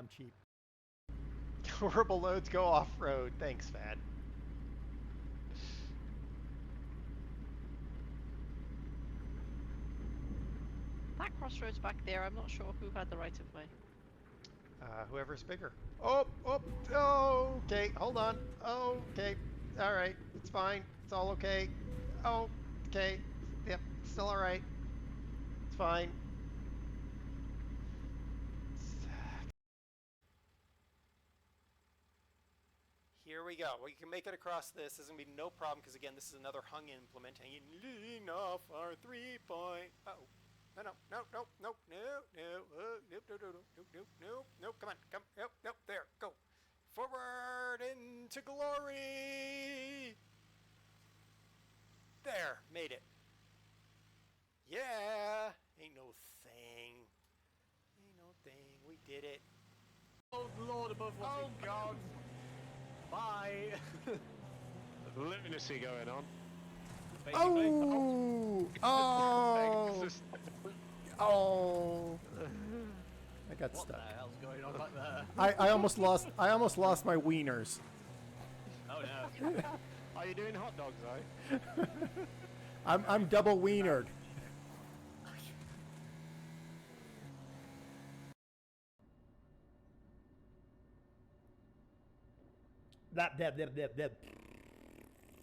I'm cheap. Horrible loads go off-road. Thanks, Fad. That crossroads back there, I'm not sure who had the right of way. Whoever's bigger. Oh, oh, oh, okay, hold on. Oh, okay, all right, it's fine. It's all okay. Oh, okay, yep, still all right. It's fine. Here we go. We can make it across this. There's gonna be no problem because again, this is another hung implement hanging off our 3-point. Uh-oh. No, no, no, no, no, no, no, nope, no, no, no, no, no, no, no, come on, come, nope, nope, there, go. Forward into glory. There, made it. Yeah, ain't no thing. Ain't no thing, we did it. Oh, Lord above, what's it? God. Bye. There's lunacy going on. Oh! Oh! Oh! I got What stuck. the hell's going on back there? I almost lost my wieners. Oh no. Are you doing hot dogs, though? I'm double wienered.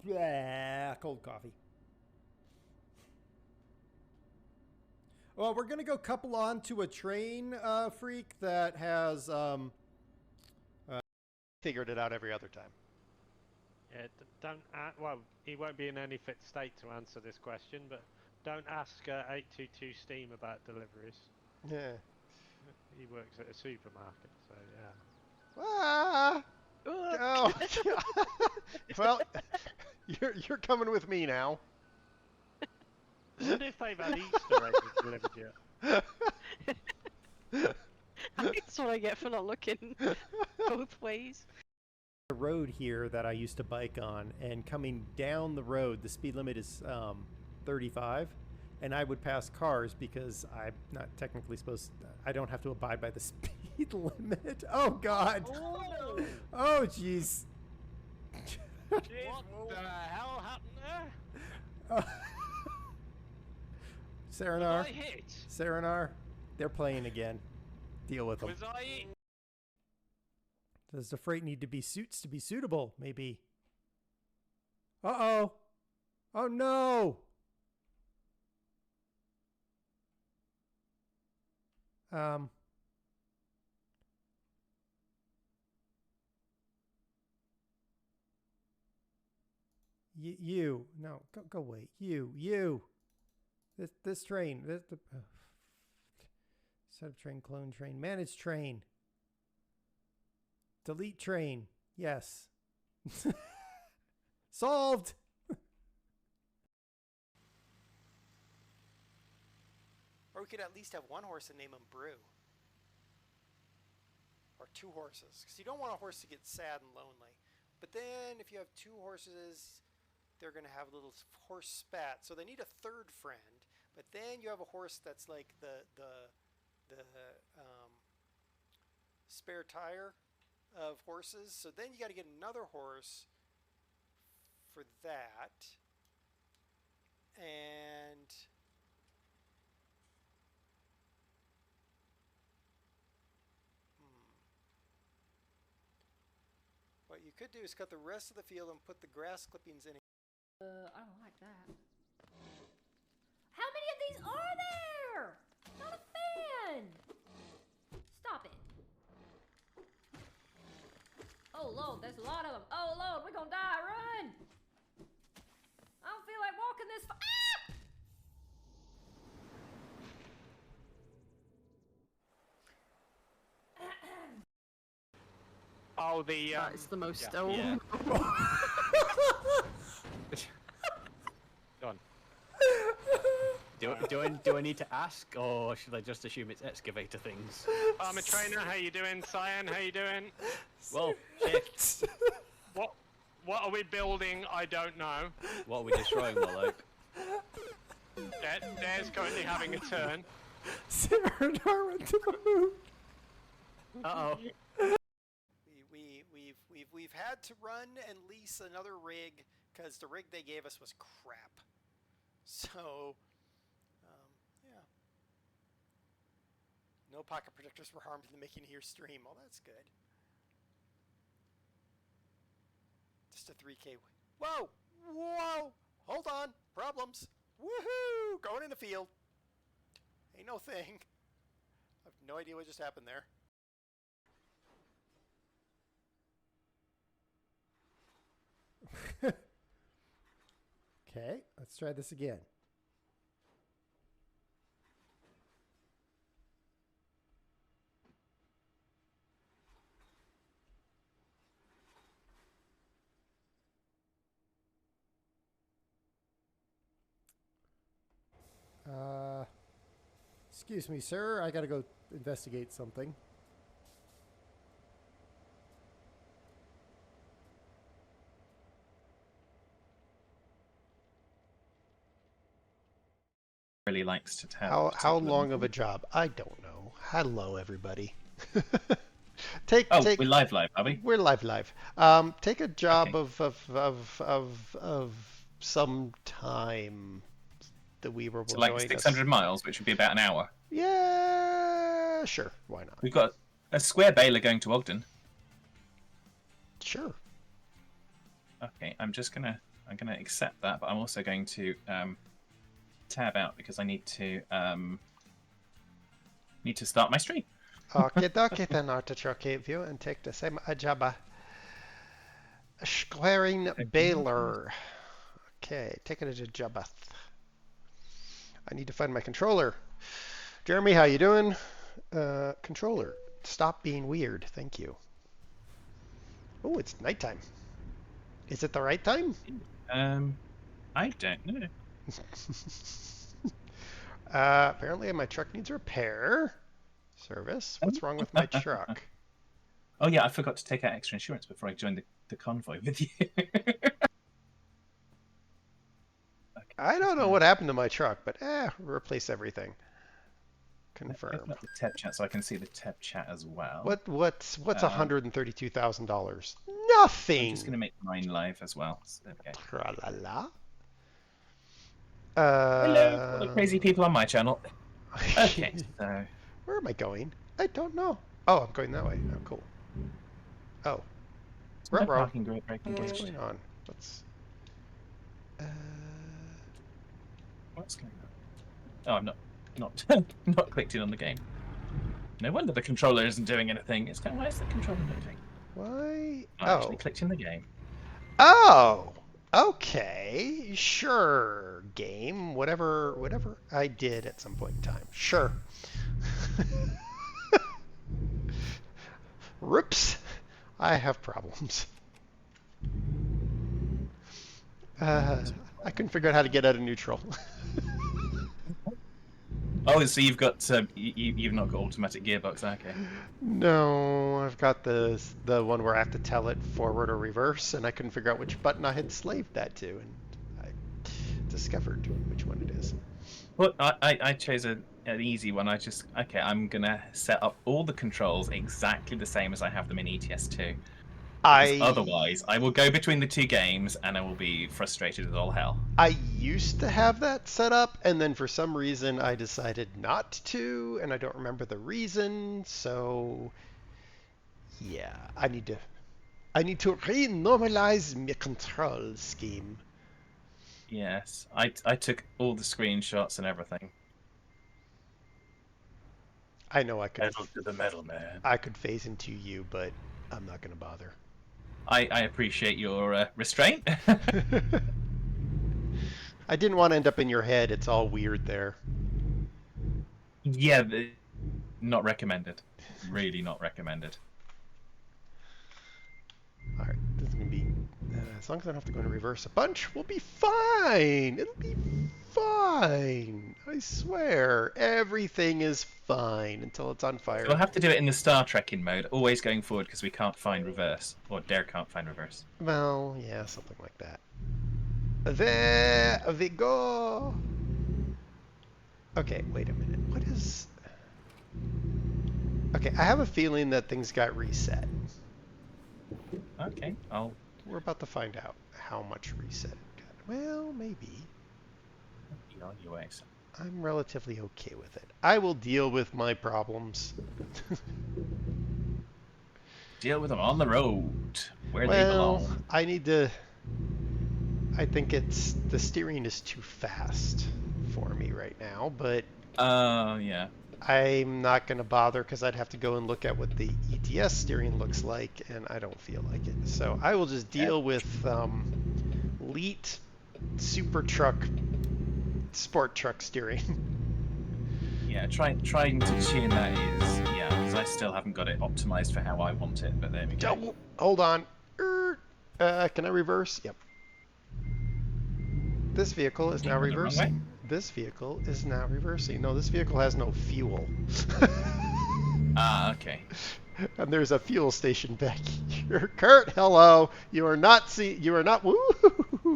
Yeah, cold coffee. Well, we're gonna go couple on to a train freak that has Figured it out every other time. Yeah, don't. Well, he won't be in any fit state to answer this question, but don't ask 822 Steam about deliveries. Yeah. He works at a supermarket, so yeah. Ah! Oh. Well, you're coming with me now. I wonder if they've had Easter eggs delivered yet. That's what I get for not looking both ways. a road here that I used to bike on, and coming down the road, the speed limit is 35, and I would pass cars because I'm not technically supposed to, I don't have to abide by the speed limit. Oh God. Oh jeez. What the hell happened there? Serenar. Was I hit? Serenar. They're playing again. Deal with them. Was I? Does the freight need to be suits to be suitable? Maybe. Uh-oh. Oh no. You no, go away. You this train, set up train, clone train, manage train, delete train. Yes. Solved. Or we could at least have one horse and name him Brew. Or two horses. Because you don't want a horse to get sad and lonely. But then if you have two horses, they're going to have a little horse spat. So they need a third friend. But then you have a horse that's like the spare tire of horses. So then you got to get another horse for that. And what you could do is cut the rest of the field and put the grass clippings in. I don't like that. How many of these are there? Not a fan. Stop it. Oh Lord, there's a lot of them. Oh Lord, we're gonna die. Run! I don't feel like walking this far. Ah! Oh, the. That is the most. yeah. Oh. Yeah. Go on. Do I need to ask, or should I just assume it's excavator things? I'm a trainer. How you doing, Cyan? How you doing? Well, shift. What are we building? I don't know. What are we destroying, Warlock? Dare's currently having a turn. Serenar went to the moon. Uh-oh. We've had to run and lease another rig because the rig they gave us was crap. So, yeah. No pocket protectors were harmed in the making of your stream. Well, that's good. Just a 3K. Whoa! Whoa! Hold on. Problems. Woohoo! Going in the field. Ain't no thing. I have no idea what just happened there. Okay, let's try this again. Excuse me, sir. I gotta go investigate something. Really likes to have. How particular long of a movie. job? I don't know. Hello, everybody. Oh, take. we're live, are we? We're live. Take a job Okay. of some time. The Weaver will So like join 600 us. miles, which would be about an hour. Yeah, sure. Why not? We've got a square bailer going to Ogden. Sure. Okay, I'm gonna accept that, but I'm also going to tab out because I need to start my stream. Okay, dokie then, Artichoke view and take the same job. Squaring Baylor. Okay, take it as a job. I need to find my controller. Jeremy, how you doing? Controller, stop being weird. Thank you. Oh, it's nighttime. Is it the right time? I don't know. Apparently my truck needs repair. Service. What's wrong with my truck? Oh yeah, I forgot to take out extra insurance before I joined the convoy with you. I don't know what happened to my truck, but replace everything. Open Confirm. up the Teb chat so I can see the Teb chat as well. What's $132,000? I'm Nothing. just gonna make mine live as well. So there we go. Tra-la-la. Hello, all the crazy people on my channel. Okay, so Where am I going? I don't know. Oh, I'm going that way. Oh, cool. Oh. no Ruh-roh. parking brake What's engaged. going on? What's... What's going on? Oh, I'm not not clicked in on the game. No wonder the controller isn't doing anything. It's kind of why is the controller moving? Why? I actually clicked in the game. Oh. Okay. Sure. Game. Whatever I did at some point in time. Sure. Whoops. I have problems. I couldn't figure out how to get out of neutral. Oh, so you've got you've not got automatic gearbox, okay? No, I've got the one where I have to tell it forward or reverse, and I couldn't figure out which button I had slaved that to, and I discovered which one it is. Well, I chose an easy one. I'm gonna set up all the controls exactly the same as I have them in ETS2. Otherwise, I will go between the two games and I will be frustrated as all hell. I used to have that set up, and then for some reason I decided not to, and I don't remember the reason. So, yeah, I need to renormalize my control scheme. Yes, I took all the screenshots and everything. I know I could. Pedal to the metal, man. I could phase into you, but I'm not gonna bother. I appreciate your restraint. I didn't want to end up in your head. It's all weird there. Yeah, not recommended. Really not recommended. All right, this is gonna be as long as I don't have to go into reverse a bunch, we'll be fine. It'll be fine. I swear, everything is fine until it's on fire. We'll have to do it in the Star Trekking mode, always going forward because we can't find reverse, or Dare can't find reverse. Well, yeah, something like that. There we go. Okay, wait a minute. What is? Okay, I have a feeling that things got reset. Okay, I'll We're about to find out how much reset it got. Well, maybe. be on your way. So. I'm relatively okay with it. I will deal with my problems. Deal with them on the road, where they Well, belong. I need to... I think it's... The steering is too fast for me right now, but Yeah. I'm not going to bother because I'd have to go and look at what the ETS steering looks like, and I don't feel like it. So I will just deal with Leet Super Truck, Sport Truck steering. Yeah, trying to tune that is, yeah, because I still haven't got it optimized for how I want it, but there we go. Oh, hold on. Can I reverse? Yep. This vehicle is now Going the wrong way? reversing. This vehicle is now reversing. No, this vehicle has no fuel. Ah, okay. And there's a fuel station back here. Kurt, hello. You are not you are not woo.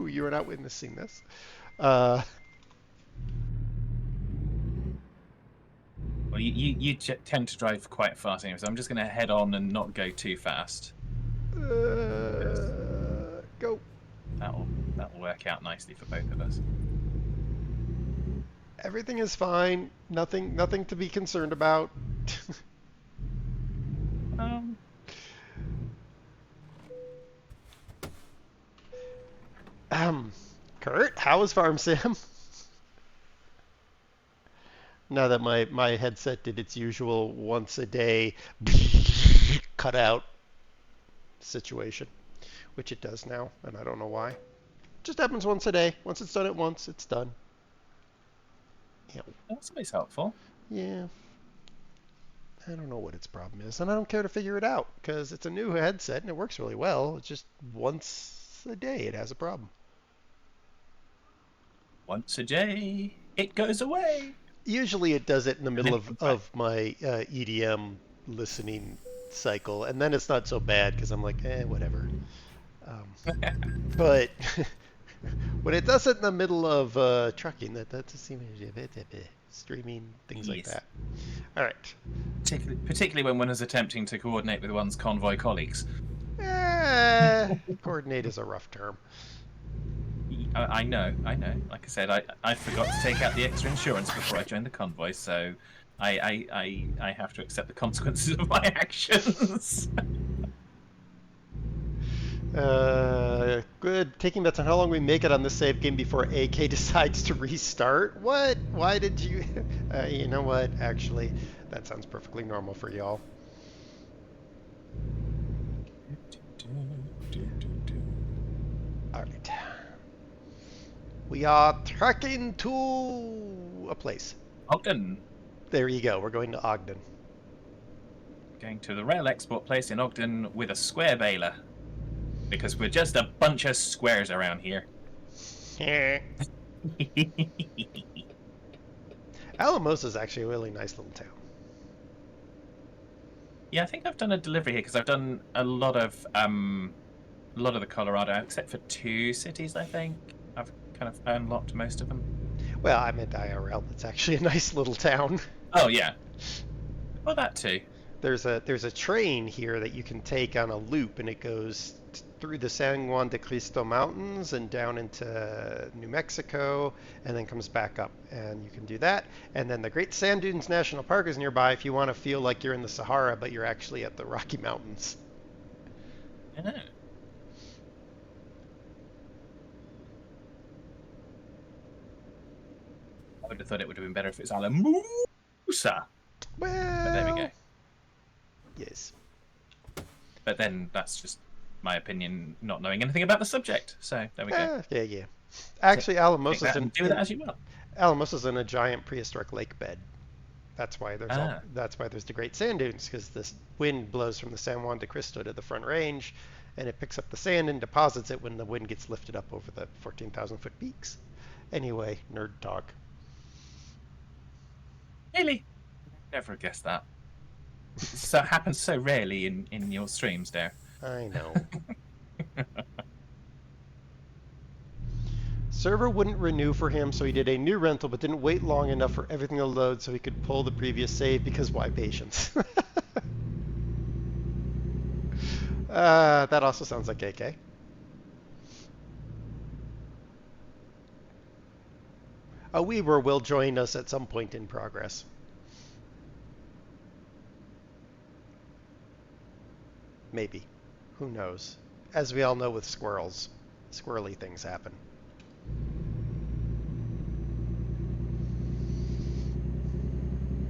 You are not witnessing this. Well, you tend to drive quite fast anyway, so I'm just going to head on and not go too fast. Go. That'll work out nicely for both of us. Everything is fine. Nothing to be concerned about. Kurt, how is Farm Sim? Now that my headset did its usual once a day cut out situation, which it does now, and I don't know why. Just happens once a day. Once it's done at once, it's done. Yeah. That's always helpful. Yeah. I don't know what its problem is, and I don't care to figure it out, because it's a new headset and it works really well. It's just once a day it has a problem. Once a day, it goes away. Usually it does it in the middle of my EDM listening cycle, and then it's not so bad because I'm like, whatever. But when it does it in the middle of trucking, that seems streaming, things like that. All right. Particularly when one is attempting to coordinate with one's convoy colleagues. Coordinate is a rough term. I know. Like I said, I forgot to take out the extra insurance before I joined the convoy, so I have to accept the consequences of my actions. Good. Taking bets on how long we make it on this save game before AK decides to restart. What? Why did you? You know what? Actually, that sounds perfectly normal for y'all. All right. We are trekking to a place. Ogden. There you go. We're going to Ogden. Going to the rail export place in Ogden with a square baler. Because we're just a bunch of squares around here. Alamosa is actually a really nice little town. Yeah, I think I've done a delivery here because I've done a lot of the Colorado, except for 2 cities. I think I've kind of unlocked most of them. Well, I meant IRL. It's actually a nice little town. Oh yeah. Well, that too. There's a train here that you can take on a loop, and it goes through the San Juan de Cristo Mountains and down into New Mexico, and then comes back up. And you can do that. And then the Great Sand Dunes National Park is nearby if you want to feel like you're in the Sahara, but you're actually at the Rocky Mountains. Yeah. I would have thought it would have been better if it's Alamosa. Well, But there we go. Yes. But then that's just my opinion, not knowing anything about the subject. So there we go. Yeah. Actually, Alamosa's Do that as you will. Alamosa's in a giant prehistoric lake bed. That's why there's the Great Sand Dunes, because this wind blows from the San Juan de Cristo to the Front Range, and it picks up the sand and deposits it when the wind gets lifted up over the 14,000-foot peaks. Anyway, nerd talk. Really? Never guessed that. So happens so rarely in your streams there. I know. Server wouldn't renew for him, so he did a new rental, but didn't wait long enough for everything to load so he could pull the previous save because why patience? That also sounds like AK. A Weaver will join us at some point in progress. Maybe. Who knows? As we all know with squirrels, squirrely things happen.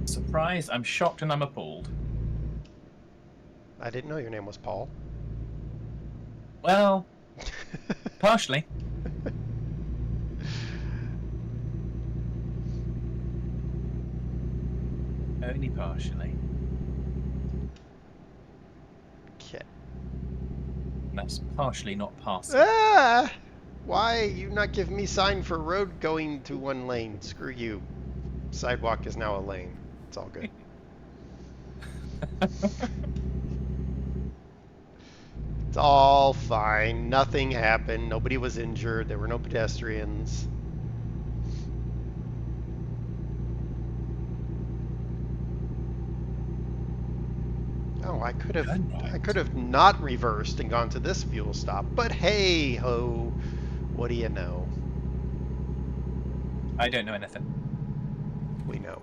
Surprised, I'm shocked and I'm appalled. I didn't know your name was Paul. Well, partially. Only partially. Okay. That's partially not passing. Ah! Why you not give me sign for road going to one lane? Screw you. Sidewalk is now a lane. It's all good. It's all fine. Nothing happened. Nobody was injured. There were no pedestrians. Oh, I could have not reversed and gone to this fuel stop. But hey ho, what do you know? I don't know anything. We know.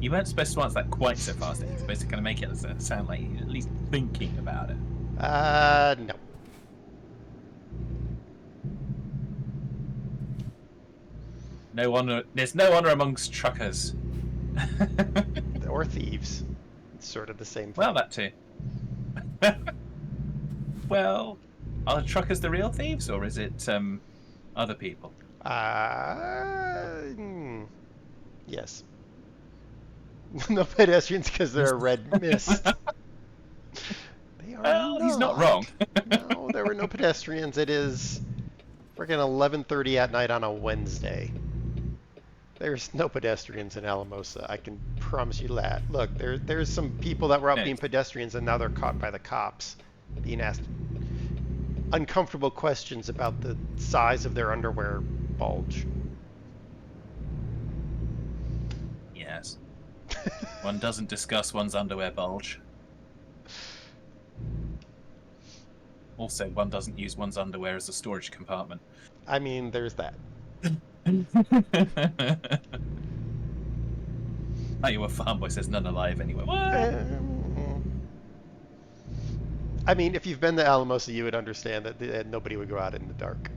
You weren't supposed to answer that quite so fast. You're supposed to kind of make it sound like you're at least thinking about it. No. No honor. There's no honor amongst truckers. Or thieves. It's sort of the same thing. Well, that too. Well, are the truckers the real thieves, or is it other people? Yes. No pedestrians because they're a red mist. They are Well, he's not wrong. No, there were no pedestrians. It is freaking 11:30 at night on a Wednesday. There's no pedestrians in Alamosa. I can promise you that. Look, there's some people that were out being pedestrians and now they're caught by the cops, being asked uncomfortable questions about the size of their underwear bulge. Yes. One doesn't discuss one's underwear bulge. Also, one doesn't use one's underwear as a storage compartment. I mean, there's that. Oh, you a farm boy says none alive anyway. What? I mean, if you've been to Alamosa, you would understand that nobody would go out in the dark.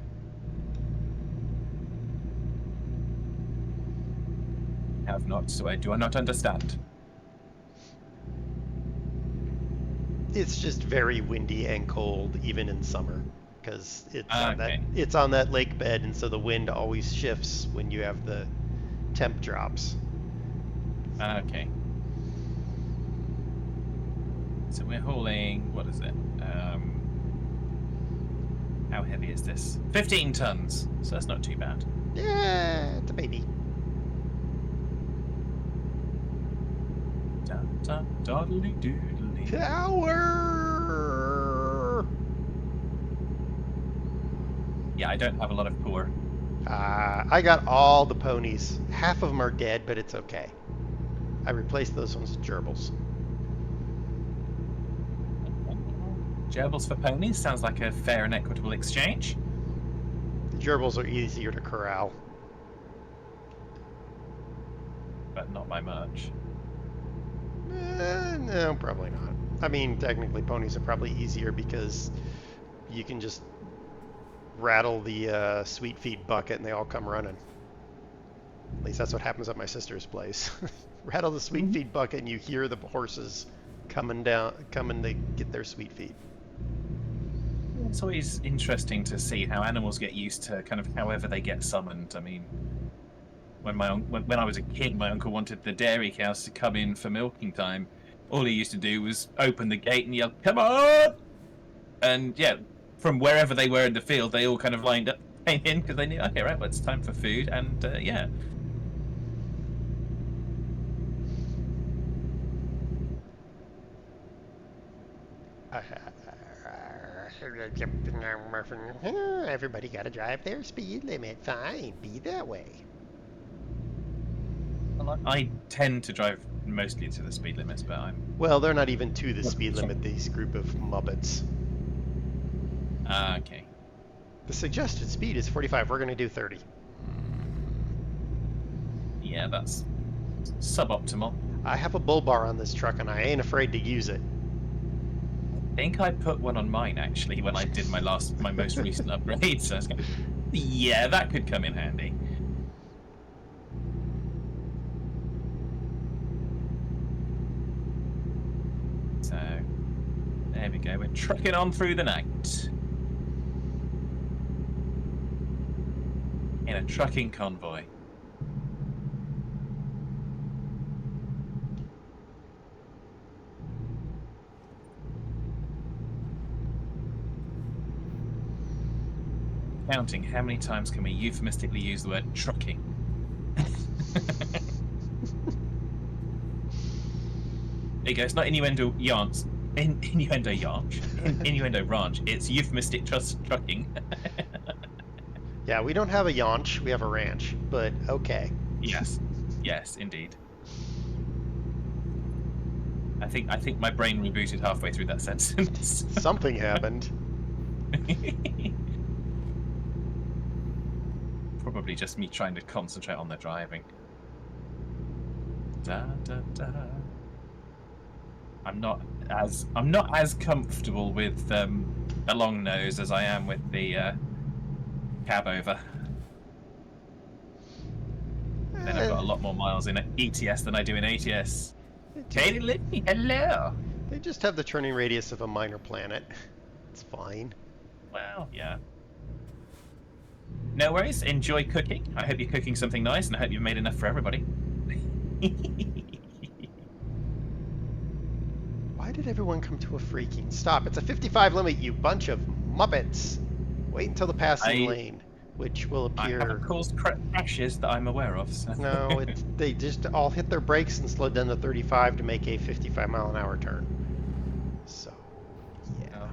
Have not, so I do not understand. It's just very windy and cold, even in summer, because Okay. it's on that lake bed, and so the wind always shifts when you have the temp drops. Okay. So we're hauling, what is it? How heavy is this? 15 tons, so that's not too bad. Yeah, it's a baby. Doodly. Power! Yeah, I don't have a lot of poor. I got all the ponies. Half of them are dead, but it's okay. I replaced those ones with gerbils. Gerbils for ponies sounds like a fair and equitable exchange. The gerbils are easier to corral. But not by much. No, probably not. I mean, technically ponies are probably easier because you can just rattle the sweet feed bucket and they all come running. At least that's what happens at my sister's place. Rattle the sweet feed bucket and you hear the horses coming to get their sweet feed. It's always interesting to see how animals get used to kind of however they get summoned. I mean, when I was a kid, my uncle wanted the dairy cows to come in for milking time. All he used to do was open the gate and yell, "Come on!" And yeah, from wherever they were in the field, they all kind of lined up, came in because they knew, okay, right, well, it's time for food, and yeah. Everybody got to drive their speed limit. Fine, be that way. I tend to drive mostly to the speed limits, but I'm... Well, they're not even to the speed limit, these group of muppets. Okay. The suggested speed is 45. We're going to do 30. Yeah, that's suboptimal. I have a bull bar on this truck, and I ain't afraid to use it. I think I put one on mine, actually, when I did my most recent upgrade, so I was going, yeah, that could come in handy. So, there we go. We're trucking on through the night. In a trucking convoy. Counting how many times can we euphemistically use the word trucking? There you go. It's not innuendo yarns. Innuendo yarch. Innuendo ranch. It's euphemistic trucking. Yeah, we don't have a yaunch. We have a ranch, but okay. Yes. Yes, indeed. I think my brain rebooted halfway through that sentence. Something happened. Probably just me trying to concentrate on the driving. Da, da, da. I'm not as comfortable with a long nose as I am with the cab over. Then I've got a lot more miles in ETS than I do in ATS. Katie Lidney, hello. They just have the turning radius of a minor planet. It's fine. Well, yeah. No worries. Enjoy cooking. I hope you're cooking something nice, and I hope you've made enough for everybody. Why did everyone come to a freaking stop? It's a 55 limit, you bunch of muppets. Wait until the passing lane, which will I appear. haven't caused crashes that I'm aware of. So. No, they just all hit their brakes and slowed down to 35 to make a 55-mile-an-hour turn. So, yeah. Oh.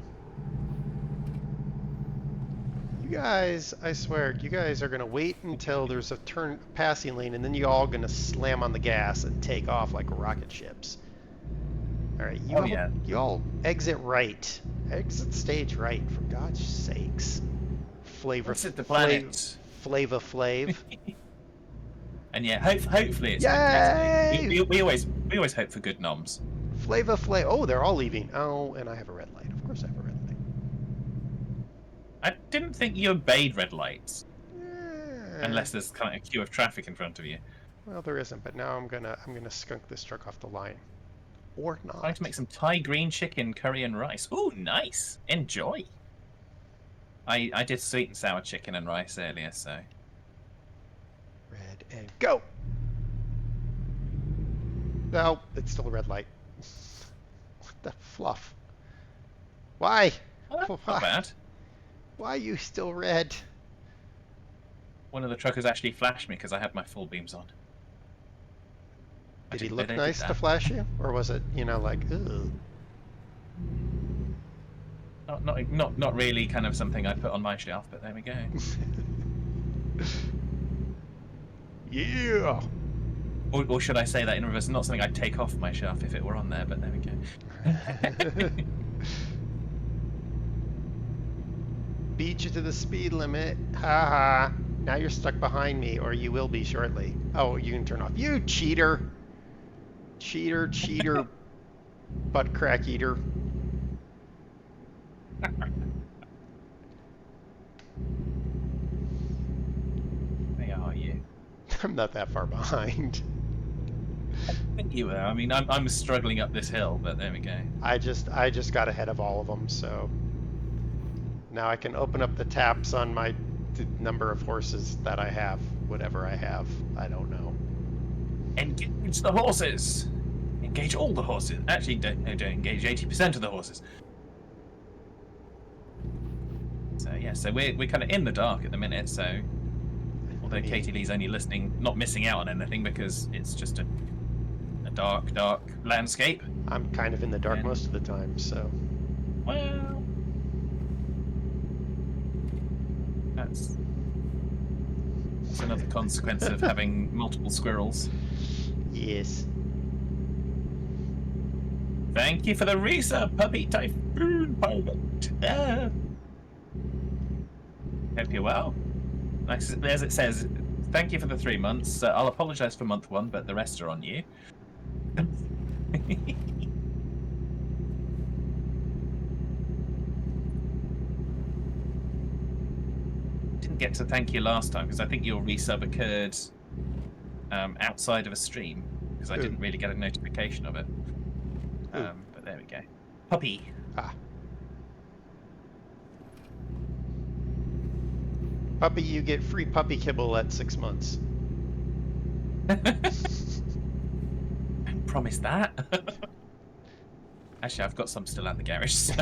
You guys, I swear, you guys are gonna wait until there's a passing lane, and then you all gonna slam on the gas and take off like rocket ships. All right, you all exit right, exit stage right, for God's sakes. Exit the planet. Flava Flav. And yeah, hopefully it's Yay! fantastic. We always hope for good noms. Flava Flav. Oh, they're all leaving. Oh, and I have a red light. Of course I have a red light. I didn't think you obeyed red lights. Yeah. Unless there's kind of a queue of traffic in front of you. Well, there isn't, but now I'm gonna skunk this truck off the line. Or not. Trying to make some Thai green chicken, curry and rice. Ooh, nice. Enjoy. I did sweet and sour chicken and rice earlier, so. Red and go! No, it's still a red light. What the fluff? Why? Oh, not bad. Why are you still red? One of the truckers actually flashed me because I had my full beams on. Did he look nice to flash you? Or was it, like, ugh? Not really kind of something I put on my shelf, but there we go. Yeah! Or should I say that in reverse? Not something I'd take off my shelf if it were on there, but there we go. Beat you to the speed limit. Ha ha. Now you're stuck behind me, or you will be shortly. Oh, you can turn off. You cheater! Cheater, butt crack eater. Where are you? I'm not that far behind. I think you were. I mean, I'm struggling up this hill, but there we go. I just got ahead of all of them, so now I can open up the taps on the number of horses that I have, whatever I have. I don't know. Engage the horses. Engage all the horses. Actually, don't engage 80% of the horses. So yeah, so we're kind of in the dark at the minute. So although Katie Lee's only listening, not missing out on anything because it's just a dark landscape. I'm kind of in the dark most of the time, so. Well, It's another consequence of having multiple squirrels. Yes. Thank you for the resub, Puppy Typhoon Pilot. Hope you're well. As it says, thank you for the 3 months. I'll apologise for month 1, but the rest are on you. Didn't get to thank you last time because I think your resub occurred outside of a stream because I didn't really get a notification of it. But there we go. Puppy. Ah. Puppy, you get free puppy kibble at 6 months. Don't promise that. Actually, I've got some still at the garage. So.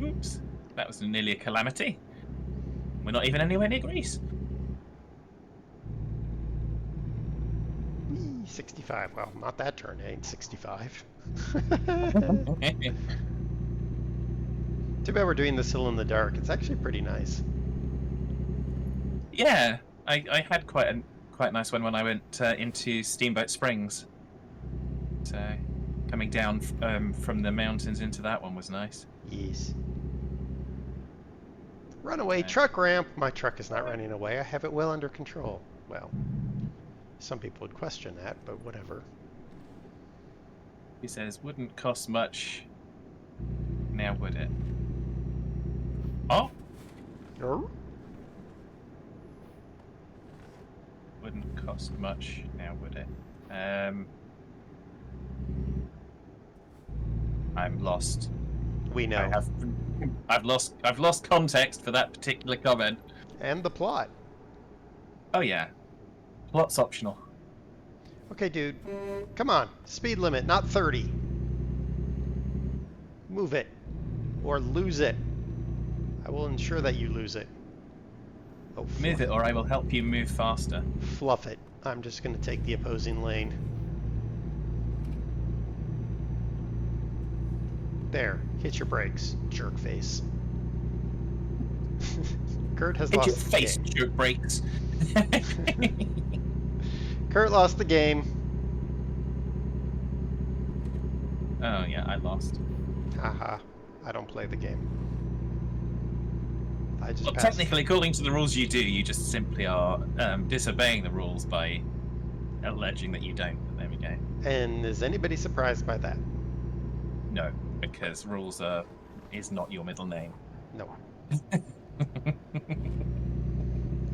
Oops. That was nearly a calamity. We're not even anywhere near Greece. 65. Well, not that turn, ain't 65. Too bad we're doing this hill in the dark. It's actually pretty nice. Yeah, I had quite a nice one when I went into Steamboat Springs. So coming down from the mountains into that one was nice. Yes. Runaway truck ramp. My truck is not running away. I have it well under control. Well, some people would question that, but whatever. He says, wouldn't cost much. Now would it? Oh? Wouldn't cost much. Now would it? I'm lost. We know. I've lost context for that particular comment. And the plot. Oh yeah. Plot's optional. Okay, dude. Come on. Speed limit, not 30. Move it. Or lose it. I will ensure that you lose it. Oh, Move it, or I will help you move faster. Fluff it. I'm just going to take the opposing lane. There. Hit your brakes, jerk face. Kurt has Hit lost your the face, game. jerk brakes. Kurt lost the game. Oh yeah, I lost. Haha. I don't play the game. I just Well, passed. technically, according to the rules you do, you just simply are disobeying the rules by alleging that you don't. But there we go. And is anybody surprised by that? No, because rules is not your middle name. No. I've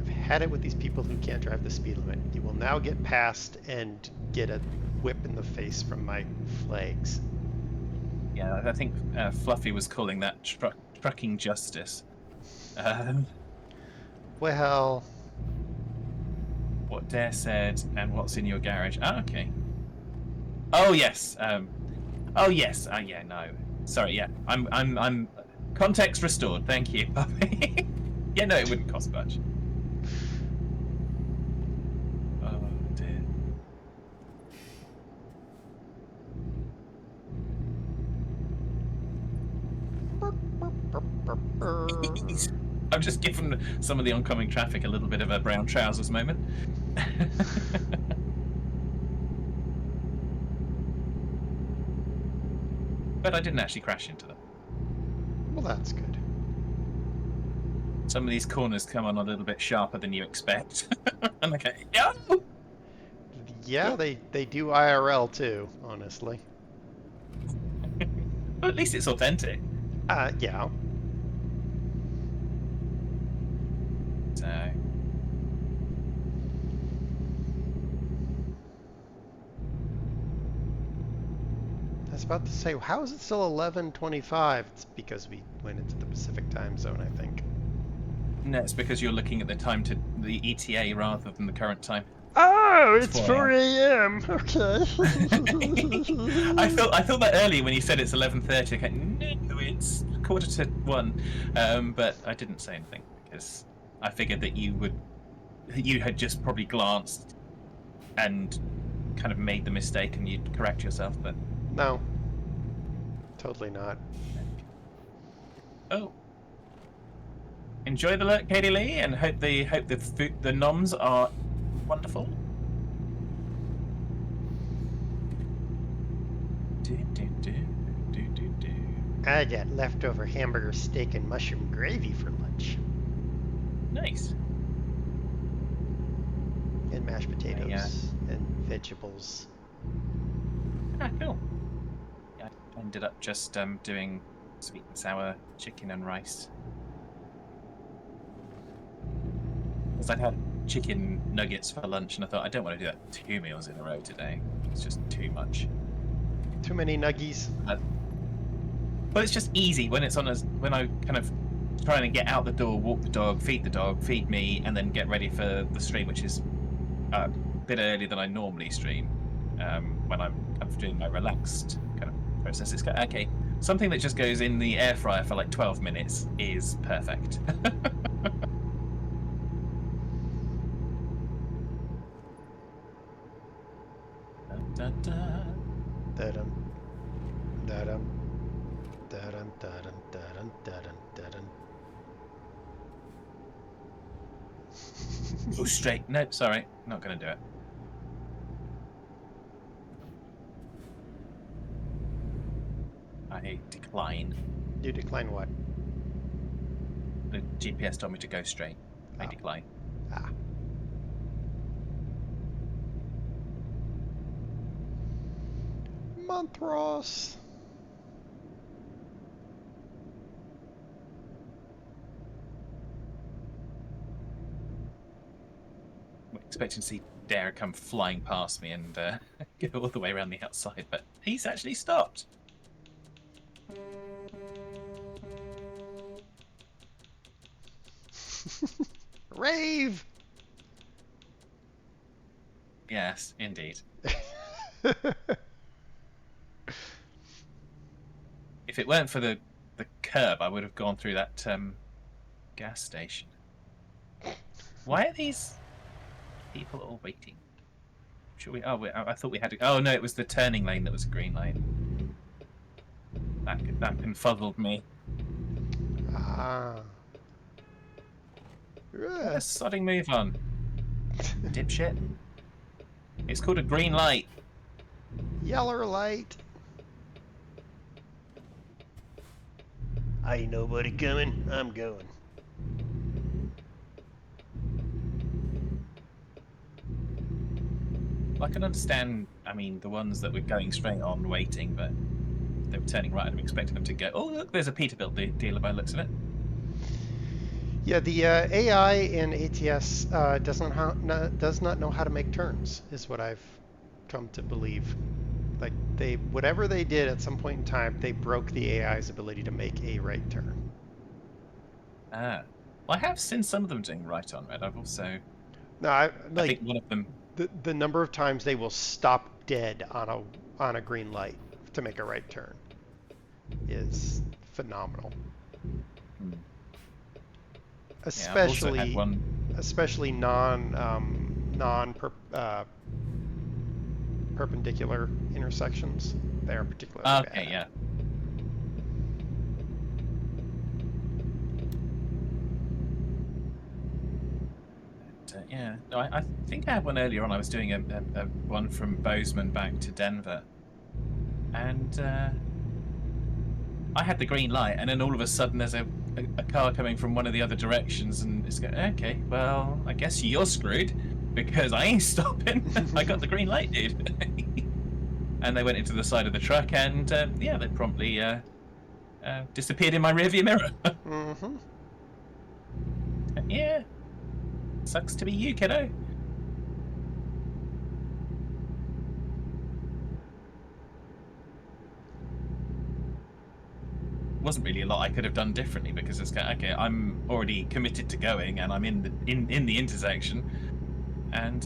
had it with these people who can't drive the speed limit. You will now get past and get a whip in the face from my flags. Yeah, I think Fluffy was calling that trucking justice. Well, What Dare said and what's in your garage. Ah, okay. Oh yes. Oh yes. Yeah. No. Sorry. Yeah. I'm. Context restored. Thank you. Yeah. No, it wouldn't cost much. Oh dear. I'm just giving some of the oncoming traffic a little bit of a brown trousers moment. But I didn't actually crash into them. well, that's good. Some of these corners come on a little bit sharper than you expect. And okay, no! Yeah, they do IRL too, honestly. Well, at least it's authentic. Yeah. So. I was about to say, how is it still 11:25? It's because we went into the Pacific time zone, I think. No, it's because you're looking at the time to the ETA rather than the current time. Oh, it's 4 a.m. Okay. I thought that earlier when you said it's 11:30. Okay, no, it's 1:45. But I didn't say anything because I figured that you had just probably glanced and kind of made the mistake and you'd correct yourself. But No. Totally not. Oh. Enjoy the lurk, Katie Lee, and hope the noms are wonderful. I got leftover hamburger steak and mushroom gravy for lunch. Nice. And mashed potatoes and vegetables. Ah, cool. Yeah, I ended up just doing sweet and sour chicken and rice. Because I'd had chicken nuggets for lunch, and I thought I don't want to do that 2 meals in a row today. It's just too much. Too many nuggies. But it's just easy when it's when I kind of trying to get out the door, walk the dog, feed me, and then get ready for the stream, which is a bit earlier than I normally stream. When I'm kind of doing my relaxed kind of process, it's okay. Something that just goes in the air fryer for like 12 minutes is perfect. Dun, dun, dun. Da-dum. Da-dum. Da-dum, da-dum, da-dum, da-dum, da-dum. Go straight. No, sorry, not going to do it. I decline. You decline what? The GPS told me to go straight. I Oh. decline. Ah. Monthros. I'm expecting to see Dare come flying past me and go all the way around the outside, but he's actually stopped. Rave. Yes, indeed. If it weren't for the curb, I would have gone through that gas station. Why are these people all waiting? Should we? Oh, I thought we had to. Oh no, it was the turning lane that was a green light. That confuzzled me. Ah. What a sodding move on, dipshit. It's called a green light. Yeller light. Ain't nobody coming. I'm going. I can understand. I mean, the ones that were going straight on waiting, but they were turning right. I'm expecting them to go. Oh look, there's a Peterbilt dealer by the looks of it. Yeah, the AI in ATS does not know how to make turns, is what I've come to believe. Like whatever they did at some point in time, they broke the AI's ability to make a right turn. Ah, well, I have seen some of them doing right on red. I've also, No, I think one of them. the number of times they will stop dead on a green light to make a right turn is phenomenal. Hmm. Especially Yeah, I've also had one. especially perpendicular intersections. They are particularly Okay, bad. yeah. Yeah, no, I think I had one earlier on. I was doing a one from Bozeman back to Denver, and I had the green light, and then all of a sudden there's a car coming from one of the other directions, and it's going, okay, well, I guess you're screwed because I ain't stopping. I got the green light, dude. And they went into the side of the truck, and yeah, they promptly disappeared in my rearview mirror. Mm-hmm. Yeah. Sucks to be you, kiddo. Wasn't really a lot I could have done differently because it's okay. I'm already committed to going, and I'm in the intersection, and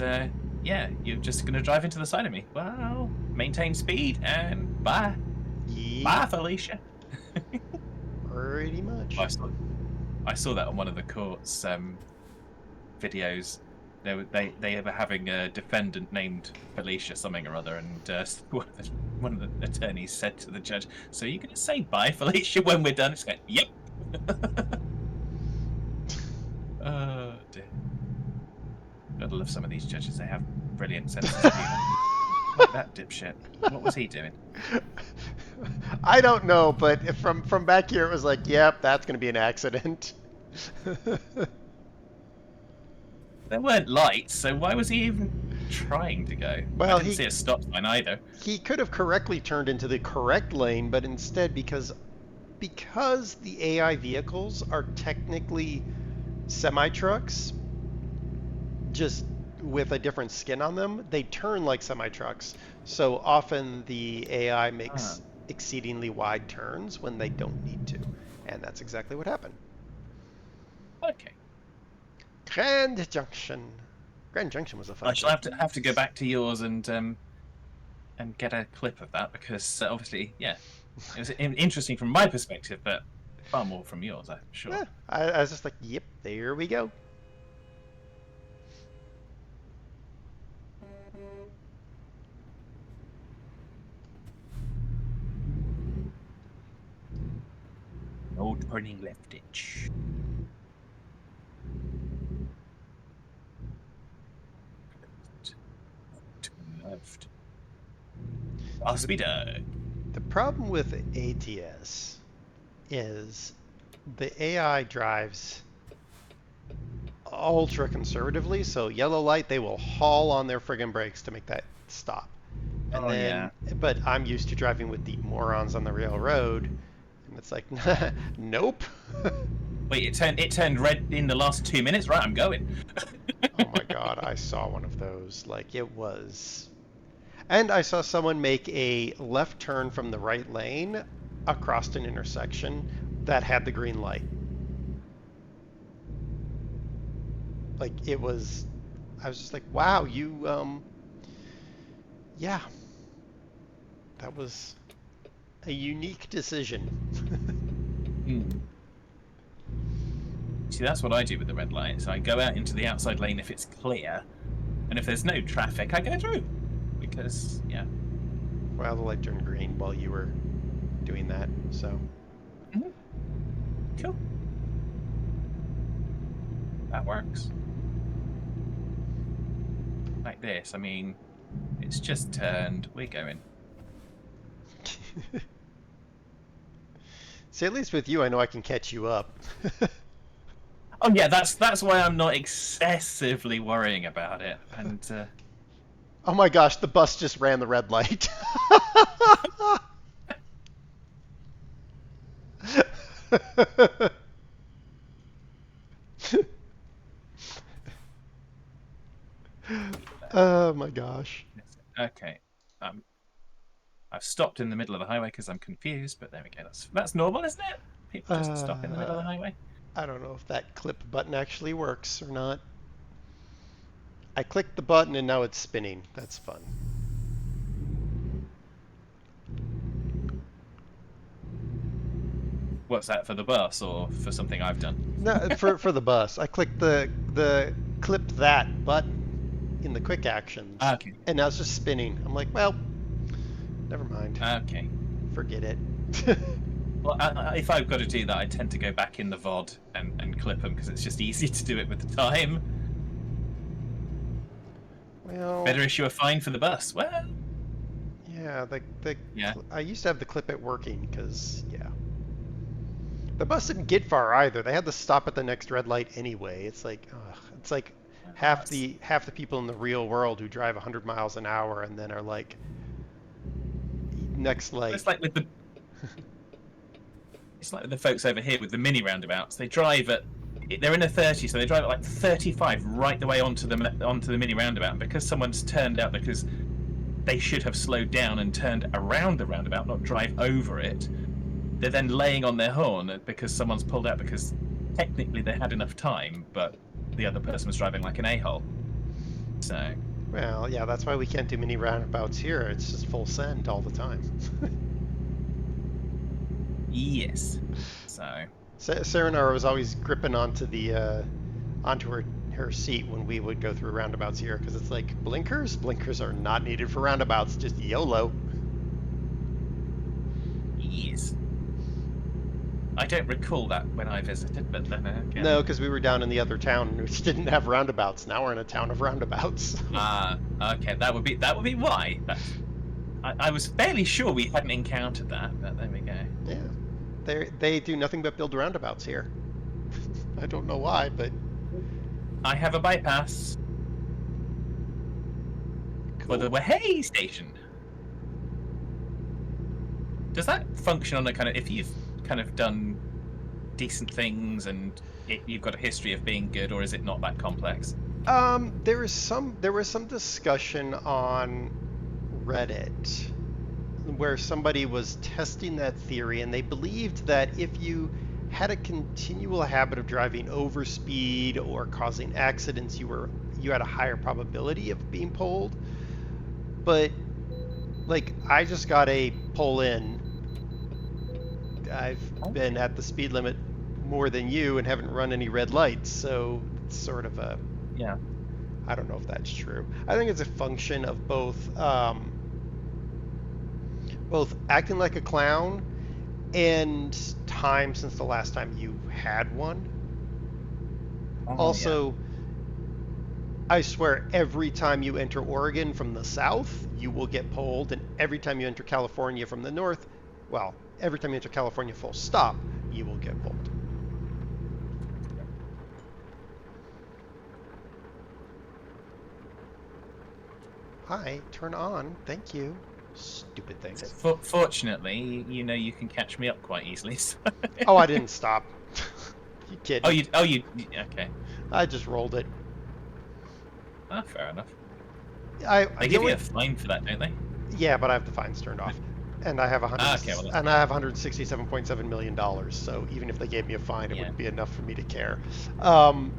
yeah, you're just gonna drive into the side of me. Well, maintain speed and bye, bye, Felicia. Pretty much. I saw that on one of the court's videos. They were having a defendant named Felicia something or other, and one of the attorneys said to the judge, "So you're going to say bye, Felicia, when we're done?" It's like, "Yep." Dear. Gotta love some of these judges. They have brilliant senses of humour. Like that dipshit. What was he doing? I don't know, but if from back here it was like, yep, that's going to be an accident. There weren't lights, so why was he even trying to go? Well, I didn't see a stop sign either. He could have correctly turned into the correct lane, but instead, because the AI vehicles are technically semi-trucks, just with a different skin on them, they turn like semi-trucks. So often the AI makes exceedingly wide turns when they don't need to. And that's exactly what happened. Okay. Grand Junction. Grand Junction was a fun I shall game. have to go back to yours and get a clip of that because obviously, yeah, it was interesting from my perspective, but far more from yours, I'm sure. Yeah, I was just like, yep, there we go. No turning left ditch. Turn left. Must be done. The problem with ATS is the AI drives ultra conservatively, so yellow light, they will haul on their friggin' brakes to make that stop. And then, but I'm used to driving with the morons on the railroad, and it's like, nope. Wait, it turned red in the last 2 minutes? Right, I'm going. Oh my god, I saw one of those. Like, it was... And I saw someone make a left turn from the right lane across an intersection that had the green light. Like, it was... I was just like, wow, you, yeah. That was a unique decision. See, that's what I do with the red light. So I go out into the outside lane if it's clear, and if there's no traffic, I go through. Because, yeah. Well, the light turned green while you were doing that, so. Cool. That works. Like this, I mean, it's just turned. We're going. See, at least with you, I know I can catch you up. Oh yeah, that's why I'm not excessively worrying about it. And oh my gosh, the bus just ran the red light. Oh my gosh. okay, I've stopped in the middle of the highway because I'm confused, but there we go. That's normal, isn't it? People just stop in the middle of the highway. I don't know if that clip button actually works or not. I clicked the button and now it's spinning. That's fun. What's that, for the bus or for something I've done? No, for the bus. I clicked the clip that button in the quick actions. Okay. And now it's just spinning. I'm like, well, never mind. Okay. Forget it. Well, if I've got to do that, I tend to go back in the VOD and clip them because it's just easier to do it with the time. Well, Better issue a fine for the bus. Well, yeah, Yeah. I used to have the clip it working because, yeah. The bus didn't get far either. They had to stop at the next red light anyway. It's like, ugh. It's like half the people in the real world who drive 100 miles an hour and then are like, next light. it's like with the it's like with the folks over here with the mini roundabouts. They drive at they're in a 30, so they drive at like 35 right the way onto the mini roundabout. And because someone's turned out because they should have slowed down and turned around the roundabout, not drive over it, they're then laying on their horn because someone's pulled out because technically they had enough time, but the other person was driving like an a-hole. So. Well, yeah, that's why we can't do mini roundabouts here. It's just full send all the time. Yes. So. Serenara was always gripping onto the onto her seat when we would go through roundabouts here because it's like blinkers. Blinkers are not needed for roundabouts. Just YOLO. Yes. I don't recall that when I visited, but then again. No, because we were down in the other town which didn't have roundabouts. Now we're in a town of roundabouts. Ah, okay, that would be why. I was fairly sure we hadn't encountered that, but there we go. Yeah, they do nothing but build roundabouts here. I don't know why, but I have a bypass for the Wahey station. Does that function on a kind of, if you've kind of done decent things and you've got a history of being good, or is it not that complex? there was some discussion on Reddit where somebody was testing that theory, and they believed that if you had a continual habit of driving over speed or causing accidents, you had a higher probability of being pulled. But like, I just got a pull in. I've been at the speed limit more than you and haven't run any red lights, so it's sort of a, Yeah. I don't know if that's true. I think it's a function of both acting like a clown and time since the last time you had one. Oh, Also, I swear every time you enter Oregon from the south, you will get pulled, and every time you enter California from the north, well, every time you enter California full stop, you will get pulled. Hi, turn on. Thank you. Stupid things. So fortunately, you know you can catch me up quite easily. So. Oh, I didn't stop. You kidding? you okay. I just rolled it. Ah, fair enough. They They give you a fine for that, don't they? Yeah, but I have the fines turned off, and I have that's I have $167.7 million. So even if they gave me a fine, it wouldn't be enough for me to care.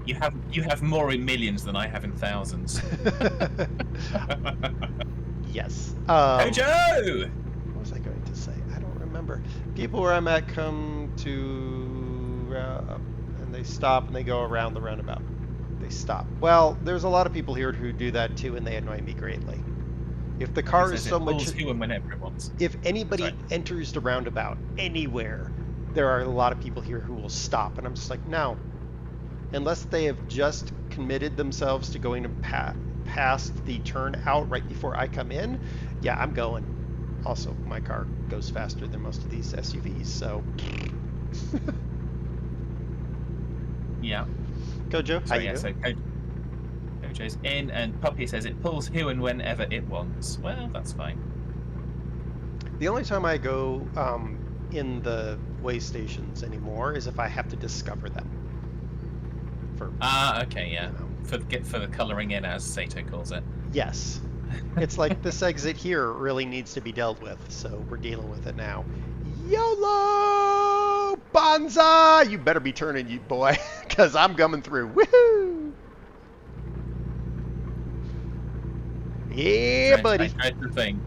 You have more in millions than I have in thousands. Yes. Joe! What was I going to say? I don't remember. People where I'm at come to and they stop and they go around the roundabout. They stop. Well, there's a lot of people here who do that too, and they annoy me greatly. If the car is so much, who and whenever it wants. if anybody Sorry. enters the roundabout anywhere, there are a lot of people here who will stop, and I'm just like, no. Unless they have just committed themselves to going to past the turnout right before I come in, yeah, I'm going. Also, my car goes faster than most of these SUVs, so. Yeah. Gojo, how So, you yeah, doing? so Kojo's in, and Poppy says it pulls who and whenever it wants. Well, that's fine. The only time I go in the way stations anymore is if I have to discover them. Ah, okay, yeah. You know. For the colouring in, as Sato calls it. Yes. It's like this exit here really needs to be dealt with, so we're dealing with it now. YOLO! Banzai! You better be turning, you boy, because I'm coming through. Woohoo! Yeah, buddy. I tried to think.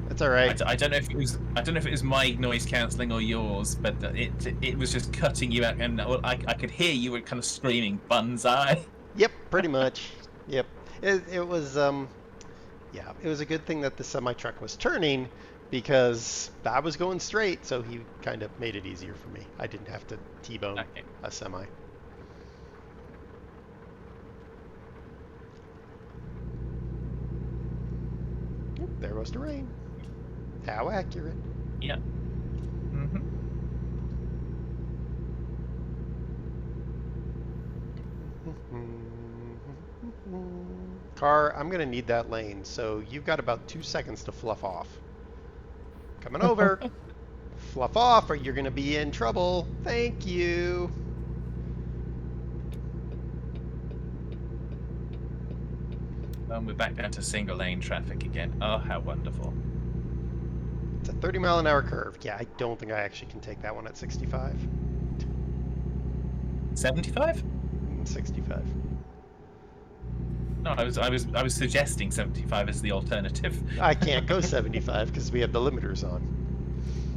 That's all right. I don't know if it was my noise cancelling or yours, but it was just cutting you out, and I could hear you were kind of screaming "Banzai." Yep, pretty much. Yep. It was yeah, it was a good thing that the semi truck was turning, because I was going straight, so he kind of made it easier for me. I didn't have to T-bone Okay. a semi. Oop, there goes the rain. How accurate. Yeah. Mhm. Car, I'm gonna need that lane, so you've got about 2 seconds to fluff off. Coming over. Fluff off or you're gonna be in trouble. Thank you. And we're back down to single lane traffic again. Oh, how wonderful. It's a 30-mile-an-hour curve. Yeah, I don't think I actually can take that one at 65. 75? 65. No, I was suggesting 75 as the alternative. I can't go 75 because we have the limiters on.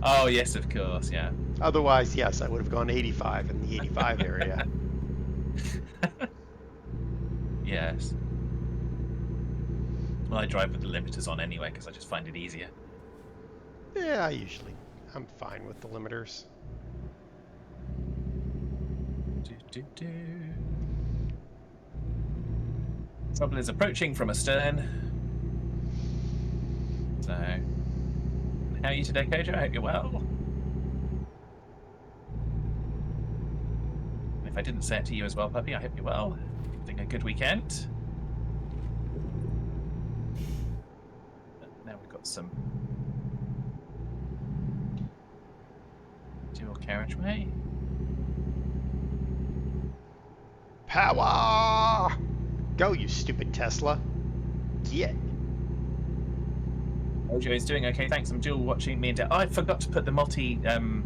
Oh yes, of course, yeah. Otherwise, yes, I would have gone 85 in the 85 area. Yes. Well, I drive with the limiters on anyway because I just find it easier. Yeah, I usually I'm fine with the limiters. Trouble is approaching from astern. So, how are you today, Kojo? I hope you're well. And if I didn't say it to you as well, puppy, I hope you're well. Having a good weekend. Now we've got some dual carriageway. Power! Go, you stupid Tesla. Get. Kojo is doing okay, thanks. I'm dual watching me and Dad. I forgot to put the multi-stream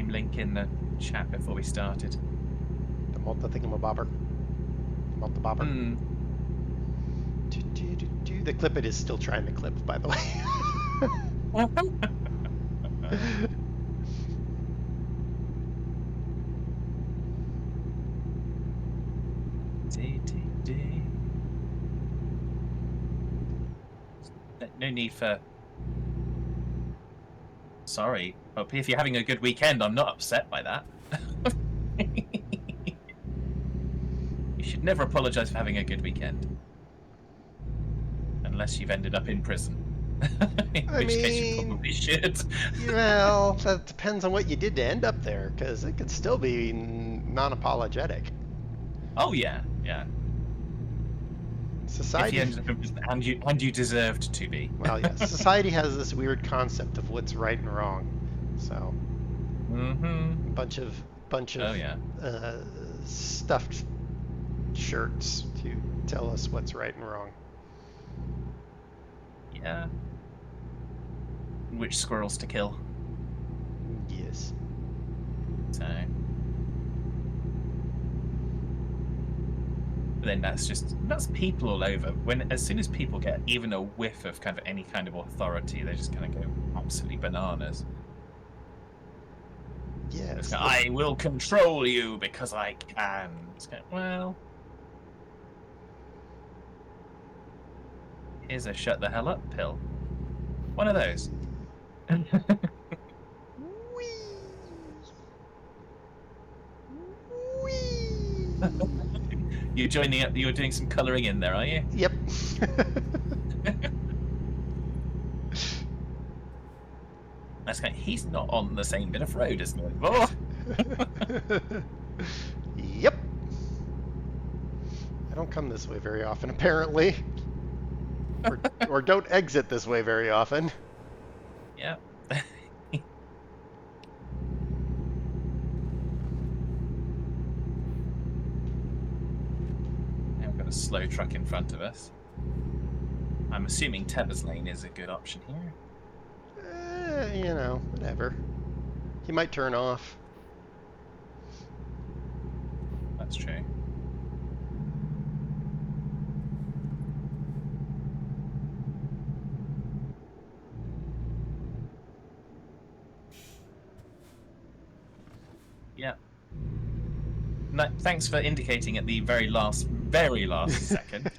link in the chat before we started. The multi-thingamabobber. Multi-bobber. Hmm. The clip it is still trying to clip, by the way. No need for... Sorry, but if you're having a good weekend, I'm not upset by that. You should never apologise for having a good weekend. Unless you've ended up in prison. In which case you probably should. Well, that depends on what you did to end up there, because it could still be non-apologetic. Oh yeah, yeah. Society. If you ended up in prison and you deserved to be. Well, yeah. Society has this weird concept of what's right and wrong. So, Mm-hmm. bunch of Oh yeah. stuffed shirts to tell us what's right and wrong. Yeah. Which squirrels to kill. Yes. So. But then that's people all over. As soon as people get even a whiff of kind of any kind of authority, they just kind of go absolutely bananas. Yes. I will control you because I can. It's kind of, well, here's a shut the hell up pill. One of those. You're joining up. You're doing some colouring in there, are you? Yep. That's kind of, he's not on the same bit of road as me anymore. Yep. I don't come this way very often, apparently. Or don't exit this way very often. Yeah. Now we've got a slow truck in front of us. I'm assuming Tebbers Lane is a good option here. You know, whatever. He might turn off. That's true. Yeah. No, thanks for indicating at the very last second.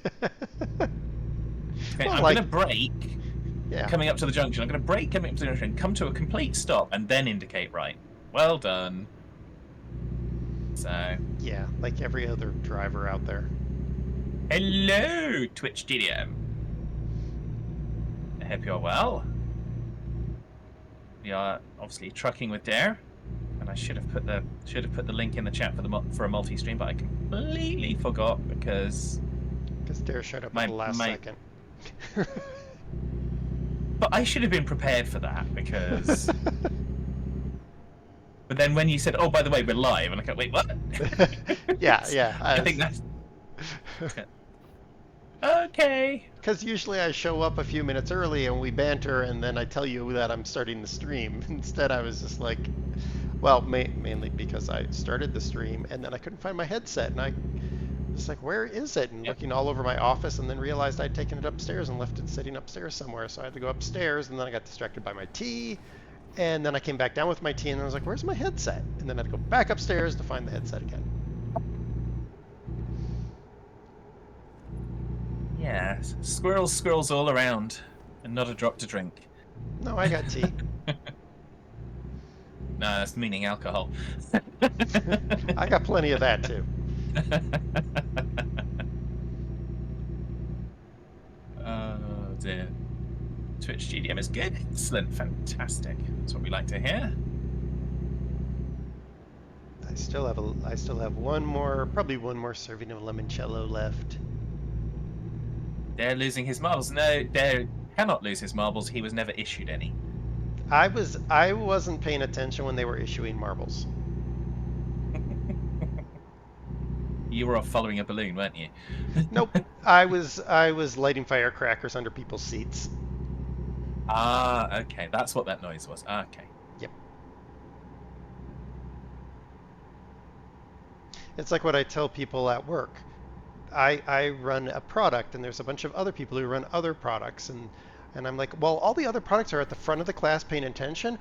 Okay, Well, I'm like- going to brake Yeah. coming up to the junction. I'm going to brake coming up to the junction, come to a complete stop, and then indicate right. Well done. So, Yeah, like every other driver out there. hello, Twitch DDM. I hope you're well. We are obviously trucking with Dare, and I should have put the link in the chat for a multi-stream, but I completely forgot because Dare showed up My- at the last my- second. But I should have been prepared for that because. But then when you said, "Oh, by the way, we're live," and I go, "Wait, what?" Yeah. I think that's okay. Because usually I show up a few minutes early and we banter, and then I tell you that I'm starting the stream. Instead, I was just like, well, mainly because I started the stream and then I couldn't find my headset, and I was like, where is it? And Yep. looking all over my office, and then realized I'd taken it upstairs and left it sitting upstairs somewhere. So I had to go upstairs, and then I got distracted by my tea, and then I came back down with my tea, and I was like, where's my headset? And then I had to go back upstairs to find the headset again. Yeah, squirrels all around, and not a drop to drink. No, I got tea. No, that's meaning alcohol. I got plenty of that too. Oh dear. Twitch GDM is good. Excellent. Fantastic. That's what we like to hear. I still have probably one more serving of limoncello left. Dare losing his marbles. No, Dare cannot lose his marbles. He was never issued any. I wasn't paying attention when they were issuing marbles. You were off following a balloon, weren't you? Nope. I was lighting firecrackers under people's seats. Ah, okay. That's what that noise was. Okay. Yep. It's like what I tell people at work. I run a product, and there's a bunch of other people who run other products, and I'm like, well, all the other products are at the front of the class paying attention.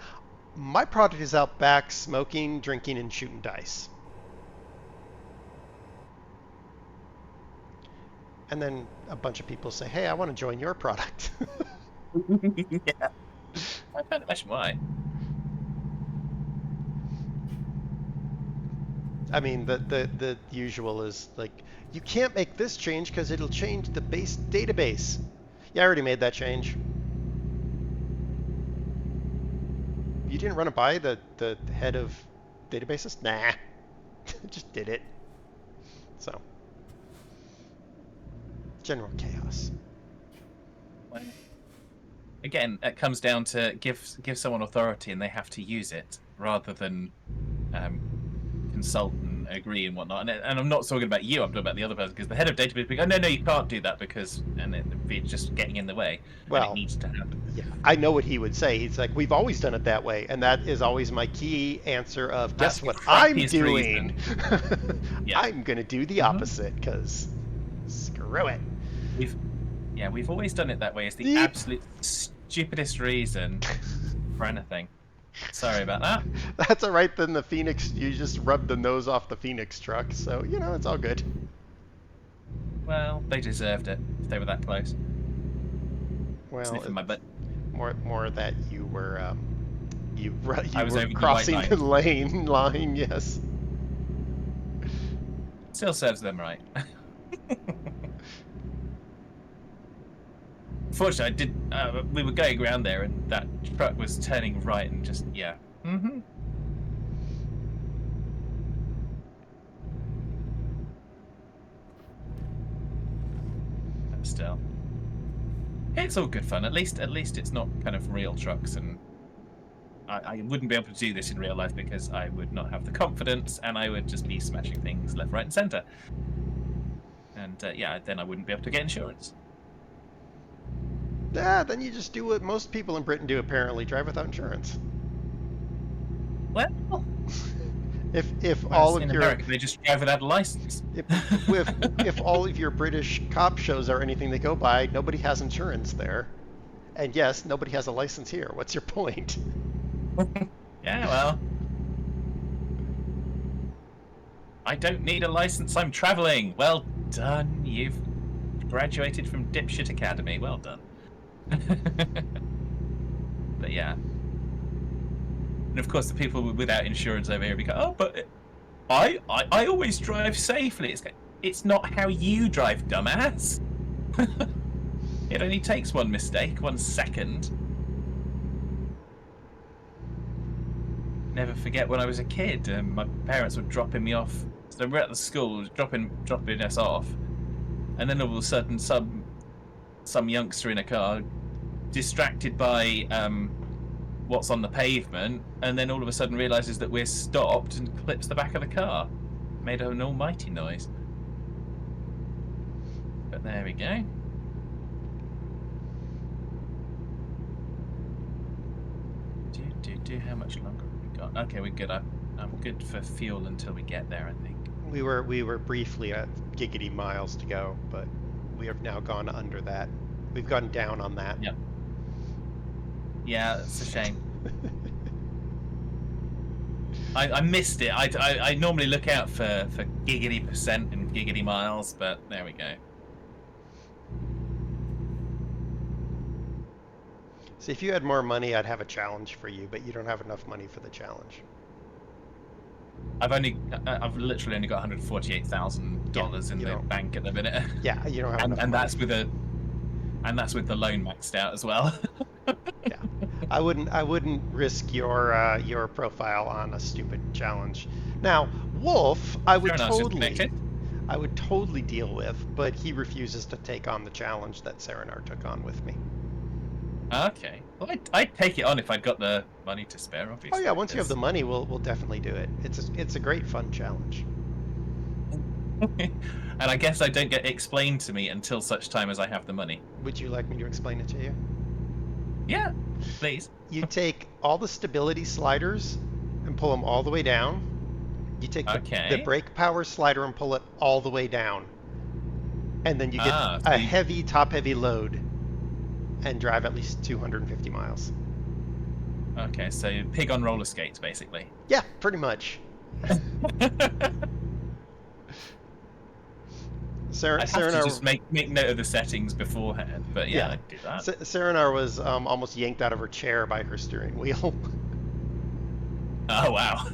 My product is out back smoking, drinking, and shooting dice. And then a bunch of people say, hey, I want to join your product. Yeah. I can't imagine why. I mean, the usual is like, you can't make this change because it'll change the base database. Yeah, I already made that change. You didn't run it by the head of databases? Nah. Just did it. So. General chaos. Again, it comes down to give someone authority and they have to use it rather than consult and agree and whatnot. And I'm not talking about you, I'm talking about the other person, because the head of database will go, no, you can't do that because, and it'd be just getting in the way. Well, and it needs to happen. Yeah, I know what he would say. He's like, we've always done it that way. And that is always my key answer of, guess what I'm doing? Yeah. I'm going to do the opposite because screw it. We've always done it that way. It's the absolute stupidest reason for anything. Sorry about that. That's all right. Then the Phoenix, you just rubbed the nose off the Phoenix truck, so you know it's all good. Well, they deserved it if they were that close. Well, Sniffing my butt. More that you were I was over crossing the white lane line. Yes. Still serves them right. Fortunately, we were going around there, and that truck was turning right, and just But still, it's all good fun. At least it's not kind of real trucks, and I wouldn't be able to do this in real life because I would not have the confidence, and I would just be smashing things left, right, and centre. And then I wouldn't be able to get insurance. Yeah, then you just do what most people in Britain do, apparently, drive without insurance. Well, if all of in your America, they just drive without a license. if all of your British cop shows are anything they go by, nobody has insurance there. And yes, nobody has a license here. What's your point? Yeah, well, I don't need a license. I'm traveling. Well done. You've graduated from Dipshit Academy. Well done. But yeah. And of course, the people without insurance over here go, oh, but I always drive safely. It's not how you drive, dumbass. It only takes one mistake, 1 second. Never forget when I was a kid, my parents were dropping me off. So we're at the school, dropping us off, and then all of a sudden, some youngster in a car, distracted by what's on the pavement, and then all of a sudden realizes that we're stopped and clips the back of the car. Made an almighty noise. But there we go. How much longer have we got? Okay, we're good. I'm good for fuel until we get there, I think. We were briefly at giggity miles to go, but we have now gone under that. We've gone down on that. Yep. Yeah, it's a shame. I missed it. I normally look out for giggity percent and giggity miles, but there we go. See, if you had more money, I'd have a challenge for you, but you don't have enough money for the challenge. I've literally only got $148,000 in the don't. bank at the minute. Yeah, you don't have enough and money. that's with the loan maxed out as well. Yeah, I wouldn't risk your profile on a stupid challenge. Now, Wolf, I would totally deal with, but he refuses to take on the challenge that Serenar took on with me. Okay. Well, I'd take it on if I'd got the money to spare, obviously. Oh yeah, once you have the money, we'll definitely do it. It's a great fun challenge. And I guess I don't get explained to me until such time as I have the money. Would you like me to explain it to you? Yeah, please. You take all the stability sliders and pull them all the way down. You take the brake power slider and pull it all the way down. And then you get a top-heavy load and drive at least 250 miles. Okay, so pig on roller skates, basically. Yeah, pretty much. I'd have to just make note of the settings beforehand, but yeah, I'd do that. Serenar was almost yanked out of her chair by her steering wheel. Oh, wow.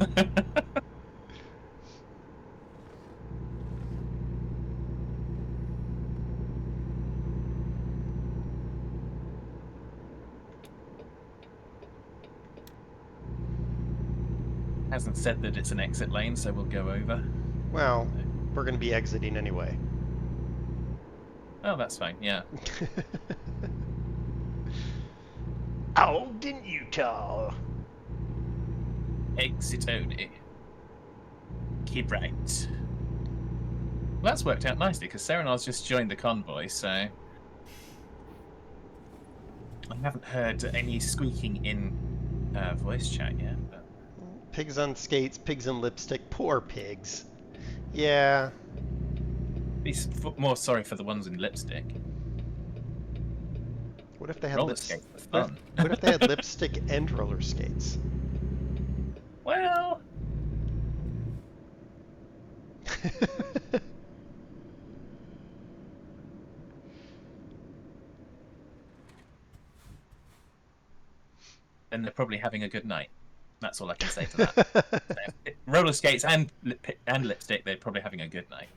Hasn't said that it's an exit lane, so we'll go over. Well, we're going to be exiting anyway. Oh, that's fine, yeah. Out in Utah. Exit only. Keep right. Well, that's worked out nicely, because Serenar's just joined the convoy, so... I haven't heard any squeaking in voice chat yet, but... Pigs on skates, pigs in lipstick, poor pigs. Yeah. Be more sorry for the ones in lipstick. What if they had roller skates are fun. What if they had lipstick and roller skates? Well... Then they're probably having a good night. That's all I can say to that. Roller skates and lipstick, they're probably having a good night.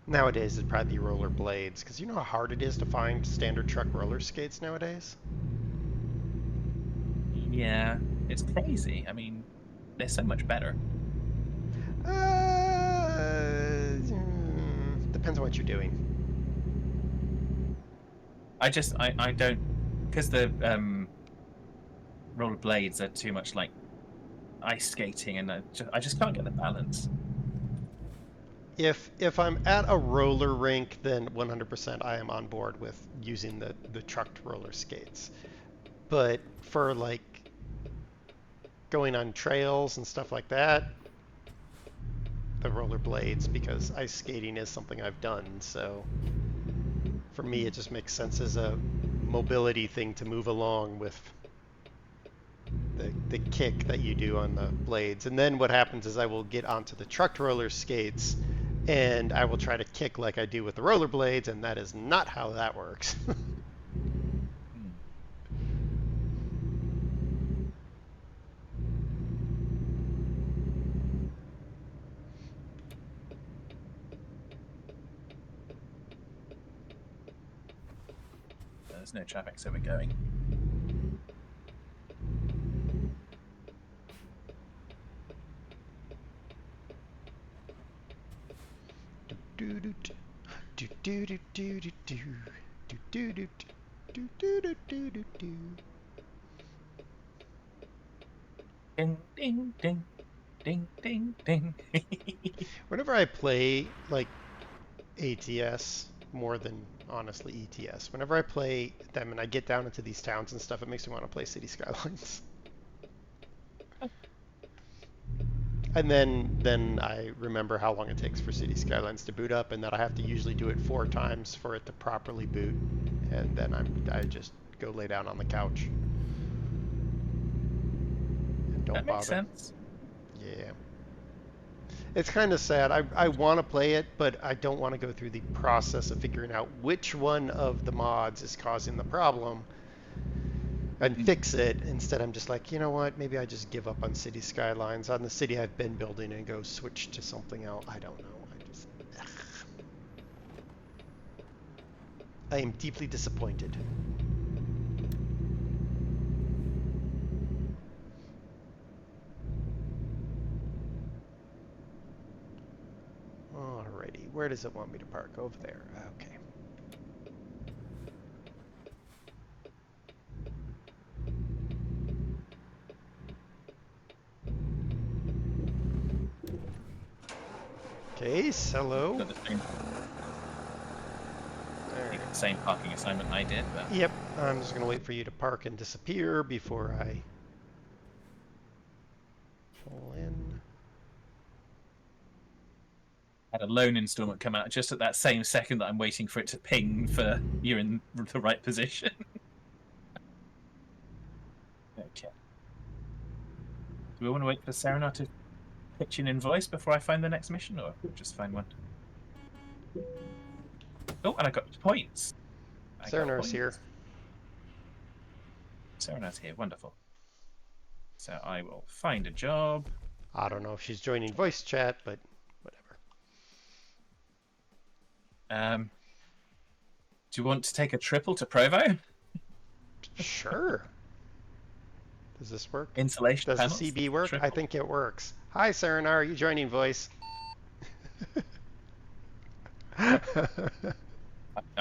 Nowadays, it'd probably be roller blades, because you know how hard it is to find standard truck roller skates nowadays? Yeah, it's crazy. I mean, they're so much better. Depends on what you're doing. I don't, because the roller blades are too much like ice skating, and I just can't get the balance. If I'm at a roller rink, then 100% I am on board with using the trucked roller skates. But for like going on trails and stuff like that, the roller blades, because ice skating is something I've done, so for me it just makes sense as a mobility thing to move along with the kick that you do on the blades. And then what happens is I will get onto the trucked roller skates and I will try to kick like I do with the roller blades, and that is not how that works. There's no traffic, so we're going. Ding, ding, ding, ding, ding, ding. Whenever I play like ATS more than honestly ETS, whenever I play them and I get down into these towns and stuff, it makes me want to play City Skylines. And then I remember how long it takes for City Skylines to boot up, and that I have to usually do it 4 times for it to properly boot, and then I just go lay down on the couch. And don't That makes bother. sense. Yeah. It's kind of sad. I want to play it, but I don't want to go through the process of figuring out which one of the mods is causing the problem and fix it. Instead, I'm just like, you know what? Maybe I just give up on City Skylines, on the city I've been building, and go switch to something else. I don't know. I am deeply disappointed. Alrighty, where does it want me to park? Over there. Okay. Case, hello. Got the same parking assignment I did, but Yep, I'm just gonna wait for you to park and disappear before I pull in. had a loan installment come out just at that same second that I'm waiting for it to ping for you're in the right position. Okay. Do we want to wait for Serenar to pitch an invoice before I find the next mission, or just find one? Oh, and I got points. Serenar's here. Serenar's here, wonderful. So I will find a job. I don't know if she's joining voice chat, but whatever. Do you want to take a triple to Provo? Sure. Does this work? Insulation Does panels? the CB work? Triple. I think it works. Hi, Serenar. Are you joining voice? I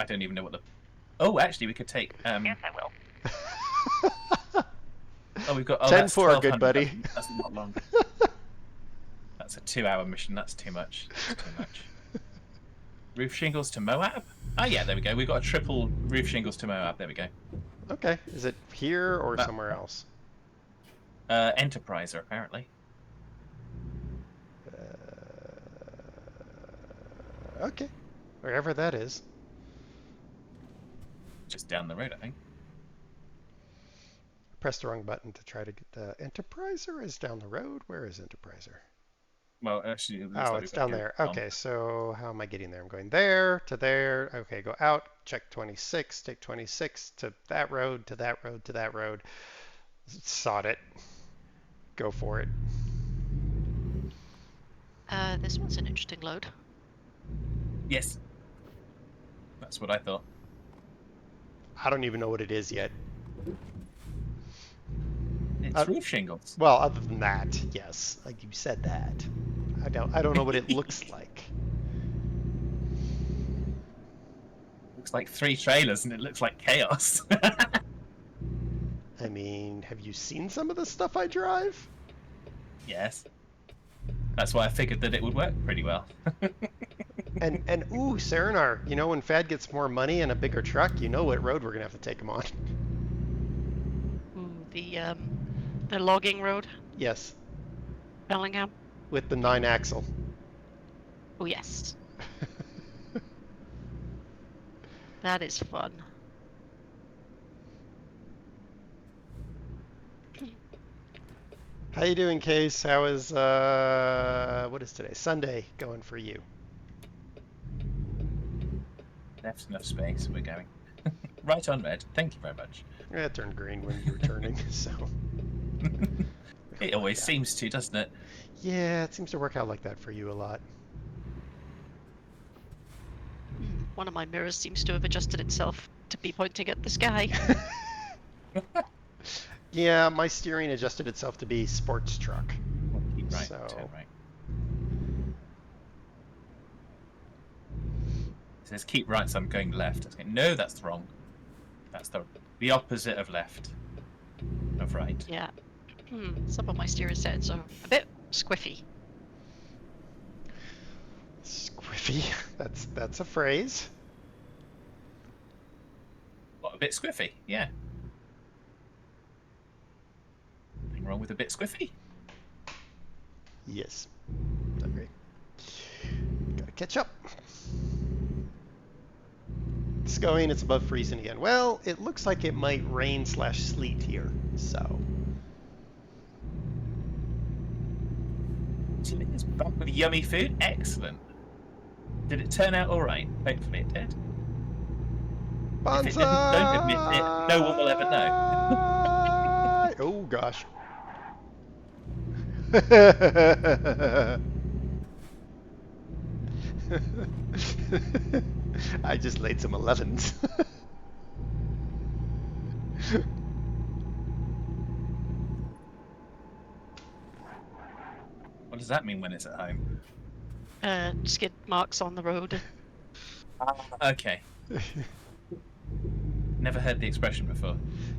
don't even know what the... Oh, actually, we could take... Yes, I will. Oh, we've got... Oh, 10-4, good buddy. That's not long. That's a 2-hour mission. That's too much. That's too much. Roof shingles to Moab? Oh, yeah, there we go. We've got a triple roof shingles to Moab. There we go. Okay. Is it here or somewhere else? Enterpriser, apparently. Okay. Wherever that is. Just down the road, I think. Press the wrong button to try to get the Enterpriser is down the road. Where is Enterpriser? Well, actually... it looks Oh, like it's we've got down to there. go on. Okay, so how am I getting there? I'm going there to there. Okay, go out, check 26, take 26 to that road, to that road, to that road. Sod it. Go for it. This one's an interesting load. Yes. That's what I thought. I don't even know what it is yet. It's roof shingles. Well, other than that, yes. Like you said that. I don't know what it looks like. Looks like 3 trailers and it looks like chaos. I mean, have you seen some of the stuff I drive? Yes. That's why I figured that it would work pretty well. And ooh, Serenar, you know when Fad gets more money and a bigger truck, you know what road we're gonna have to take him on. The logging road, Yes, Bellingham. with the 9-axle. Oh yes, that is fun. How you doing, Case? How is what is today? Sunday going for you? Left enough space, we're going. Right on, Red. Thank you very much. Yeah, it turned green when you were turning, so. It always seems to, doesn't it? Yeah, it seems to work out like that for you a lot. One of my mirrors seems to have adjusted itself to be pointing at the sky. Yeah, my steering adjusted itself to be sports truck. Keep right, So- turn right. It says keep right, so I'm going left. I was going, no, that's wrong. That's the opposite of left. Of right. Yeah. Some of my steering sets are a bit squiffy. Squiffy. That's a phrase. What, a bit squiffy? Yeah. Nothing wrong with a bit squiffy. Yes. Agree. Gotta catch up. It's going, it's above freezing again. Well, it looks like it might rain/sleet here, so. Liz, back with yummy food. Excellent. Did it turn out all right? Hopefully it did. If it didn't, don't admit it. No one will ever know. Oh gosh. I just laid some 11s. What does that mean when it's at home? Skid marks on the road. Okay. Never heard the expression before.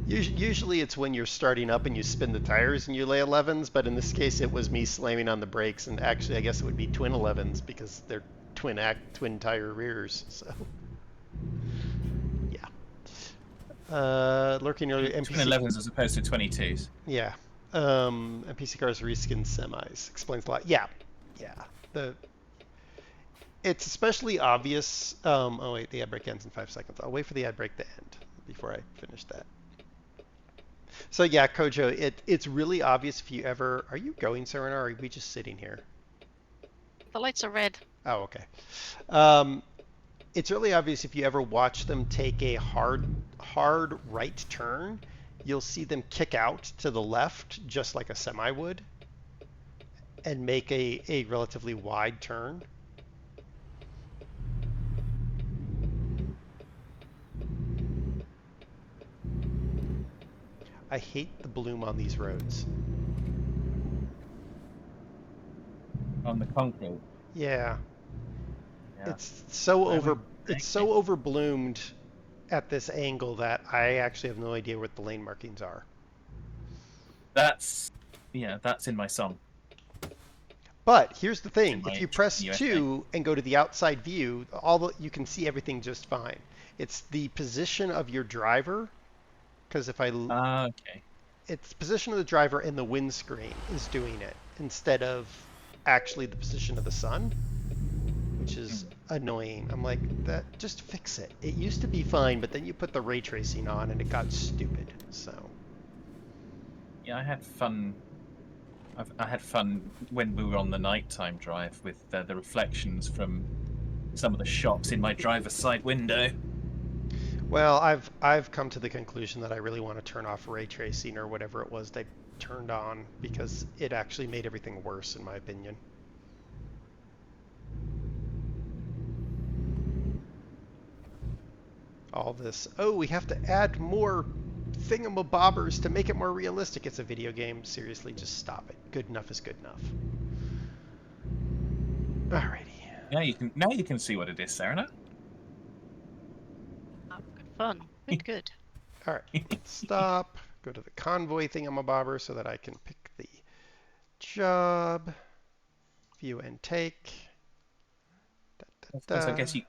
Usually it's when you're starting up and you spin the tires and you lay 11s, but in this case it was me slamming on the brakes, and actually I guess it would be twin 11s because they're twin tire rears. So yeah. Lurking earlier. Twin 11s as opposed to 22s. Yeah. NPC cars reskin semis explains a lot. Yeah. It's especially obvious. Oh wait, the ad break ends in 5 seconds. I'll wait for the ad break to end before I finish that. So yeah, Kojo, it's really obvious if you ever. Are you going, Serena, or are we just sitting here? The lights are red. Oh, okay. It's really obvious if you ever watch them take a hard right turn, you'll see them kick out to the left just like a semi would and make a relatively wide turn. I hate the bloom on these roads. On the concrete. Yeah. Yeah. It's so overbloomed at this angle that I actually have no idea what the lane markings are. That's in my song. But here's the thing: In if my you press USA. 2 and go to the outside view, you can see everything just fine. It's the position of your driver, because if I Okay. it's position of the driver and the windscreen is doing it instead of actually the position of the sun, which is annoying. I'm like, that just fix it. It used to be fine, but then you put the ray tracing on and it got stupid. So Yeah, I had fun. I had fun when we were on the nighttime drive with the reflections from some of the shops in my driver's side window. well, I've come to the conclusion that I really want to turn off ray tracing or whatever it was they turned on, because it actually made everything worse in my opinion. All this, oh, we have to add more thingamabobbers to make it more realistic. It's a video game. Seriously, just stop it. Good enough is good enough. Alrighty. Now you can see what it is, Serena. Oh, good fun. Good. Alright, stop. Go to the convoy thingamabobber so that I can pick the job. View and take. Of course, I guess you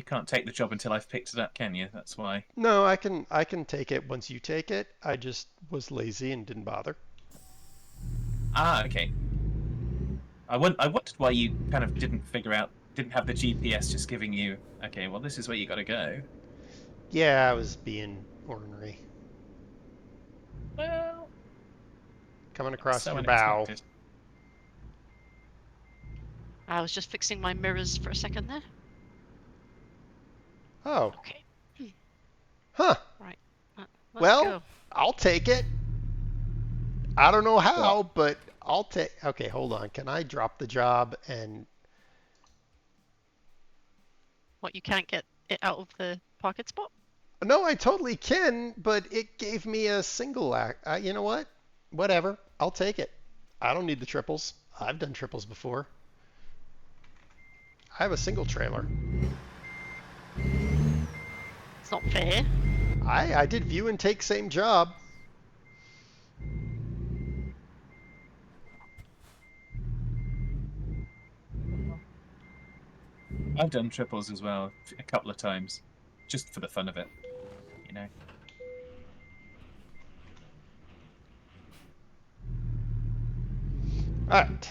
can't take the job until I've picked it up, can you? That's why. No, I can take it once you take it. I just was lazy and didn't bother. Ah, okay. I wondered why you kind of didn't have the GPS just giving you, okay, well, this is where you got to go. Yeah, I was being ornery. Well, Coming across so your bow. unexpected. I was just fixing my mirrors for a second there. Oh, Okay. huh. Right. Let's Well, go. I'll take it. I don't know how, but I'll take. Okay, hold on. Can I drop the job and? What, you can't get it out of the pocket spot? No, I totally can, but it gave me a single act. You know what? Whatever. I'll take it. I don't need the triples. I've done triples before. I have a single trailer. It's not fair. I did view and take same job. I've done triples as well a couple of times, just for the fun of it, you know. All right.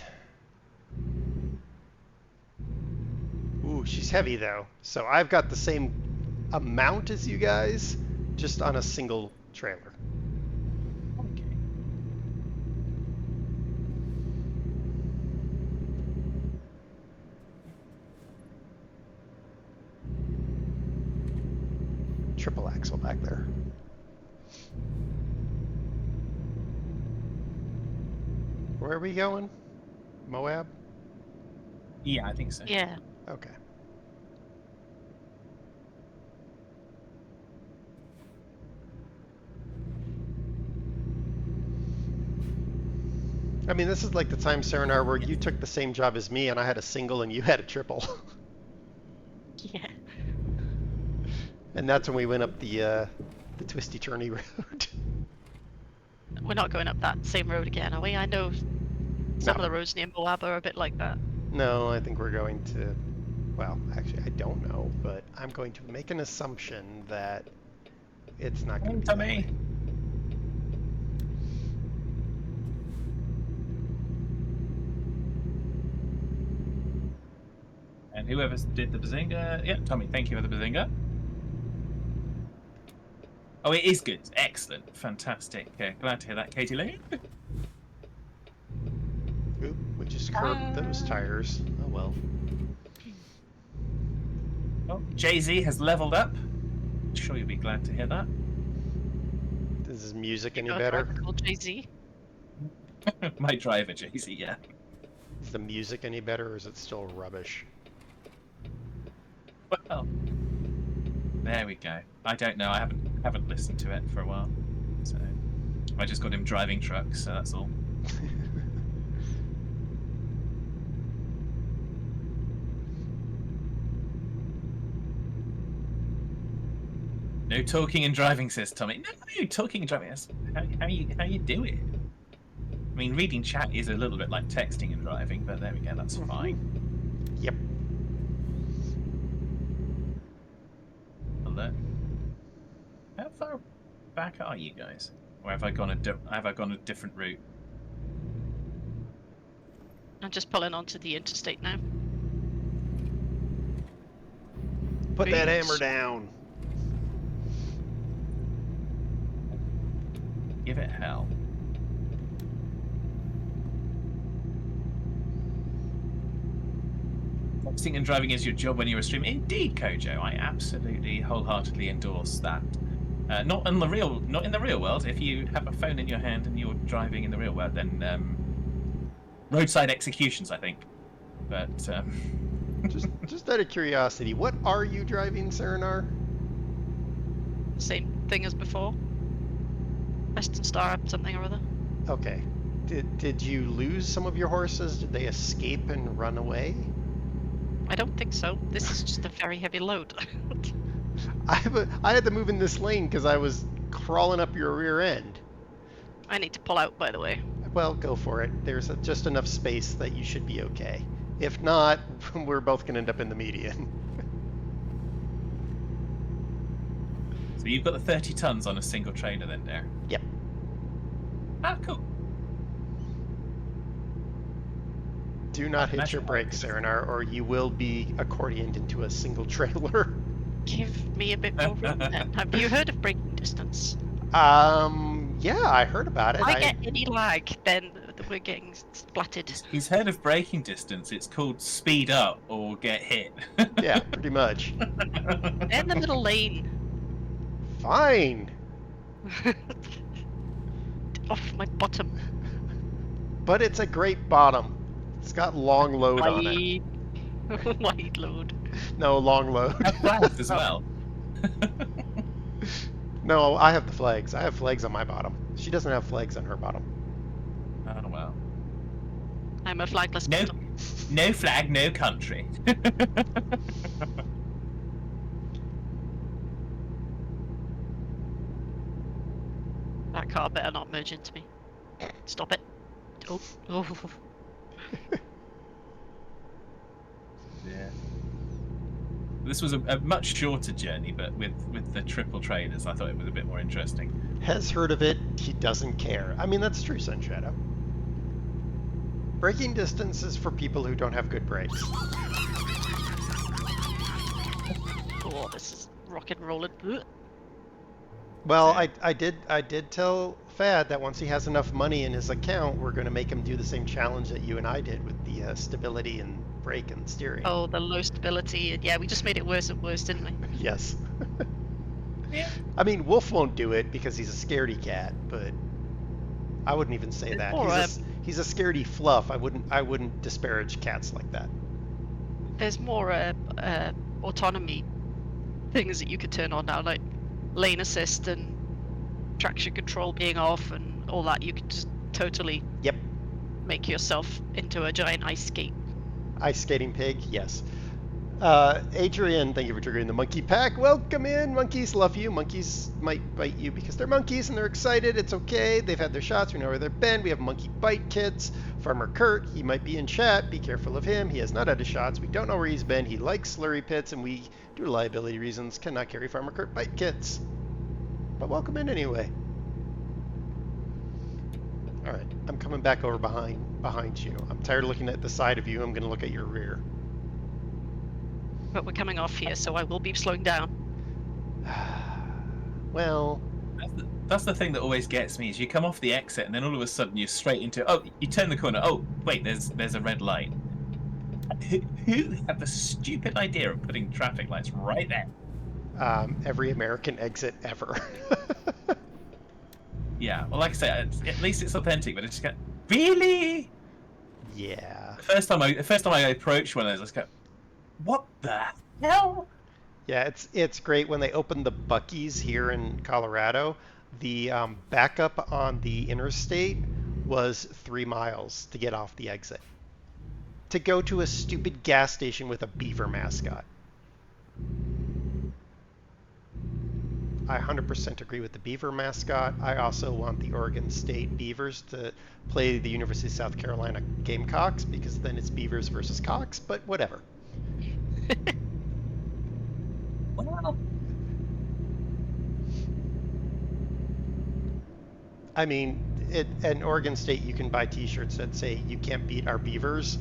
Ooh, she's heavy though. So I've got the same amount as you guys, just on a single trailer. Okay. triple axle back there. Where are we going? Moab? Yeah, I think so. Yeah. Okay. I mean, this is like the time, Serenar, where you took the same job as me and I had a single and you had a triple. Yeah. And that's when we went up the twisty turny road. We're not going up that same road again, are we? I know some No. of the roads near Moab are a bit like that. No, I think we're going to, well, actually, I don't know, but I'm going to make an assumption that it's not going to be that Tommy. way. And whoever did the bazinga, yeah, Tommy, thank you for the bazinga. Oh, it is good. Excellent. Fantastic. Glad to hear that, Katie Lane. Oop, we just curbed those tires. Oh well. Oh, Jay-Z has leveled up. Sure you'll be glad to hear that. Is his music any Got a better? driver called Jay-Z. My driver, Jay-Z, yeah. Is the music any better or is it still rubbish? Well, there we go. I don't know. I haven't listened to it for a while, so I just got him driving trucks. So that's all. No talking and driving, says Tommy. No, talking and driving. That's how you do it. I mean, reading chat is a little bit like texting and driving, but there we go. That's fine. Yep. Hello. How far back are you guys? Or have I gone a different route? I'm just pulling onto the interstate now. Put that Peace. hammer down. Give it hell. Texting and driving is your job when you're a streamer. Indeed, Kojo. I absolutely wholeheartedly endorse that. Not in the real world. If you have a phone in your hand and you're driving in the real world, then roadside executions, I think. But Just out of curiosity, what are you driving, Serenar? Same thing as before. Western Star something or other. Okay. Did you lose some of your horses? Did they escape and run away? I don't think so. This is just a very heavy load. I had to move in this lane because I was crawling up your rear end. I need to pull out, by the way. Well, go for it. There's just enough space that you should be okay. If not, we're both going to end up in the median. so you've got the 30 tons on a single trailer then, there. Yep. Ah, cool. Do not hit your Imagine- brakes, Serenar, or you will be accordioned into a single trailer. Give me a bit more room then. Have you heard of braking distance? Yeah, I heard about it. If I get any lag, then we're getting splattered. He's heard of braking distance. It's called speed up or get hit. Yeah, pretty much. They're in the middle lane. Fine. Off my bottom. But it's a great bottom. It's got long load on it. Wide load. No, long load. Have flags as well. No, I have the flags. I have flags on my bottom. She doesn't have flags on her bottom. Oh well. I'm a flagless No, bottom. no flag, no country. That car better not merge into me. Stop it. Oh. Yeah. This was a much shorter journey, but with the triple trailers, I thought it was a bit more interesting. Has heard of it. He doesn't care. I mean, that's true, Sunshadow. Braking distance is for people who don't have good brakes. Oh, this is rock and rolling. Ugh. Well, I did tell Fad that once he has enough money in his account, we're going to make him do the same challenge that you and I did with the stability and brake and steering. Oh, the low stability. And yeah, we just made it worse and worse, didn't we? Yes. Yeah. I mean, Wolf won't do it because he's a scaredy cat, but I wouldn't even say It's that. more He's a scaredy fluff. I wouldn't disparage cats like that. There's more autonomy things that you could turn on now, like lane assist and traction control being off and all that. You could just totally Yep. make yourself into a giant ice skate. Ice skating pig, yes. Adrian, thank you for triggering the monkey pack. Welcome in. Monkeys love you. Monkeys might bite you because they're monkeys and they're excited. It's okay. They've had their shots. We know where they've been. We have monkey bite kits. Farmer Kurt, he might be in chat. Be careful of him. He has not had his shots. We don't know where he's been. He likes slurry pits, and we, due to liability reasons, cannot carry Farmer Kurt bite kits. But welcome in anyway. All right, I'm coming back over behind you. I'm tired of looking at the side of you. I'm going to look at your rear. But we're coming off here, so I will be slowing down. Well, That's the thing that always gets me is you come off the exit and then all of a sudden you're straight into you turn the corner. Oh wait, there's a red light. Who had the stupid idea of putting traffic lights right there? every American exit ever. Yeah, well, like I say, at least it's authentic, but it's just go, really? Yeah. The first time I approached one of those, I was go, what the hell? Yeah, it's great when they open the Buc-ee's here in Colorado. The backup on the interstate was 3 miles to get off the exit. To go to a stupid gas station with a beaver mascot. I 100% agree with the beaver mascot. I also want the Oregon State Beavers to play the University of South Carolina Gamecocks because then it's Beavers versus Cocks, but whatever. Well, I mean, at Oregon State, you can buy T-shirts that say "You can't beat our Beavers,"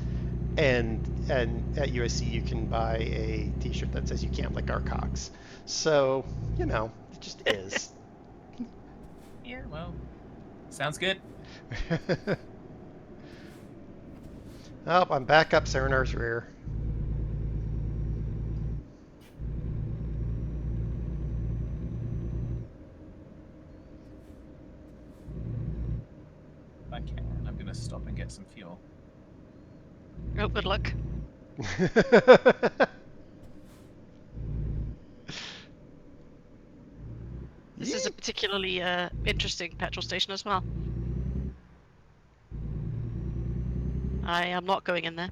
and at USC, you can buy a T-shirt that says "You can't lick our cocks." So, you know, it just is. yeah, well, sounds good. Oh, I'm back up Serenar's rear. If I can, I'm gonna stop and get some fuel. Oh, good luck. This is a particularly interesting petrol station as well. I am not going in there.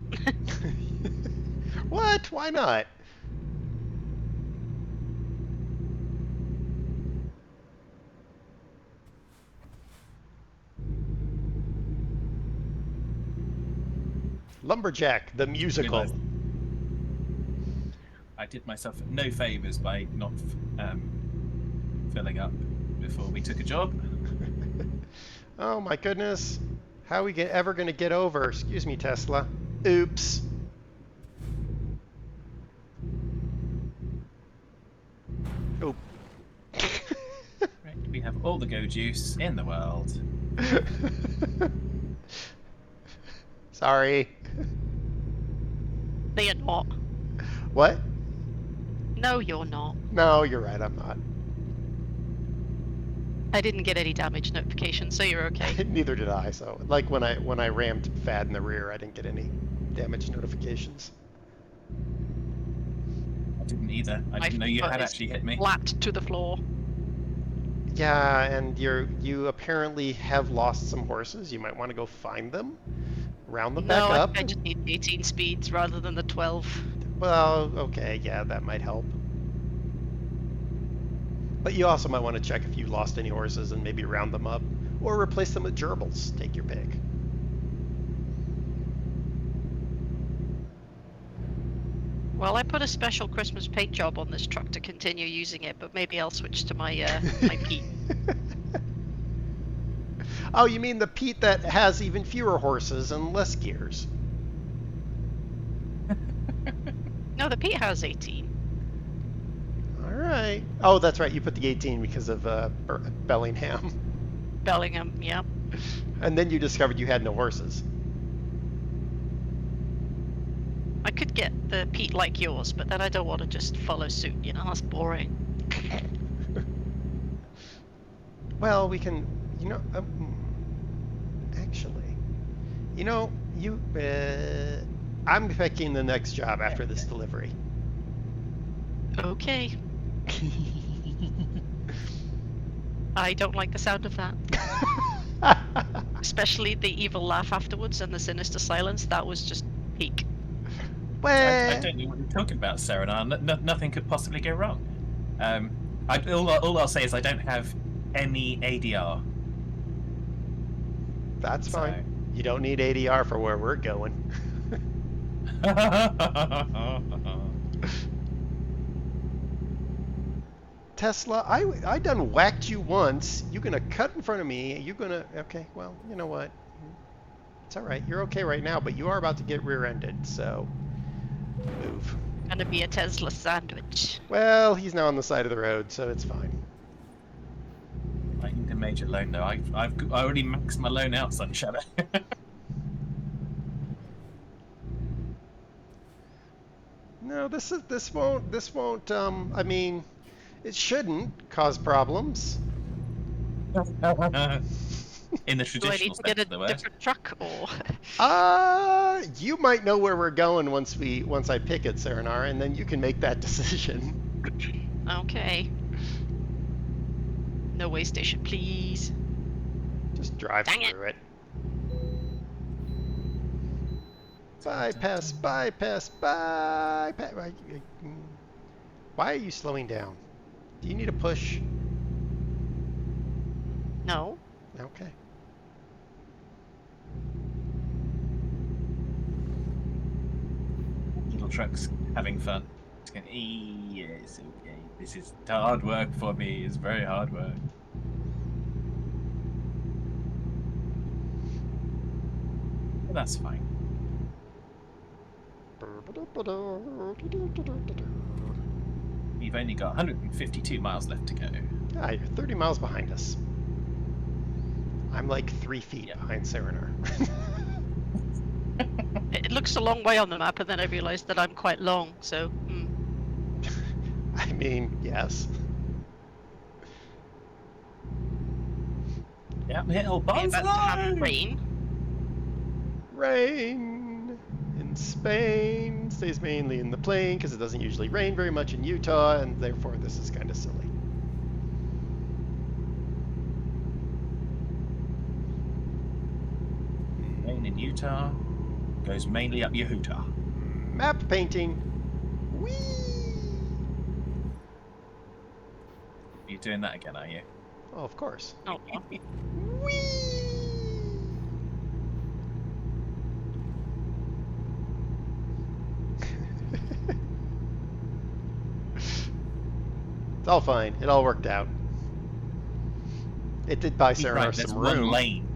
What? Why not? Lumberjack, the musical. Realised I did myself no favors by not filling up before we took a job. Oh my goodness. How are we ever going to get over? Excuse me, Tesla. Oops. Oh. Right, we have all the go juice in the world. Sorry. No, you're not. What? No, you're not. No, you're right, I'm not. I didn't get any damage notification, so you're okay. Neither did I, so like when I rammed Fad in the rear, I didn't get any damage notifications. I didn't either. I didn't know you had actually hit me. Flat to the floor. Yeah, and you apparently have lost some horses. You might want to go find them, round them back up. I just need 18 speeds rather than the 12. Well, okay, yeah, that might help. But you also might want to check if you lost any horses and maybe round them up, or replace them with gerbils. Take your pick. Well, I put a special Christmas paint job on this truck to continue using it, but maybe I'll switch to my my Pete. Oh, you mean the Pete that has even fewer horses and less gears? No, the Pete has 18. All right. Oh, that's right. You put the 18 because of Bellingham. Bellingham, yeah. And then you discovered you had no horses. I could get the Pete like yours, but then I don't want to just follow suit, you know, that's boring. Well, we can, you know, actually, you know, I'm picking the next job after this delivery. Okay. I don't like the sound of that. Especially the evil laugh afterwards and the sinister silence. That was just peak. Well, I don't know what you're talking about, Sarah. Nothing could possibly go wrong. All I'll say is I don't have any ADR. that's So- fine. You don't need ADR for where we're going. Tesla, I done whacked you once. You gonna cut in front of me. You gonna, okay, well, you know what? It's all right. You're okay right now, but you are about to get rear-ended, so move. Gonna be a Tesla sandwich. Well, he's now on the side of the road, so it's fine. I need a major loan though. I already maxed my loan out, Sun Shadow. No, this won't, I mean, it shouldn't cause problems. In the Do I traditional need to sense get a of the word. different truck or? You might know where we're going once I pick it, Serenar, and then you can make that decision. Okay. No way station, please. Just drive Dang it. through it. Bypass. Why are you slowing down? Do you need a push? No. Okay. Little truck's having fun. It's going, yes, okay. This is hard work for me. It's very hard work. But that's fine. We've only got 152 miles left to go. Ah, you're 30 miles behind us. I'm like 3 feet Yeah. behind Serenar. It looks a long way on the map, and then I realised that I'm quite long. So. I mean, yes. Yeah, little We're about to have bonsai! rain. Rain in Spain stays mainly in the plain because it doesn't usually rain very much in Utah, and therefore this is kind of silly. Rain in Utah goes mainly up Yehuta. Map painting. Whee! You're doing that again, are you? Oh, of course. Oh, Whee! It's all fine. It all worked out. It did buy Serenar Right, there's some one room. lane.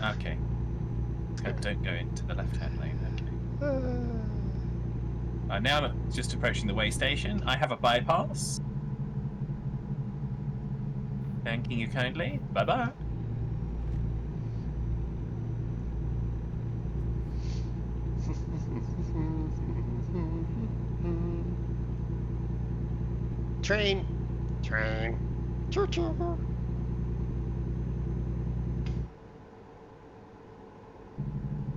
Okay. So don't go into the left-hand lane. Okay. Now I'm just approaching the way station. I have a bypass. Thanking you kindly. Bye-bye. Train. Train. Choo-choo.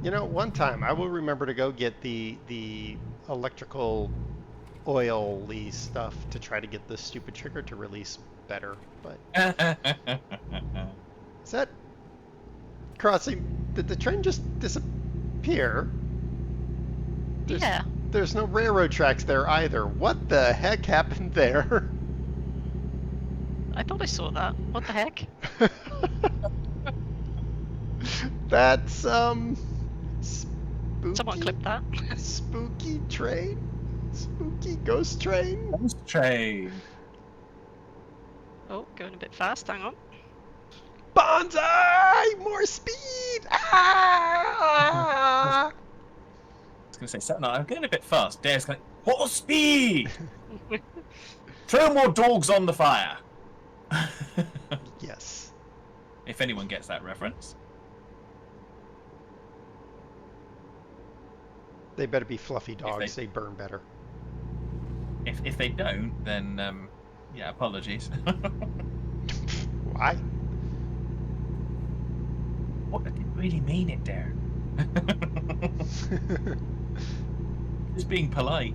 You know, one time I will remember to go get the electrical oily stuff to try to get this stupid trigger to release better. But is that crossing? Did the train just disappear? There's, yeah. There's no railroad tracks there either. What the heck happened there? I thought I saw that. What the heck? That's spooky. Someone clip that. Spooky train? Spooky ghost train? Ghost train. Oh, going a bit fast. Hang on. Bonsai! More speed! Ah! I was going to say something. I'm going a bit fast. Dare's going, horse speed! Throw more dogs on the fire! Yes. If anyone gets that reference. They better be fluffy dogs. they- They burn better. If they don't, then, yeah, apologies. I What? I didn't really mean it, Darren. Just being polite.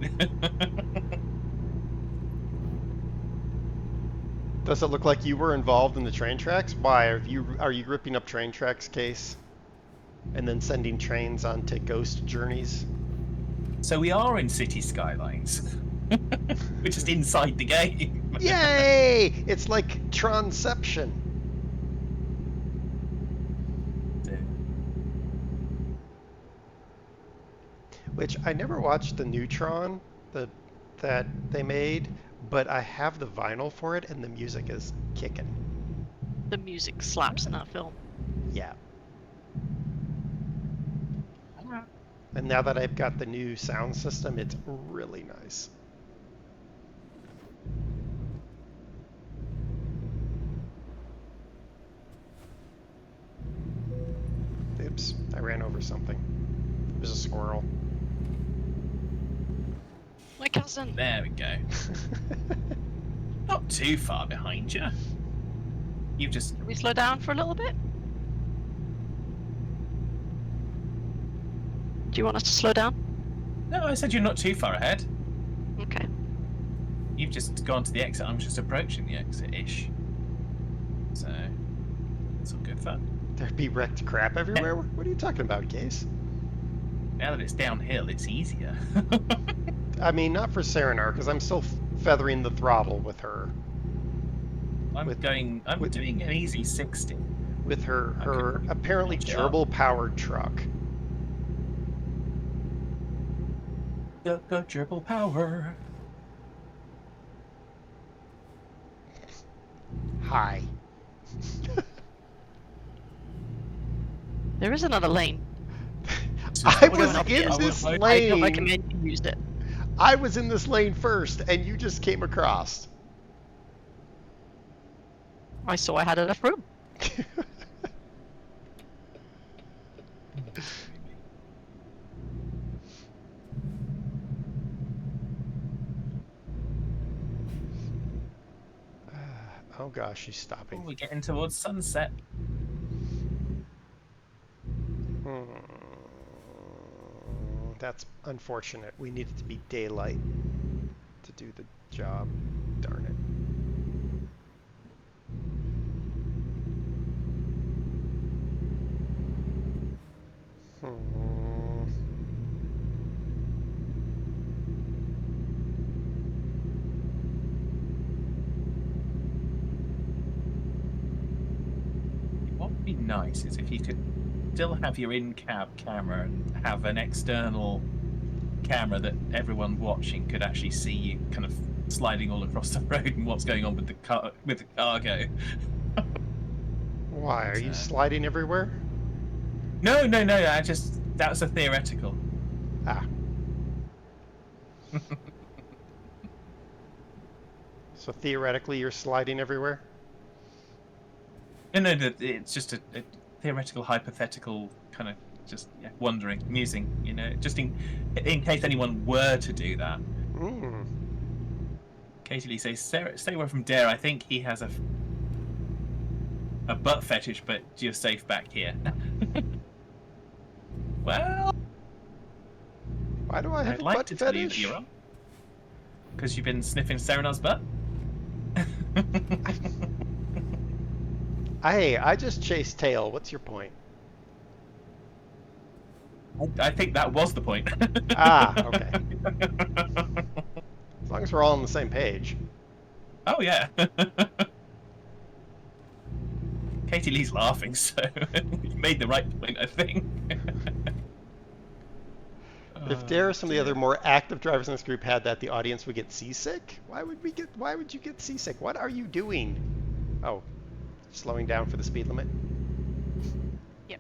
Does it look like you were involved in the train tracks? Why are you ripping up train tracks, Case, and then sending trains onto ghost journeys? So we are in City Skylines. We're just inside the game. Yay! It's like Tronception. Which I never watched the new Tron that they made, but I have the vinyl for it, and the music is kicking. The music slaps in that film. Yeah. And now that I've got the new sound system, it's really nice. Oops, I ran over something. It was a squirrel. My cousin. There we go. Not too far behind you. You've just... Can we slow down for a little bit? Do you want us to slow down? No, I said you're not too far ahead. Okay. You've just gone to the exit. I'm just approaching the exit-ish. So, it's all good fun. There'd be wrecked crap everywhere? What are you talking about, Case? Now that it's downhill, it's easier. I mean, not for Serenar, because I'm still feathering the throttle with her. I'm doing an easy 60. With her apparently make it gerbil-powered truck. Go gerbil power. Hi. There is another lane. I We're was going up in here. this I don't lane. recommend you use it. I was in this lane first, and you just came across. I saw I had enough room. Oh gosh, she's stopping. We're getting towards sunset. That's unfortunate. We need it to be daylight to do the job. Darn it. What would be nice is if you could still have your in-cab camera and have an external camera that everyone watching could actually see you kind of sliding all across the road and what's going on with the cargo. Why? Are you sliding everywhere? No, that was a theoretical. Ah. So theoretically, you're sliding everywhere? No, it's just a theoretical, hypothetical kind of just wondering, musing, just in case anyone were to do that. Katie Lee says, stay away from Dare. I think he has a butt fetish, but you're safe back here. Well, why do I have I'd a like butt to tell you that fetish? you're wrong. Because you've been sniffing Serenar's butt. Hey, I just chased tail. What's your point? I think that was the point. Ah, okay. As long as we're all on the same page. Oh yeah. Katie Lee's laughing, so you made the right point, I think. If Dare or some of the other more active drivers in this group had that, the audience would get seasick? Why would you get seasick? What are you doing? Oh, slowing down for the speed limit? Yep.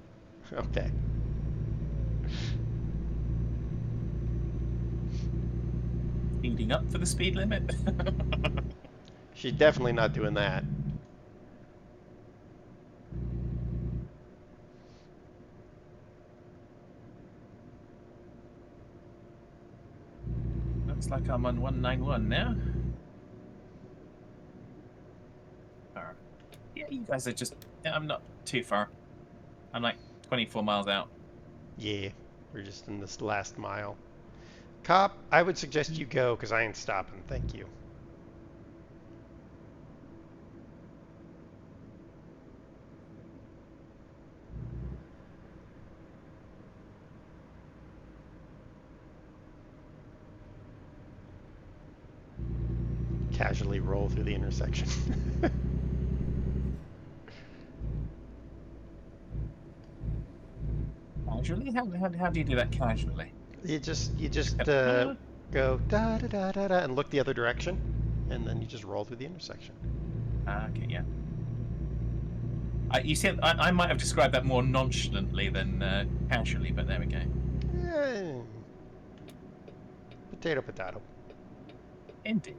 Okay. Speeding up for the speed limit. She's definitely not doing that. Looks like I'm on 191 now. Yeah, Yeah, you guys are just. I'm not too far. I'm like 24 miles out. Yeah, we're just in this last mile. Cop, I would suggest you go because I ain't stopping. Thank you. Casually roll through the intersection. Casually? How do you do that casually? You just go da da da da da and look the other direction, and then you just roll through the intersection. Okay, yeah. You see, I might have described that more nonchalantly than casually, but there we go. Eh, potato, potato. Indeed.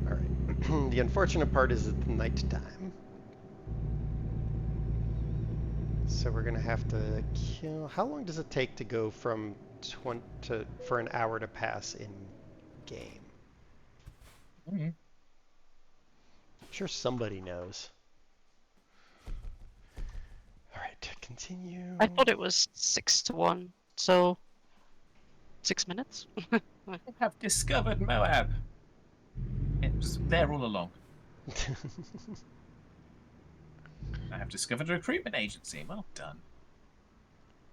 All right. The unfortunate part is it's night time. So we're gonna have to kill. How long does it take to go from for an hour to pass in game? Mm-hmm. I'm sure somebody knows. All right, continue. I thought it was 6 to 1, so 6 minutes. I have discovered Moab. It was there all along. I have discovered a recruitment agency. Well done.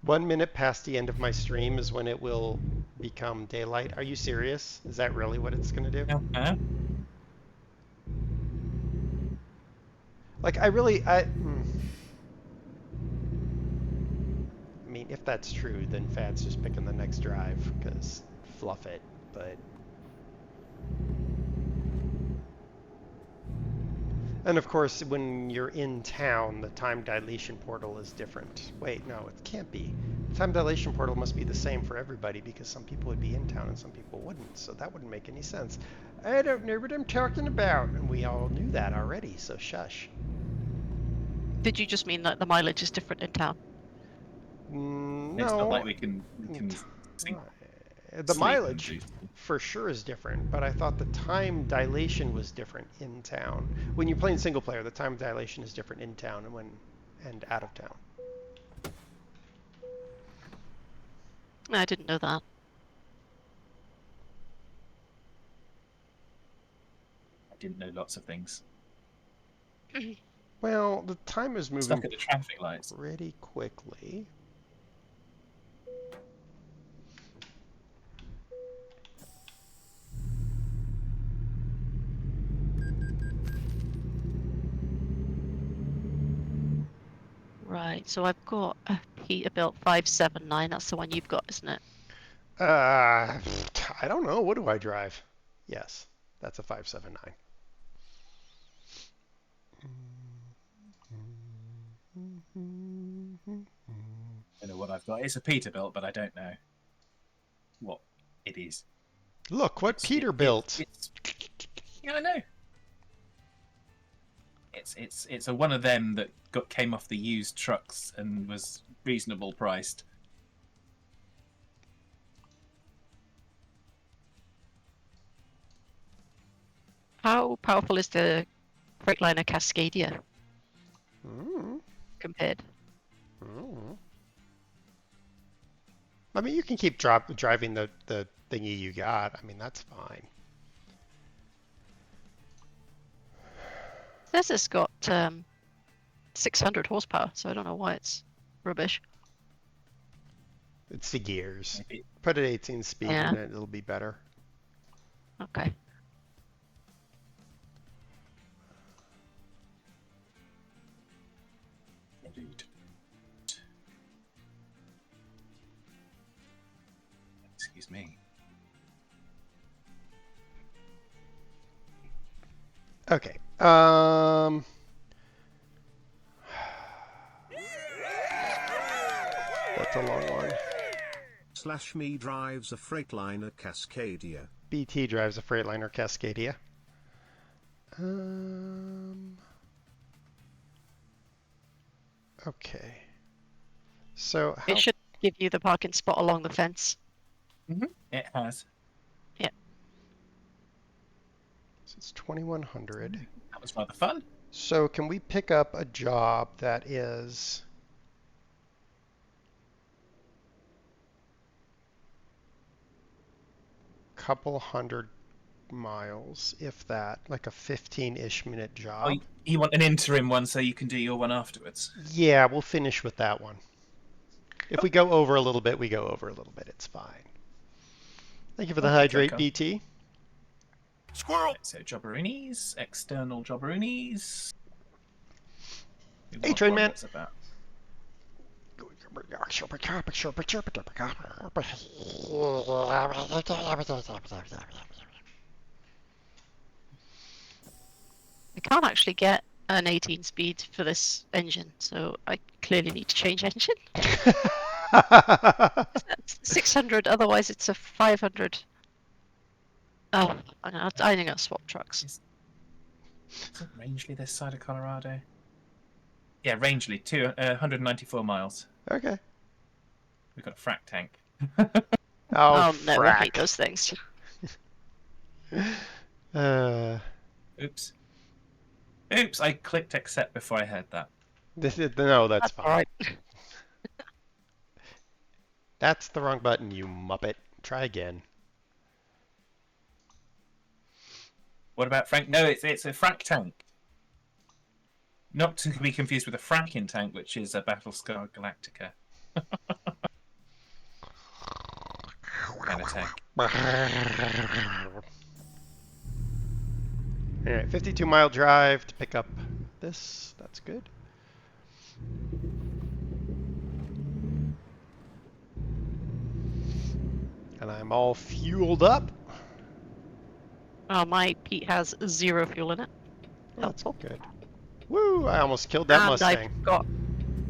1 minute past the end of my stream is when it will become daylight. Are you serious? Is that really what it's gonna do? Uh-huh. Like, I mean, if that's true, then Fad's just picking the next drive, because fluff it, but... And of course, when you're in town, the time dilation portal is different. Wait, no, it can't be. The time dilation portal must be the same for everybody, because some people would be in town and some people wouldn't, so that wouldn't make any sense. I don't know what I'm talking about, and we all knew that already, so shush. Did you just mean that the mileage is different in town? No. It's not like we can sync The sleep mileage and do- for sure is different, but I thought the time dilation was different in town. When you're playing single player, the time dilation is different in town and out of town. I didn't know that. I didn't know lots of things. Well, the time is moving Stuck at the traffic lights. pretty quickly. Right, so I've got a Peterbilt 579. That's the one you've got, isn't it? I don't know. What do I drive? Yes, that's a 579. I know what I've got. It's a Peterbilt, but I don't know what it is. Look what Peterbilt. Yeah, I know. It's a one of them that came off the used trucks and was reasonable priced. How powerful is the Freightliner Cascadia Mm. compared? Mm. I mean, you can keep driving the thingy you got. I mean, that's fine. This has got 600 horsepower, so I don't know why it's rubbish. It's the gears. Maybe. Put it 18 speed Yeah. and it'll be better. Okay. Indeed. Excuse me. Okay. That's a long one. /me drives a Freightliner Cascadia. BT drives a Freightliner Cascadia. Okay. So how? It should give you the parking spot along the fence. It has. So it's 2100. That was rather fun. So can we pick up a job that is couple hundred miles, if that, like a 15-ish minute job? Oh, you want an interim one so you can do your one afterwards? Yeah, we'll finish with that one. If we go over a little bit, we go over a little bit. It's fine. Thank you for the Okay, hydrate, Draco. BT. Squirrel! So jobberoonies, external jobberoonies. We Hey, want train one man. that's about- I can't actually get an 18 speed for this engine, so I clearly need to change engine. That's 600, otherwise it's a 500. Oh, I'm gonna swap trucks. Is it Rangeley this side of Colorado? Yeah, Rangeley, 194 miles. Okay. We've got a frac tank. Oh, no, I hate frack. those things. Oops. Oops, I clicked accept before I heard that. No, that's fine. Alright. That's the wrong button, you muppet. Try again. What about Frank? No, it's a frac tank. Not to be confused with a fracking tank, which is a Battlestar Galactica. Kind of tank. Alright, 52-mile drive to pick up this. That's good. And I'm all fueled up. Oh, my Pete has 0 fuel in it. That's Helpful. good. Woo! I almost killed that And Mustang. I forgot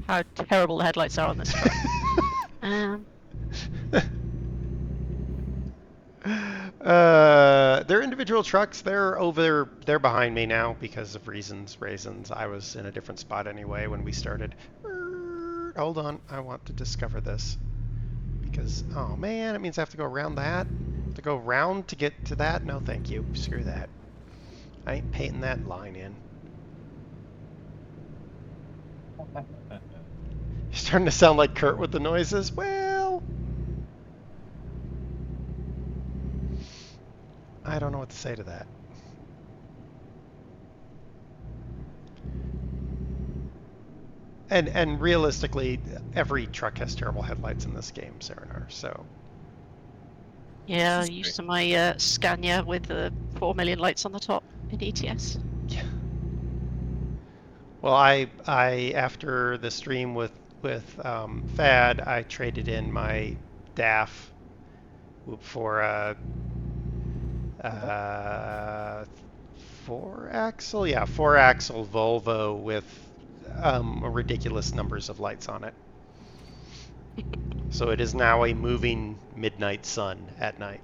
how terrible the headlights are on this car. They're individual trucks. They're behind me now because of raisins. I was in a different spot anyway when we started. Hold on, I want to discover this because oh man, it means I have to go around that. To go round to get to that? No, thank you. Screw that. I ain't painting that line in. You're starting to sound like Kurt with the noises. Well, I don't know what to say to that. And realistically, every truck has terrible headlights in this game, Serenar, so. Yeah, This is used great. to my Scania with the 4 million lights on the top in ETS. Yeah. Well, I after the stream with Fad, I traded in my DAF for a 4-axle, yeah, 4-axle Volvo with ridiculous numbers of lights on it. So it is now a moving midnight sun at night.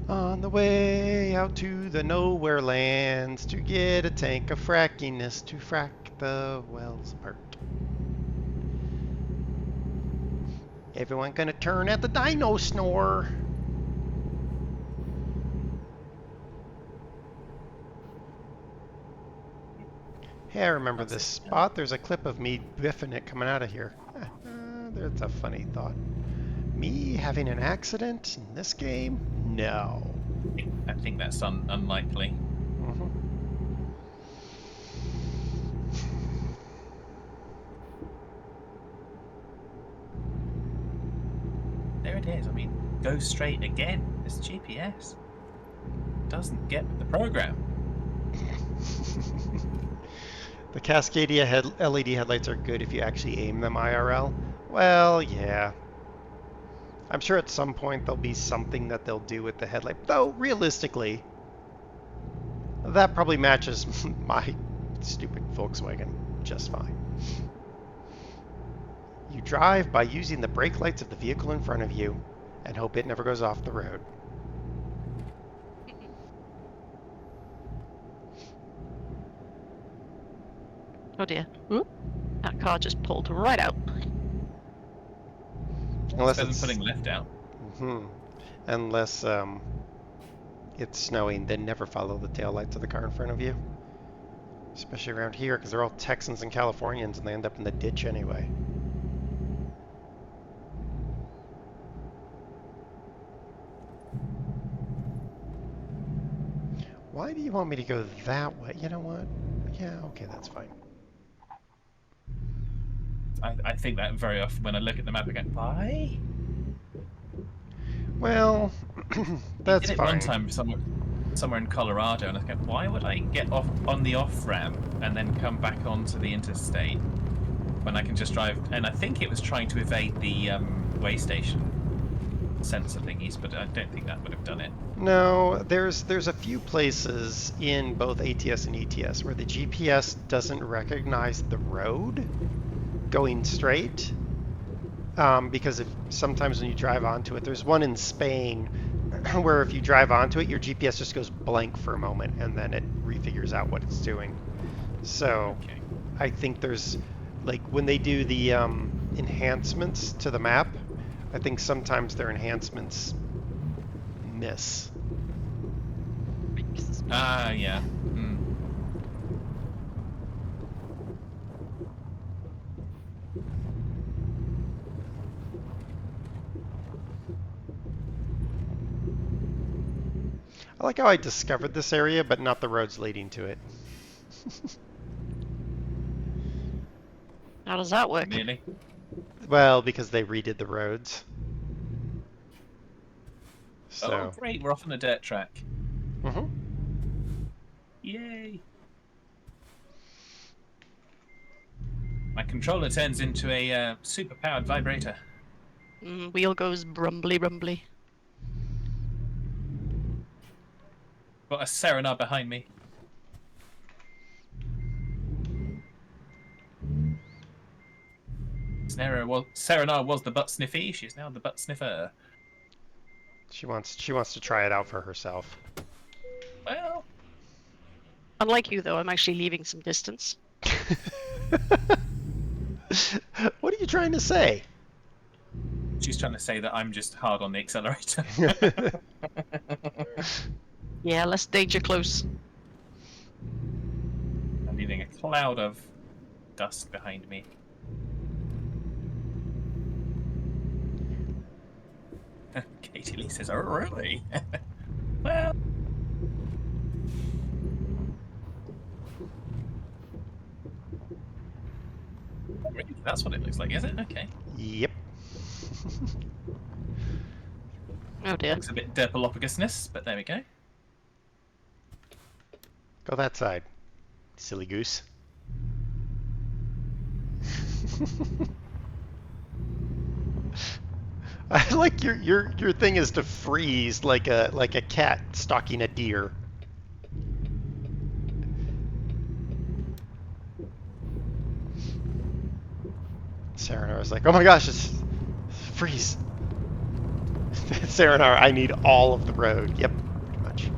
On the way out to the nowhere lands to get a tank of frackiness to frack the wells apart. Everyone gonna turn at the dino snore. Hey, I remember this spot. There's a clip of me biffing it coming out of here. That's a funny thought. Me having an accident in this game? No. I think that's unlikely. There it is. I mean, go straight again. This GPS doesn't get with the program. The Cascadia LED headlights are good if you actually aim them IRL. Well, yeah. I'm sure at some point there'll be something that they'll do with the headlight. Though, realistically, that probably matches my stupid Volkswagen just fine. You drive by using the brake lights of the vehicle in front of you and hope it never goes off the road. Oh dear. Oop. That car just pulled right out. Unless Better than it's putting left out. unless it's snowing, then never follow the taillights of the car in front of you. Especially around here, because they're all Texans and Californians, and they end up in the ditch anyway. Why do you want me to go that way? You know what? Yeah, okay, that's fine. I think that very often when I look at the map, I go, why? Well, that's did it fine. one time somewhere in Colorado, and I go, why would I get off on the off ramp and then come back onto the interstate when I can just drive? And I think it was trying to evade the way station sensor thingies, but I don't think that would have done it. No, there's a few places in both ATS and ETS where the GPS doesn't recognize the road going straight. Because sometimes when you drive onto it, there's one in Spain where if you drive onto it, your GPS just goes blank for a moment and then it refigures out what it's doing. So Okay. I think there's, like, when they do the enhancements to the map, I think sometimes their enhancements miss. Ah, yeah. I like how I discovered this area, but not the roads leading to it. How does that work? Really? Well, because they redid the roads. Oh, So. great, we're off on a dirt track. Mm-hmm. Yay! My controller turns into a super-powered vibrator. Wheel goes brumbly rumbly. Got a Serenar behind me. Serenar was the butt sniffy. She's now the butt sniffer. She wants to try it out for herself. Well, Unlike you, though, I'm actually leaving some distance. What are you trying to say? she's trying to say that I'm just hard on the accelerator. Yeah, less danger close. I'm leaving a cloud of dust behind me. Katie Lee says, "Oh, really?" Well, really, that's what it looks like, is it? Okay. Yep. Oh dear. Looks a bit derpalopagus-ness, but there we go. Go that side, silly goose. I like your thing is to freeze like a cat stalking a deer. Serenar was like, "Oh my gosh, it's freeze." Serenar, I need all of the road. Yep, pretty much.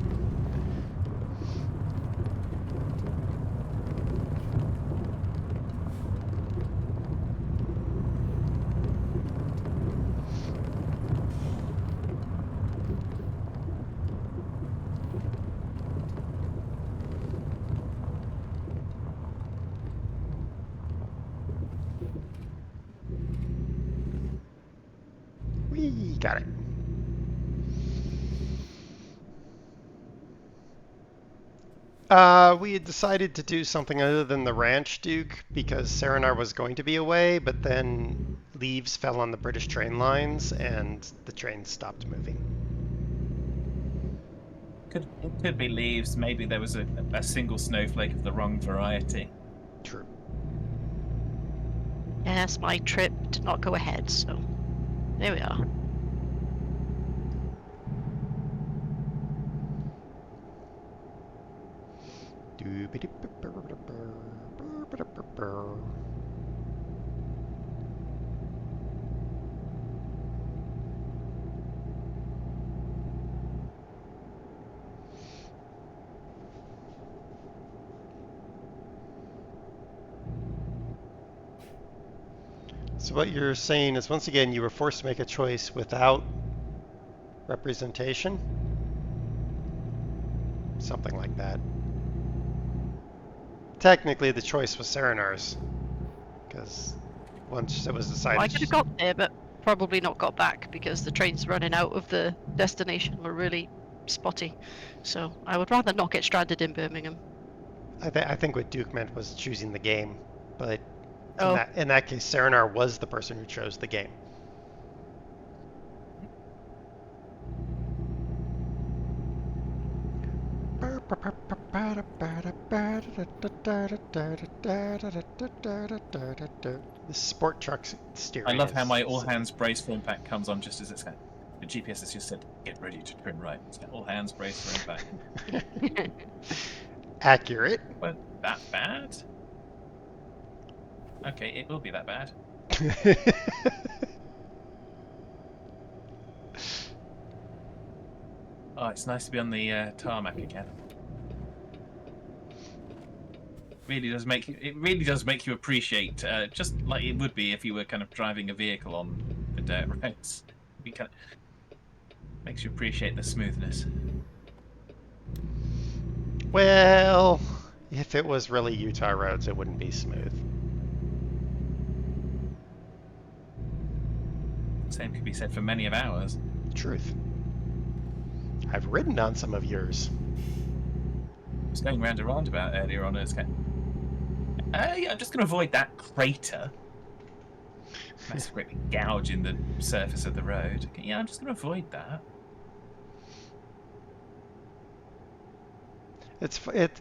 We got it. We had decided to do something other than the ranch, Duke, because Serenar was going to be away, but then leaves fell on the British train lines and the train stopped moving. Could be leaves. Maybe there was a single snowflake of the wrong variety. True. Yes, my trip did not go ahead, so there we are. So what you're saying is, once again, you were forced to make a choice without representation? Something like that. Technically, the choice was Serenar's, because once it was decided... I could have got there, but probably not got back because the trains running out of the destination were really spotty. So I would rather not get stranded in Birmingham. I think what Duke meant was choosing the game, but Oh. in that case, Serenar was the person who chose the game. The sport truck steering. I love how is my all so- hands brace for impact comes on just as it's going. The GPS has just said, get ready to turn right. It's got all hands brace for impact. accurate. Well, that bad? Okay, it will be that bad. Oh, it's nice to be on the tarmac again. It really does make you appreciate, just like it would be if you were kind of driving a vehicle on the dirt roads. It kind of makes you appreciate the smoothness. Well, if it was really Utah roads, it wouldn't be smooth. Same could be said for many of ours. Truth. I've ridden on some of yours. I was going round a roundabout earlier on, and it's kind I'm just going to avoid that crater. That's a great big gouge in the surface of the road. Yeah, I'm just going to avoid that.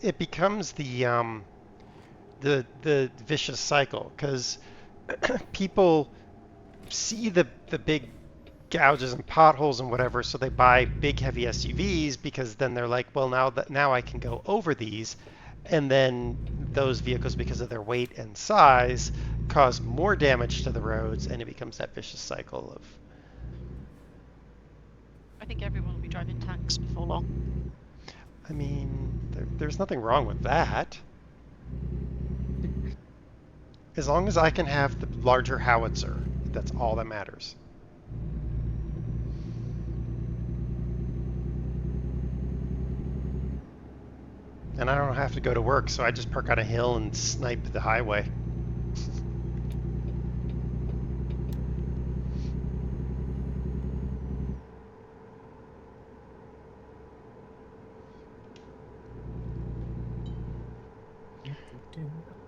It becomes the vicious cycle, because people see the big gouges and potholes and whatever, so they buy big heavy SUVs because then they're like, well, now I can go over these, and then those vehicles, because of their weight and size, cause more damage to the roads, and it becomes that vicious cycle of... I think everyone will be driving tanks before long. I mean, there's nothing wrong with that. As long as I can have the larger howitzer, that's all that matters. And I don't have to go to work, so I just park on a hill and snipe the highway.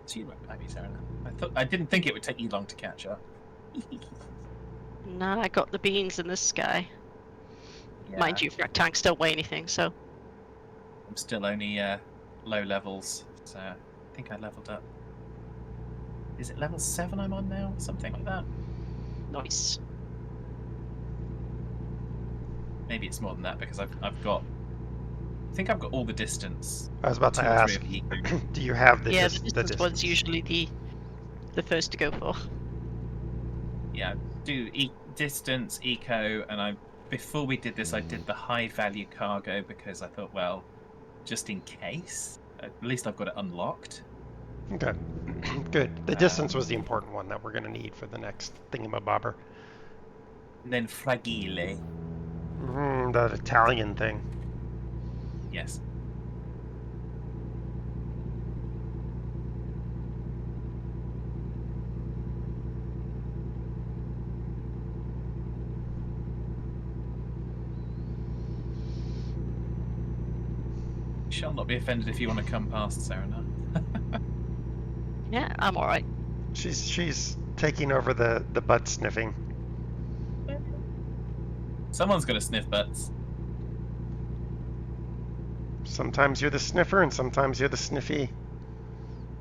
So you might be Sarah. I didn't think it would take you long to catch up. Nah, I got the beans in the sky. Mind you, frac tanks don't weigh anything, so. I'm still only low levels, so I think I leveled up. Is it level 7 I'm on now? Something like that. Nice. Maybe it's more than that because I've got. I think I've got all the distance. I was about to 2 or 3 ask, of eco. do you have the Yeah, dis- the distance one's usually the first to go for. Yeah, do distance, eco, and before we did this, I did the high value cargo because I thought, well, just in case, at least I've got it unlocked. Okay, good. The distance was the important one that we're going to need for the next thingamabobber. And then fragile. That Italian thing. Yes. Shall not be offended if you want to come past, Serena. Yeah, I'm alright. She's taking over the butt sniffing. Someone's got to sniff butts. Sometimes you're the sniffer and sometimes you're the sniffy.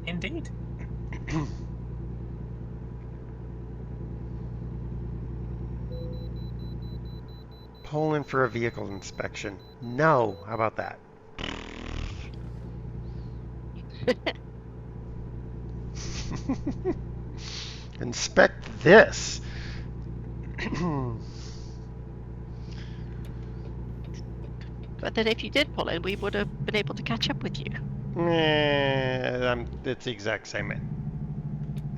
Indeed. Pull in for a vehicle inspection. No, how about that? Inspect this. But then if you did pull in, we would have been able to catch up with you. It's the exact same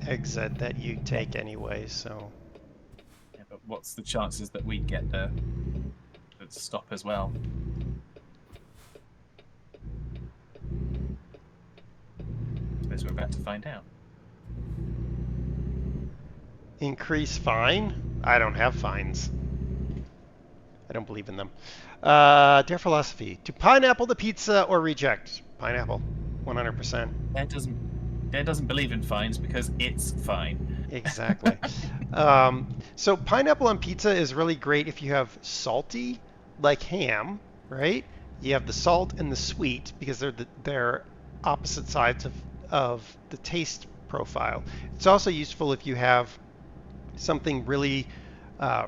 exit that you take anyway, so. Yeah, but what's the chances that we'd get the stop as well? I suppose we're about to find out. Increase fine? I don't have fines. I don't believe in them. Their philosophy. To pineapple the pizza or reject? Pineapple. 100%. Dare doesn't believe in fines because it's fine. Exactly. So pineapple on pizza is really great if you have salty, like ham, right? You have the salt and the sweet because they're opposite sides of the taste profile. It's also useful if you have something really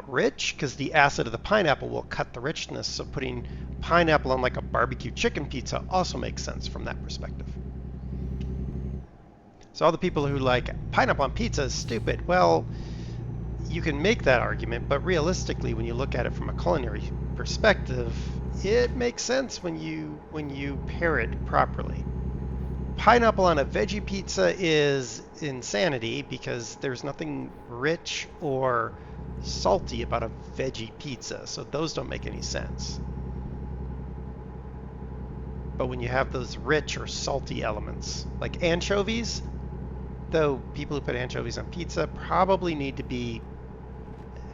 rich, because the acid of the pineapple will cut the richness. So putting pineapple on like a barbecue chicken pizza also makes sense from that perspective. So all the people who like pineapple on pizza is stupid. Well, you can make that argument, but realistically, when you look at it from a culinary perspective, it makes sense when you pair it properly. Pineapple on a veggie pizza is insanity because there's nothing rich or salty about a veggie pizza, so those don't make any sense. But when you have those rich or salty elements, like anchovies, though people who put anchovies on pizza probably need to be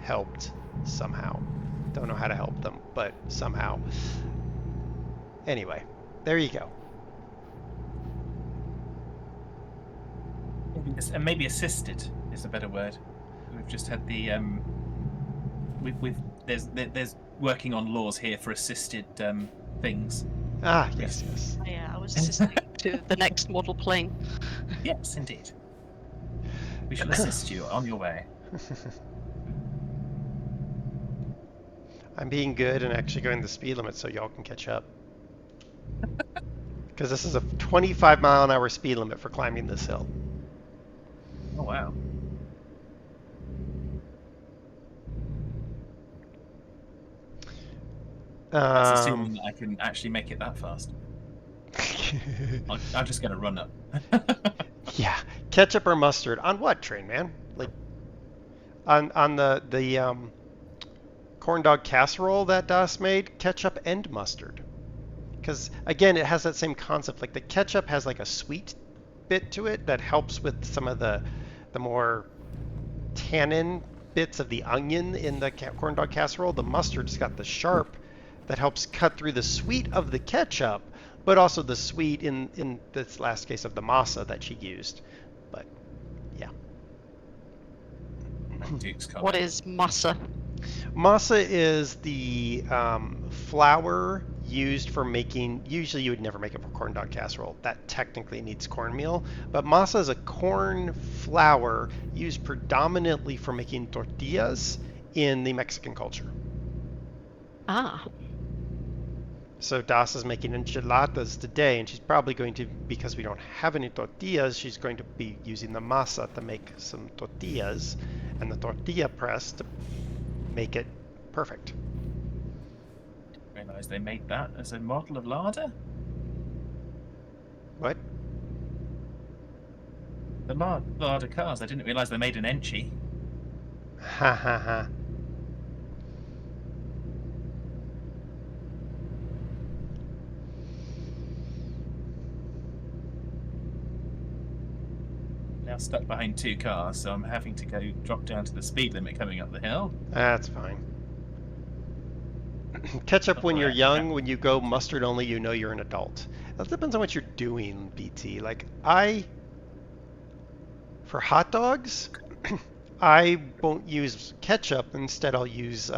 helped somehow. Don't know how to help them, but somehow. Anyway, there you go. Maybe assisted is a better word. We've just had the there's working on laws here for assisted things. Ah, yes, yes. Oh, yeah, I was assisting to the next model plane. Yes, indeed. We shall assist you on your way. I'm being good and actually going the speed limit so y'all can catch up. Because this is a 25-mile-an-hour speed limit for climbing this hill. Oh, wow. That's assuming that I can actually make it that fast. I'm just going to run up. Yeah. Ketchup or mustard? On what, Train Man? Like, on the corn dog casserole that Das made, ketchup and mustard. Because, again, it has that same concept. Like, the ketchup has, like, a sweet bit to it that helps with some of the more tannin bits of the onion in the corn dog casserole. The mustard's got the sharp that helps cut through the sweet of the ketchup, but also the sweet in this last case of the masa that she used. But, yeah. What is masa? Masa is the flour used for making, usually you would never make it for corn dog casserole. That technically needs cornmeal. But masa is a corn flour used predominantly for making tortillas in the Mexican culture. Ah. So Das is making enchiladas today, and she's probably going to, because we don't have any tortillas, she's going to be using the masa to make some tortillas and the tortilla press to make it perfect. Didn't realise they made that as a model of larder. What? The larder cars. I didn't realise they made an Enchi. Ha ha ha. Now stuck behind two cars, so I'm having to go drop down to the speed limit coming up the hill. That's fine. Ketchup when you're young, when you go mustard only, you know you're an adult. That depends on what you're doing, BT. Like, for hot dogs, I won't use ketchup. Instead, I'll use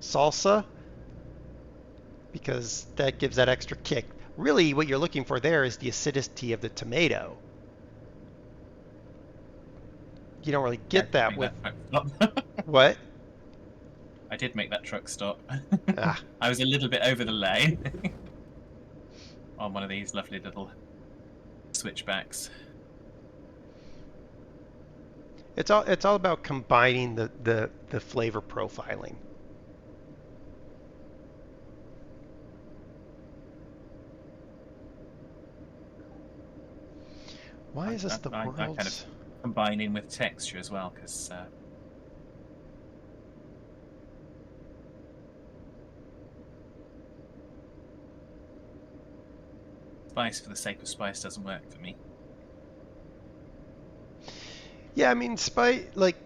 salsa because that gives that extra kick. Really, what you're looking for there is the acidity of the tomato. You don't really get that with... What? I did make that truck stop. Ah. I was a little bit over the lane on one of these lovely little switchbacks. It's all about combining the flavor profiling. Why is this the world's... combining with texture as well, because spice for the sake of spice doesn't work for me. Yeah, I mean, like,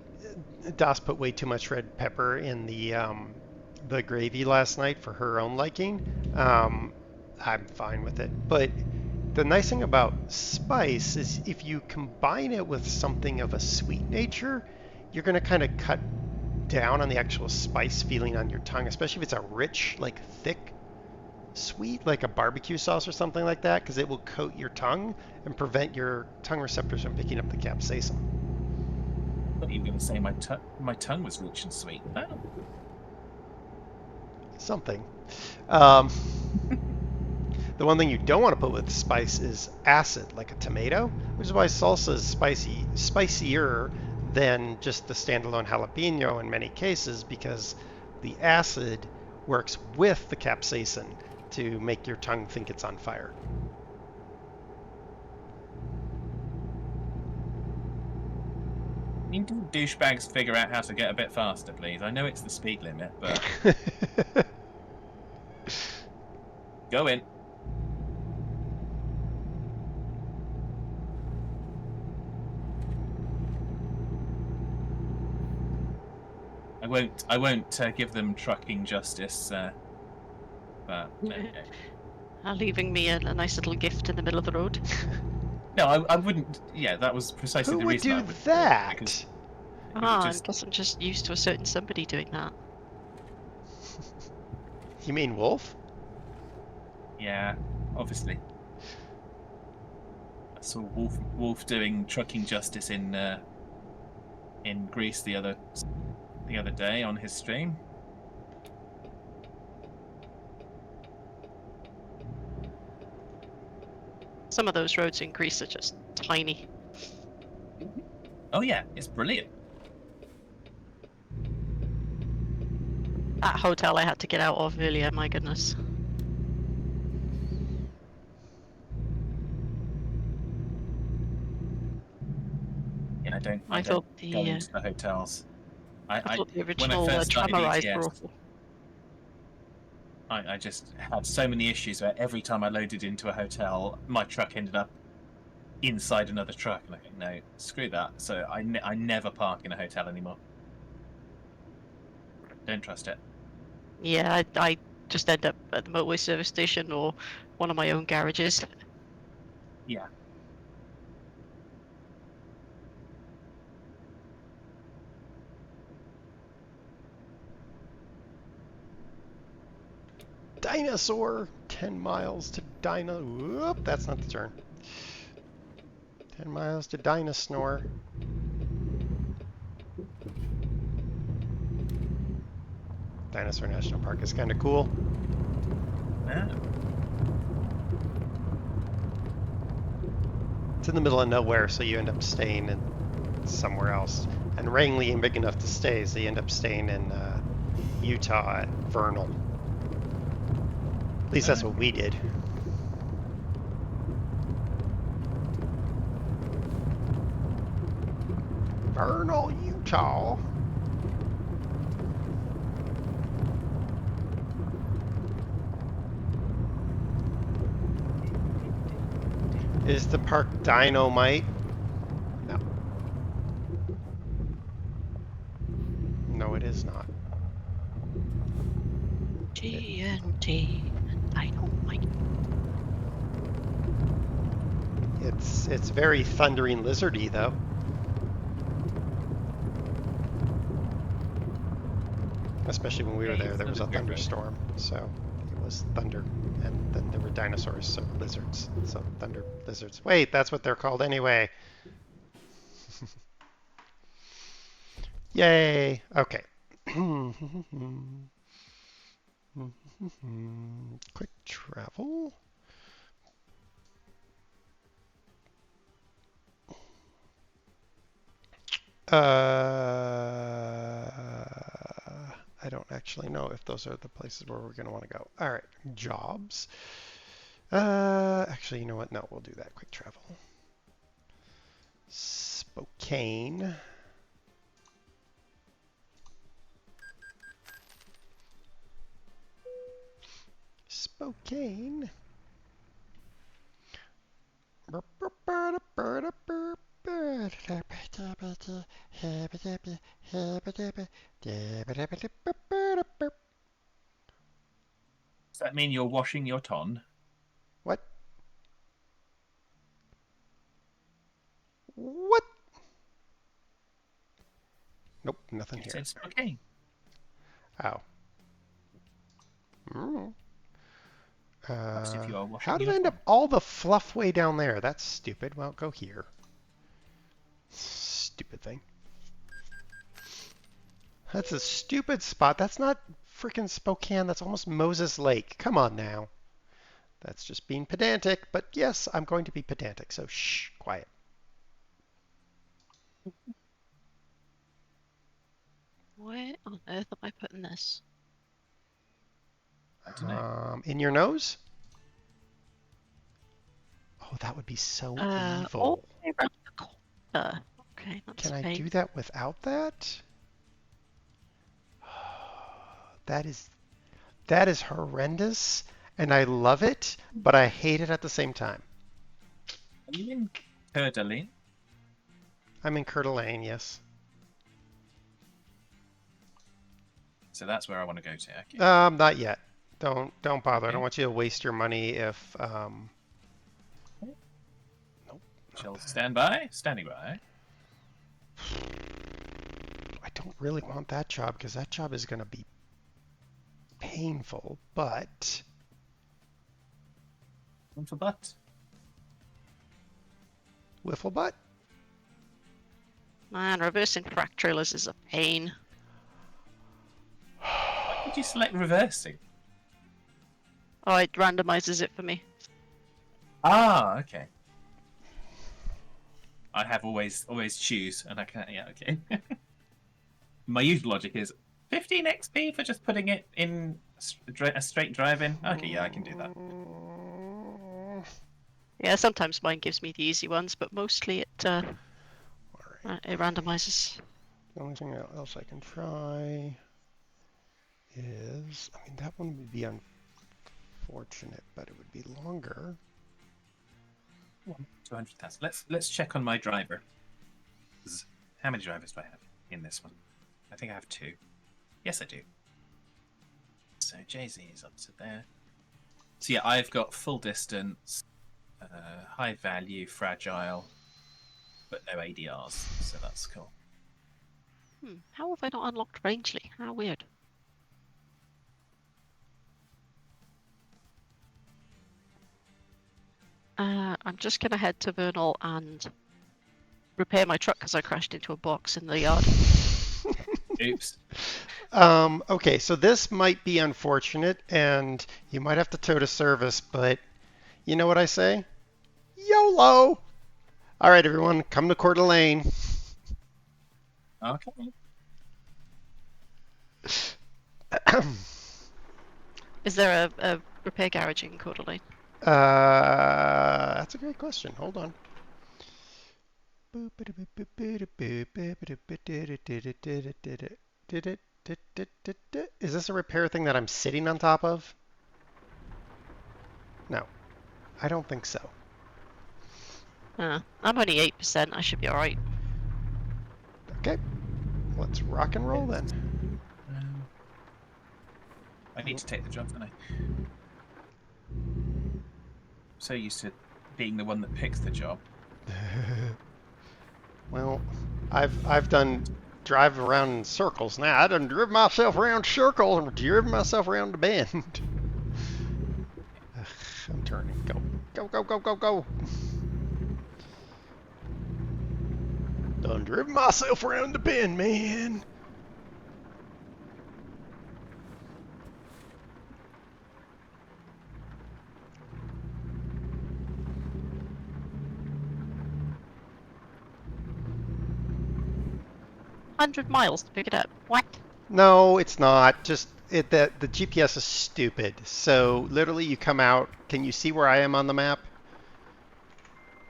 Das put way too much red pepper in the gravy last night for her own liking. I'm fine with it. But the nice thing about spice is if you combine it with something of a sweet nature, you're going to kind of cut down on the actual spice feeling on your tongue, especially if it's a rich, like thick sweet, like a barbecue sauce or something like that, because it will coat your tongue and prevent your tongue receptors from picking up the capsaicin. I thought you were going to say my tongue was rich and sweet. Oh. Something. The one thing you don't want to put with spice is acid, like a tomato, which is why salsa is spicier than just the standalone jalapeno in many cases, because the acid works with the capsaicin to make your tongue think it's on fire. Can douchebags figure out how to get a bit faster, please? I know it's the speed limit, but go in. I won't give them trucking justice, but there you go. Leaving me a nice little gift in the middle of the road. No, I wouldn't. Yeah, that was precisely Who the would reason do I would that? Do it, I'm just used to a certain somebody doing that. You mean Wolf? Yeah, obviously. I saw Wolf doing trucking justice in Greece the other day on his stream. Some of those roads in Greece are just tiny. Oh yeah, it's brilliant. That hotel I had to get out of earlier, my goodness. Yeah, I thought don't go into the hotels. I thought the when I original first started tram rides ETS, were awful. I just had so many issues where every time I loaded into a hotel, my truck ended up inside another truck. And I think, no, screw that. So I never park in a hotel anymore. Don't trust it. Yeah, I just end up at the motorway service station or one of my own garages. Yeah. Dinosaur! 10 miles to Dino... Whoop, that's not the turn. 10 miles to Dinosaur. Dinosaur National Park is kind of cool. Yeah. It's in the middle of nowhere, so you end up staying in somewhere else. And Rangley ain't big enough to stay, so you end up staying in Utah at Vernal. At least that's what we did. Vernal, Utah. Is the park Dynamite? No. No, it is not. TNT and Dynamite. It's very thundering lizardy though. Especially when we were there was a thunderstorm, so it was thunder, and then there were dinosaurs, so lizards, so thunder lizards. Wait, that's what they're called anyway. Yay! Okay. Quick travel. I don't actually know if those are the places where we're going to want to go. All right, jobs. Actually, you know what? No, we'll do that quick travel. Spokane. Spokane. Does that mean you're washing your ton? What? What? Nope, nothing You here. said Spokane. Oh. Mm. Perhaps if you are washing How did your I end ton. up all the fluff way down there? That's stupid. Well, go here. Stupid thing. That's a stupid spot. That's not freaking Spokane. That's almost Moses Lake. Come on now. That's just being pedantic. But yes, I'm going to be pedantic. So shh, quiet. Where on earth am I putting this? I don't know. In your nose? Oh, that would be so All evil. the way around the corner. Okay, that's Can I fine. do that without that? That is horrendous, and I love it, but I hate it at the same time. Are you in Coeur d'Alene? I'm in Coeur d'Alene, yes. So that's where I want to go to. Okay. Not yet. Don't bother. I don't Okay. want you to waste your money if nope. Shall stand by. Standing by. I don't really want that job because that job is going to be painful, but One for butt. wiffle butt. Man, reversing frac trailers is a pain. Why did you select reversing? Oh, it randomizes it for me. Ah, okay. I have always choose, and I can't. Yeah, okay. My usual logic is 15 XP for just putting it in a straight drive in. Okay, yeah, I can do that. Yeah, sometimes mine gives me the easy ones, but mostly it All right. it randomizes. The only thing else I can try is, I mean, that one would be unfortunate, but it would be longer. 200,000. Let's check on my driver. How many drivers do I have in this one? I think I have 2. Yes, I do. So Jay-Z is up to there. So yeah, I've got full distance, high value, fragile, but no ADRs. So that's cool. How have I not unlocked Rangeley? How weird. I'm just gonna head to Vernal and repair my truck because I crashed into a box in the yard. Oops. Okay, so this might be unfortunate, and you might have to tow to service, but you know what I say? YOLO! All right, everyone, come to Coeur d'Alene. Okay. Is there a repair garage in Coeur d'Alene? That's a great question. Hold on. Is this a repair thing that I'm sitting on top of? No, I don't think so. I'm only 8%. I should be all right. Okay, let's rock and roll then. I need to take the job, don't I? I'm so used to being the one that picks the job. Well, I've done drive around in circles now. I done driven myself around circles and driven myself around the bend. Ugh, I'm turning. Go, go, go, go, go, go. Done driven myself around the bend, man. $100 miles to pick it up. What? No, it's not. Just the GPS is stupid. So literally, you come out. Can you see where I am on the map?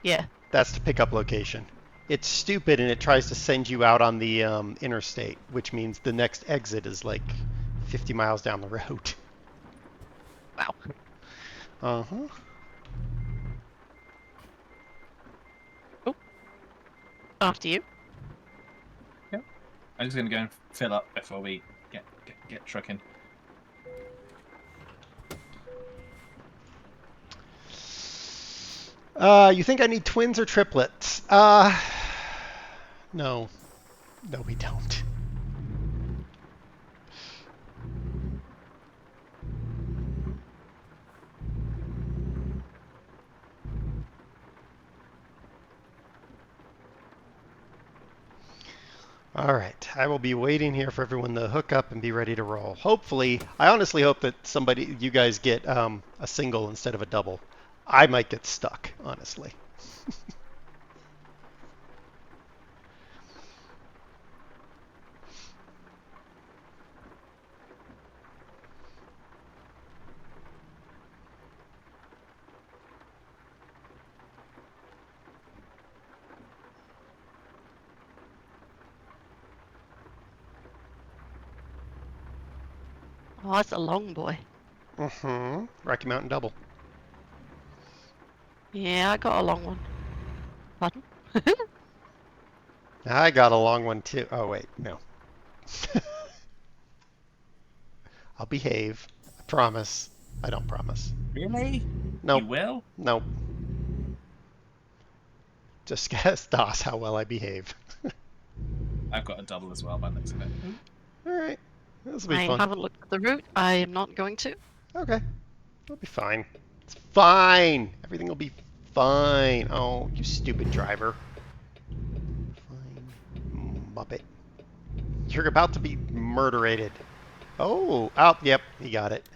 Yeah. That's the pickup location. it's stupid and it tries to send you out on the interstate, which means the next exit is like 50 miles down the road. Wow. Uh-huh. After you. I'm just gonna go and fill up before we get trucking. You think I need twins or triplets? No. No, we don't. All right, I will be waiting here for everyone to hook up and be ready to roll. Hopefully, I honestly hope that you guys get a single instead of a double. I might get stuck, honestly. Oh, that's a long boy. Mm-hmm. Rocky Mountain double. Yeah, I got a long one. Pardon? I got a long one too. Oh wait, no. I'll behave. I promise. I don't promise. Really? Nope. You will? Nope. Just guess, DOS, how well I behave. I've got a double as well by the looks of it. Alright. This will be I fun. haven't looked at the route. I am not going to. Okay. It'll be fine. It's fine. Everything will be fine. Oh, you stupid driver. Fine. Muppet. You're about to be murderated. Oh, yep, he got it.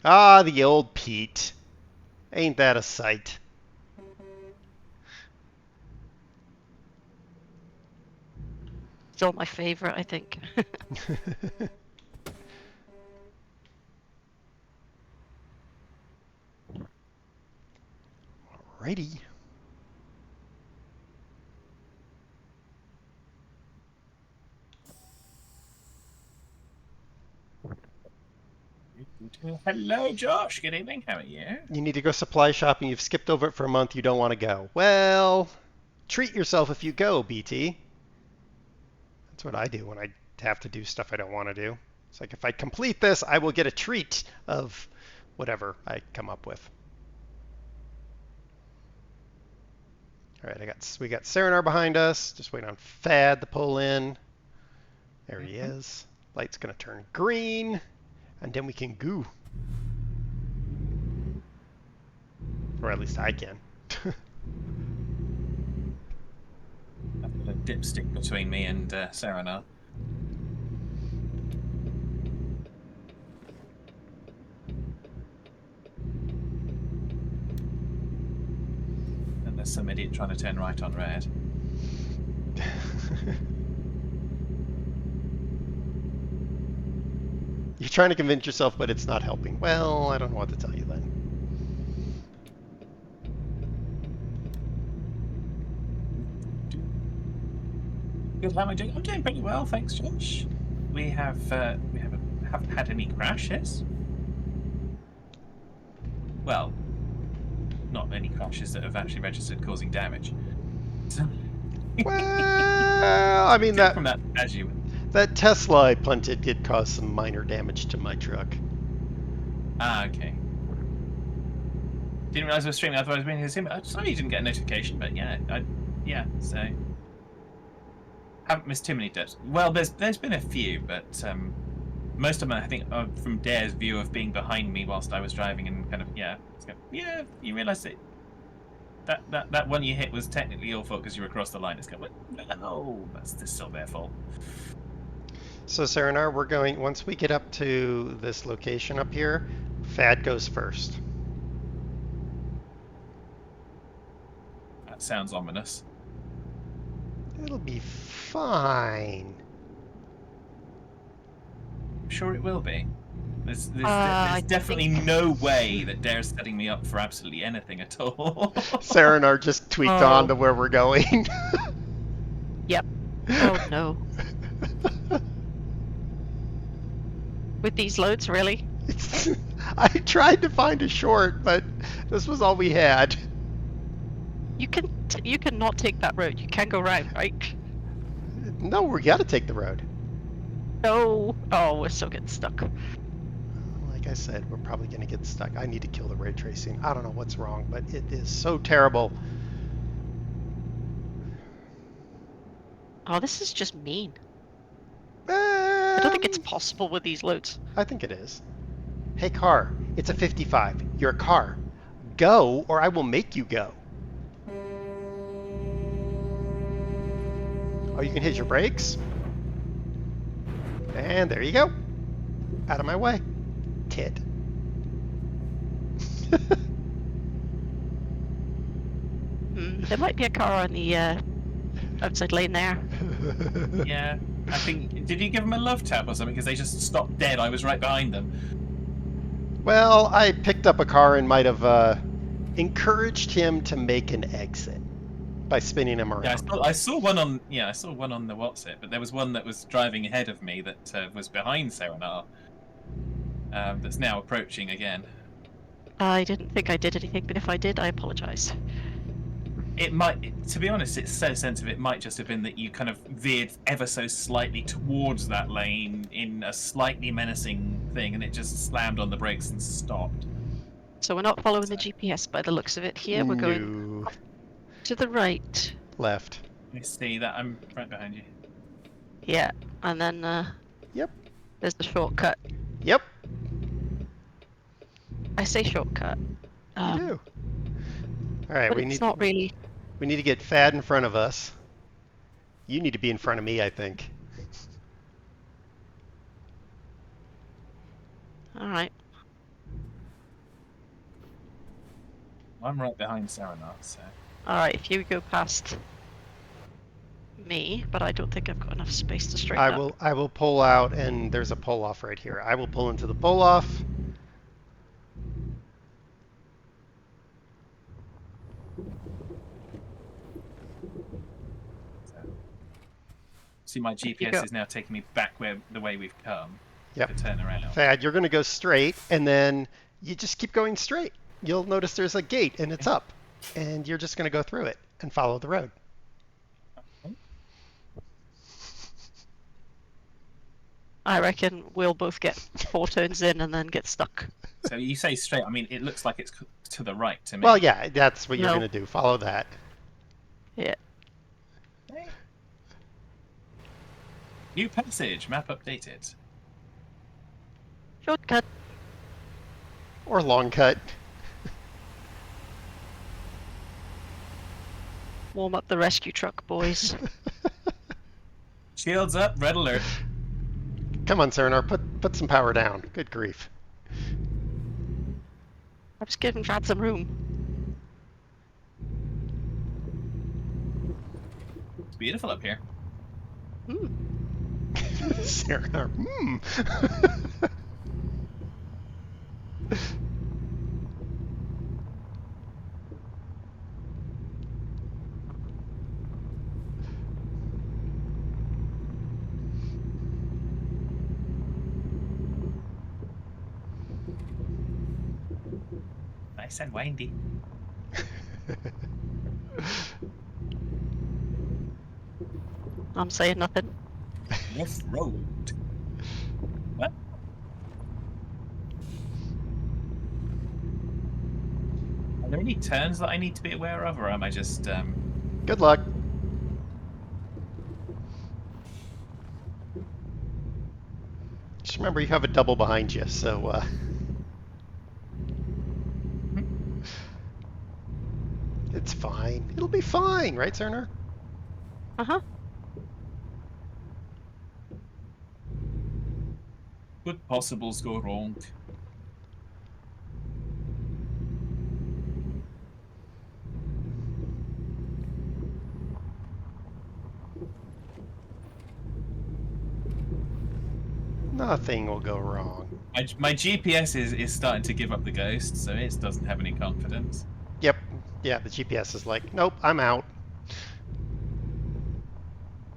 Ah, the old Pete. Ain't that a sight? Still my favorite, I think. Alrighty. Hello, Josh. Good evening. How are you? You need to go supply shopping. You've skipped over it for a month. You don't want to go. Well, treat yourself if you go, BT. That's what I do when I have to do stuff I don't want to do. It's like if I complete this, I will get a treat of whatever I come up with. All right, we got Serenar behind us. Just waiting on Fad to pull in. There he is. Light's gonna turn green, and then we can goo. Or at least I can. I've got a dipstick between me and Serenar. And there's some idiot trying to turn right on red. You're trying to convince yourself, but it's not helping. Well, I don't know what to tell you then. Good, how am I doing? I'm doing pretty well, thanks, Josh. We haven't had any crashes. Well, not any crashes that have actually registered causing damage. So Well, I mean from that as you. that Tesla I punted did cause some minor damage to my truck. Ah, okay. Didn't realize I was streaming. Otherwise, I was being I saw you didn't get a notification, but yeah, so haven't missed too many deaths. Well, there's been a few, but most of them I think are from Dare's view of being behind me whilst I was driving and kind of you realise that one you hit was technically your fault because you were across the line. It's kind of no, that's still their fault. So Serenar, we're going, once we get up to this location up here, Fad goes first. That sounds ominous. It'll be fine. I'm sure it will be. I definitely think- no way that Dare's setting me up for absolutely anything at all. Serenar just tweaked on to where we're going. Yep. Oh no. With these loads, really? I tried to find a short, but this was all we had. You can not take that road. You can go round, right? No, we gotta take the road. No. Oh, we're still getting stuck. Like I said, we're probably gonna get stuck. I need to kill the ray tracing. I don't know what's wrong, but it is so terrible. Oh, this is just mean. I don't think it's Um, possible with these loads. I think it is. Hey, car, it's a 55. You're a car. Go, or I will make you go. Oh, you can hit your brakes? And there you go. Out of my way. Tit. There might be a car on the outside lane there. Yeah, I think. Did you give them a love tap or something? Because they just stopped dead. I was right behind them. Well, I picked up a car and might have encouraged him to make an exit by spinning him around. Yeah, I saw one on. Yeah, I saw one on the WhatsApp, but there was one that was driving ahead of me that was behind Serenar. That's now approaching again. I didn't think I did anything, but if I did, I apologize. It might, to be honest, it's so sensitive. It might just have been that you kind of veered ever so slightly towards that lane in a slightly menacing thing, and it just slammed on the brakes and stopped. So we're not following the GPS by the looks of it here. We're going No. to the right. Left. You see that? I'm right behind you. Yeah, and then Yep. there's the shortcut. Yep. I say shortcut. You do. All right, But we it's need not really. we need to get Fad in front of us. You need to be in front of me, I think. All right. I'm right behind Serenar, so. All right. If you go past me, but I don't think I've got enough space to straighten up. I will pull out, and there's a pull off right here. I will pull into the pull off. See, my you GPS go. is now taking me back the way we've come. Yep. To turn around. Fad, you're going to go straight, and then you just keep going straight. You'll notice there's a gate, and it's up, and you're just going to go through it and follow the road. I reckon we'll both get 4 turns in and then get stuck. So you say straight. I mean, it looks like it's to the right to me. Well, yeah, that's what you're No. going to do. Follow that. Yeah. New passage. Map updated. Shortcut. Or long cut. Warm up the rescue truck, boys. Shields up. Red alert. Come on, Serenar, put some power down. Good grief. I'm just giving Fad some room. It's beautiful up here. Serenar, Nice and windy. I'm saying nothing. Off road. What? Are there any turns that I need to be aware of, or am I just Good luck. Just remember you have a double behind you, so it's fine. It'll be fine, right, Serenar? Uh-huh. could possibles go wrong? Nothing will go wrong. My GPS is starting to give up the ghost, so it doesn't have any confidence. Yep. Yeah, the GPS is like, nope, I'm out.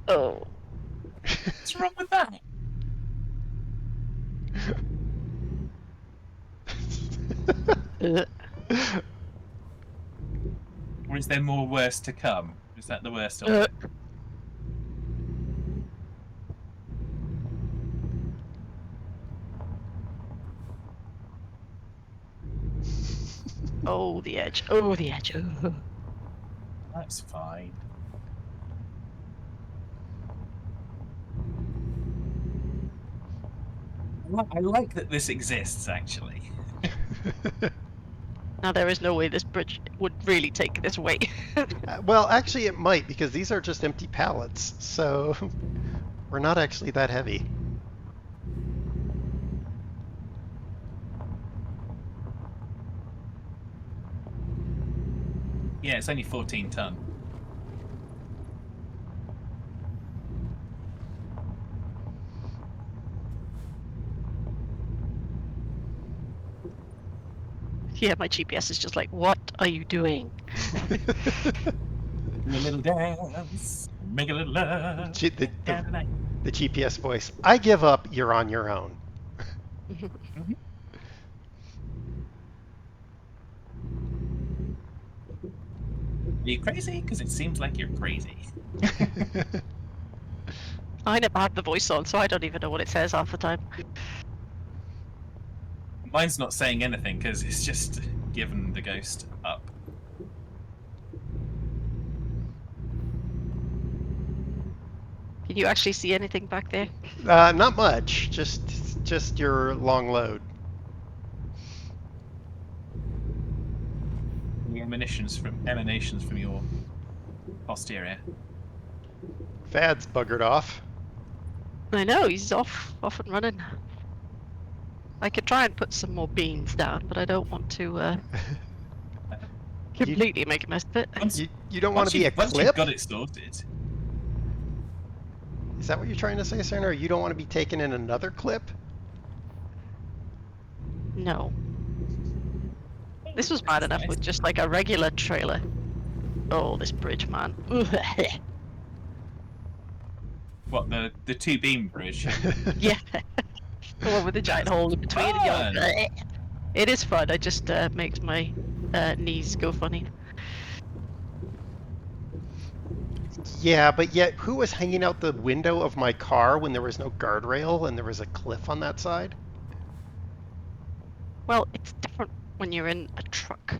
Oh. What's wrong with that? Or is there more worse to come? Is that the worst of it? Oh, the edge. Oh, the edge. Oh. That's fine. I like that this exists, actually. Now there is no way this bridge would really take this weight. Well, actually it might, because these are just empty pallets, so we're not actually that heavy. Yeah, it's only 14 ton. Yeah, my GPS is just like, what are you doing? A little dance, make a little love. The GPS voice. I give up, you're on your own. Are you crazy? Because it seems like you're crazy. I never had the voice on, so I don't even know what it says half the time. Mine's not saying anything because it's just given the ghost up. Can you actually see anything back there? Not much, just your long load. The emanations from your posterior. Fad's buggered off. I know, he's off and running. I could try and put some more beans down, but I don't want to completely make a mess of it. You don't want to be a Once you've clip? got it sorted. Is that what you're trying to say, Cerner? You don't want to be taking in another clip? No. This was bad enough with just like a regular trailer. Oh, this bridge, man. What, the two beam bridge? Yeah. The one with the giant hole in between. And you're like, it is fun. It just makes my knees go funny. Yeah, but yet who was hanging out the window of my car when there was no guardrail and there was a cliff on that side? Well, it's different when you're in a truck.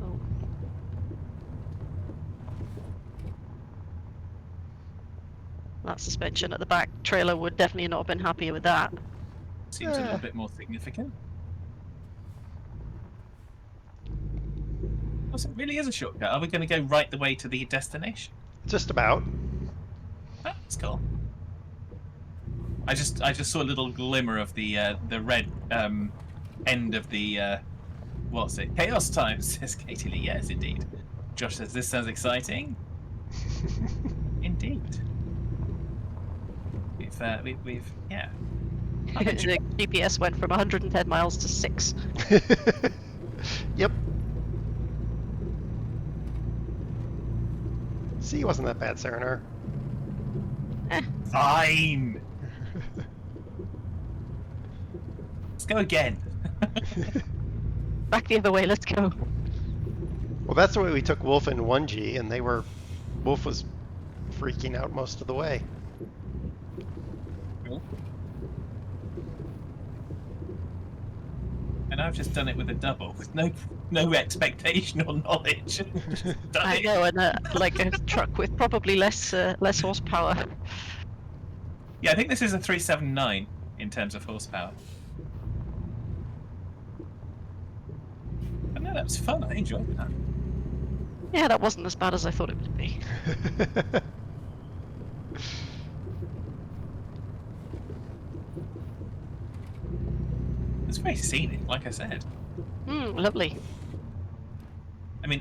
Oh. That suspension at the back trailer would definitely not have been happy with that. Seems a little bit more significant. It really is a shortcut. Are we going to go right the way to the destination? Just about. Oh, that's cool. I just saw a little glimmer of the red end of the what's it? Chaos Time, says Katie Lee. Yes, indeed. Josh says this sounds exciting. Indeed. We've yeah. The GPS went from 110 miles to 6. Yep. See, it wasn't that bad, Cerner. Fine. Let's go again. Back the other way, let's go. Well, that's the way we took Wolf in 1G, and Wolf was freaking out most of the way. Cool. And I've just done it with a double, with no expectation or knowledge. I know, and like a truck with probably less horsepower. Yeah, I think this is a 379 in terms of horsepower. But no, that was fun. I enjoyed that. Yeah, that wasn't as bad as I thought it would be. It's very scenic, like I said. Lovely. I mean,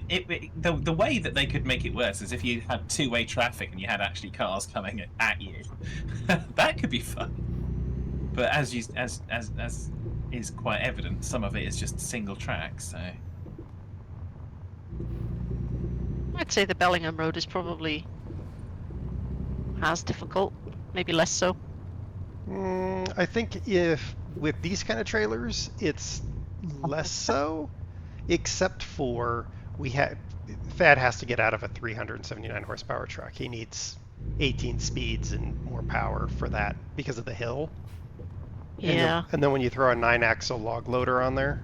the way that they could make it worse is if you had two-way traffic and you had actually cars coming at you. That could be fun. But as is quite evident, some of it is just single track. So I'd say the Bellingham Road is probably as difficult, maybe less so. I think if with these kind of trailers, it's less so, except for Thad has to get out of a 379 horsepower truck. He needs 18 speeds and more power for that because of the hill. Yeah. And then when you throw a 9-axle log loader on there.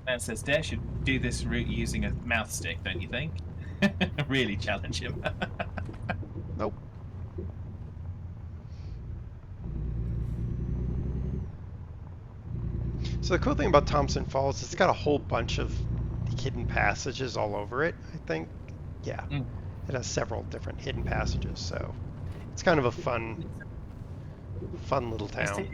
Man says Dare should do this route using a mouth stick, don't you think? Really challenge him. Nope. So the cool thing about Thompson Falls is it's got a whole bunch of hidden passages all over it, I think. Yeah. It has several different hidden passages, so it's kind of a fun little town.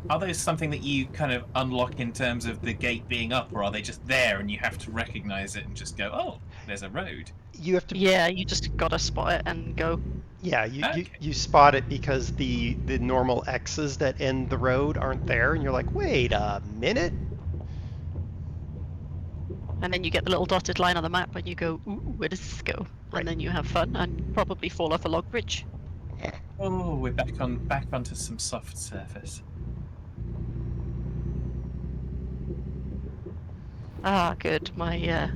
Are those something that you kind of unlock in terms of the gate being up, or are they just there and you have to recognize it and just go, oh, there's a road? You have to. Yeah, you just gotta spot it and go. Yeah, you spot it because the normal X's that end the road aren't there, and you're like, wait a minute. And then you get the little dotted line on the map, and you go, ooh, where does this go? Right. And then you have fun and probably fall off a log bridge. Oh, we're back onto some soft surface. Ah, good. My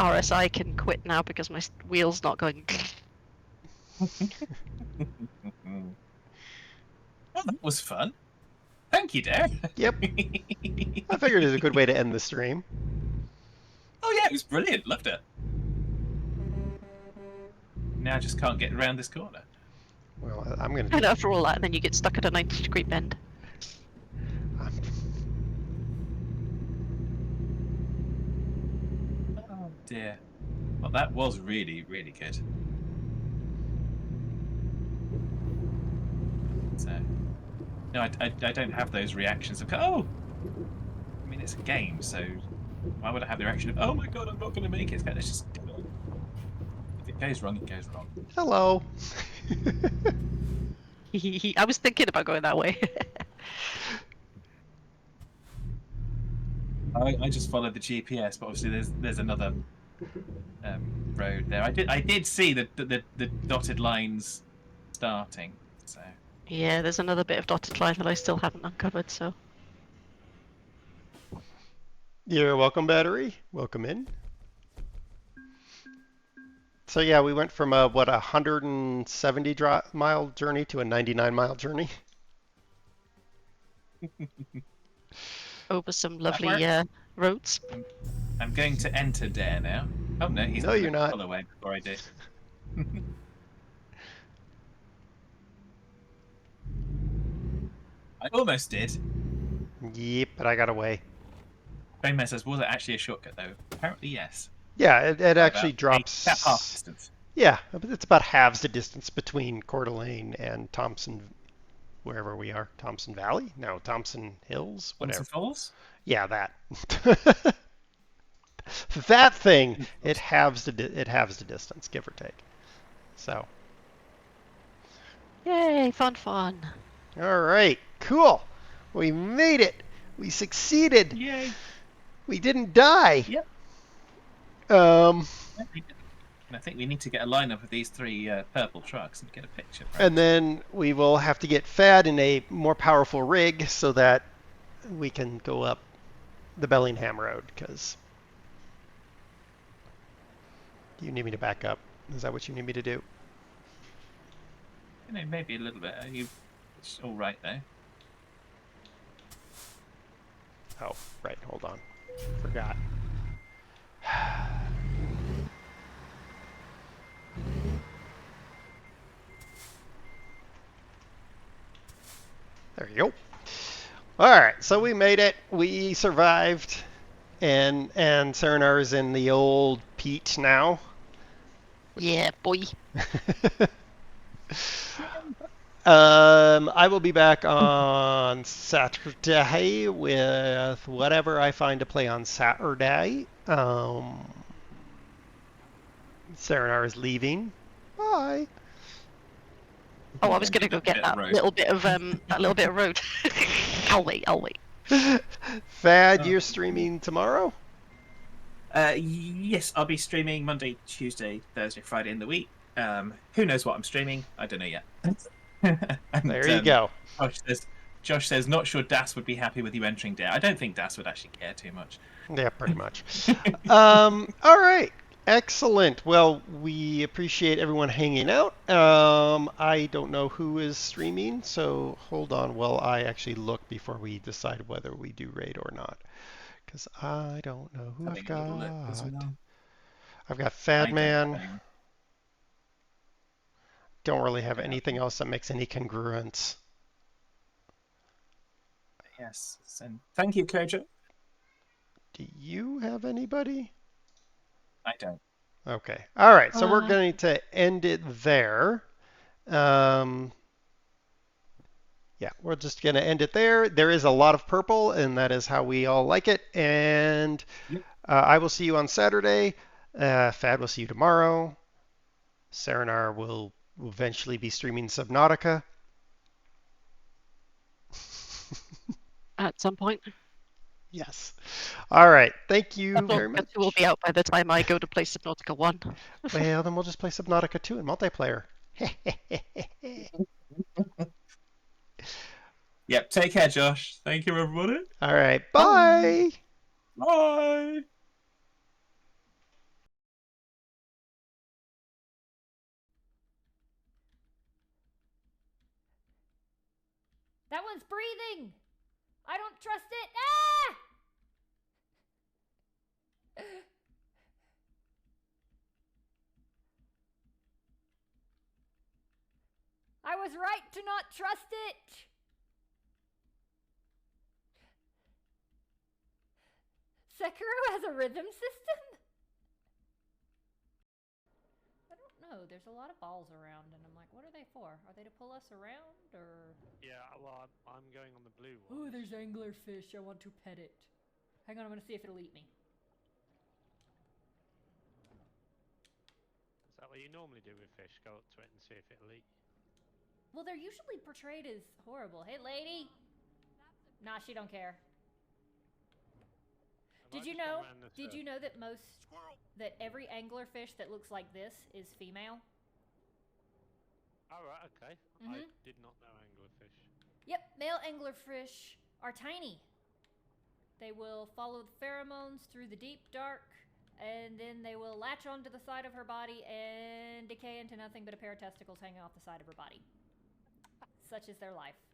RSI can quit now because my wheel's not going. Oh, that was fun. Thank you, Dare. Yep. I figured it was a good way to end the stream. Oh yeah, it was brilliant. Loved it. Now I just can't get around this corner. Well, I'm gonna. And after all that, and then you get stuck at a 90-degree bend. Oh dear. Well, that was really, really good. So, no, I don't have those reactions of, oh! I mean, it's a game, so why would I have the reaction of, oh my god, I'm not going to make it? Let's just do it. If it goes wrong, it goes wrong. Hello. I was thinking about going that way. I just followed the GPS, but obviously there's another road there. I did see the dotted lines starting. So Yeah, there's another bit of dotted line that I still haven't uncovered. So You're welcome, Battery. Welcome in. So yeah, we went from a 170-mile journey to a 99-mile journey. over some lovely roads. I'm going to enter Dare now. Oh no, he's you're not. Pull away before I do. I almost did. Yep, but I got away. Bayman says, was it actually a shortcut though? Apparently yes. Yeah, it actually drops. About half distance. Yeah, it's about halves the distance between Coeur d'Alene and Thompson, wherever we are. Thompson Valley? No, Thompson Hills? Whatever. Thompson Falls? Yeah, that. That thing, it halves the distance, give or take. So. Yay, fun. All right, cool. We made it. We succeeded. Yay. We didn't die. Yep. And I think we need to get a lineup of these three purple trucks and get a picture. And then we will have to get Thad in a more powerful rig so that we can go up the Bellingham Road, because you need me to back up. Is that what you need me to do? You know, maybe a little bit. It's all right though. Oh, right. Hold on. Forgot. There you go. All right, so we made it. We survived, and Serenar is in the old Pete now. Yeah, boy. I will be back on Saturday with whatever I find to play on Saturday. Serenar is leaving. Bye. Oh, I was gonna go get that little bit of road. I'll wait. Thad, you're streaming tomorrow? Yes, I'll be streaming Monday, Tuesday, Thursday, Friday in the week. Who knows what I'm streaming? I don't know yet. And, There you go. Josh says, not sure Das would be happy with you entering Dare. I don't think Das would actually care too much. Yeah, pretty much. All right. Excellent. Well, we appreciate everyone hanging out. I don't know who is streaming, so hold on while I actually look before we decide whether we do raid or not. Because I don't know who I've got. I've got Thadman. Don't really have anything else that makes any congruence. Yes. And thank you, Kojo. Do you have anybody? I don't. Okay. All right. So we're going to end it there. Yeah, we're just going to end it there. There is a lot of purple, and that is how we all like it. And I will see you on Saturday. Thad will see you tomorrow. Serenar will eventually be streaming Subnautica. At some point. Yes. All right. Thank you very much. It will be out by the time I go to play Subnautica 1. Well, then we'll just play Subnautica 2 in multiplayer. Yep. Take care, Josh. Thank you, everybody. All right. Bye. Bye. That one's breathing! I don't trust it! Ah! I was right to not trust it! Sekiro has a rhythm system? I don't know. There's a lot of balls around, and I'm like, what are they for? Are they to pull us around, or...? Yeah, well, I'm going on the blue one. Oh, there's anglerfish. I want to pet it. Hang on, I'm gonna see if it'll eat me. Is that what you normally do with fish? Go up to it and see if it'll eat. Well, they're usually portrayed as horrible. Hey, lady! Nah, she don't care. Did you know that every anglerfish that looks like this is female? Oh, right, okay. I did not know anglerfish. Yep, male anglerfish are tiny. They will follow the pheromones through the deep dark, and then they will latch onto the side of her body and decay into nothing but a pair of testicles hanging off the side of her body. Such is their life.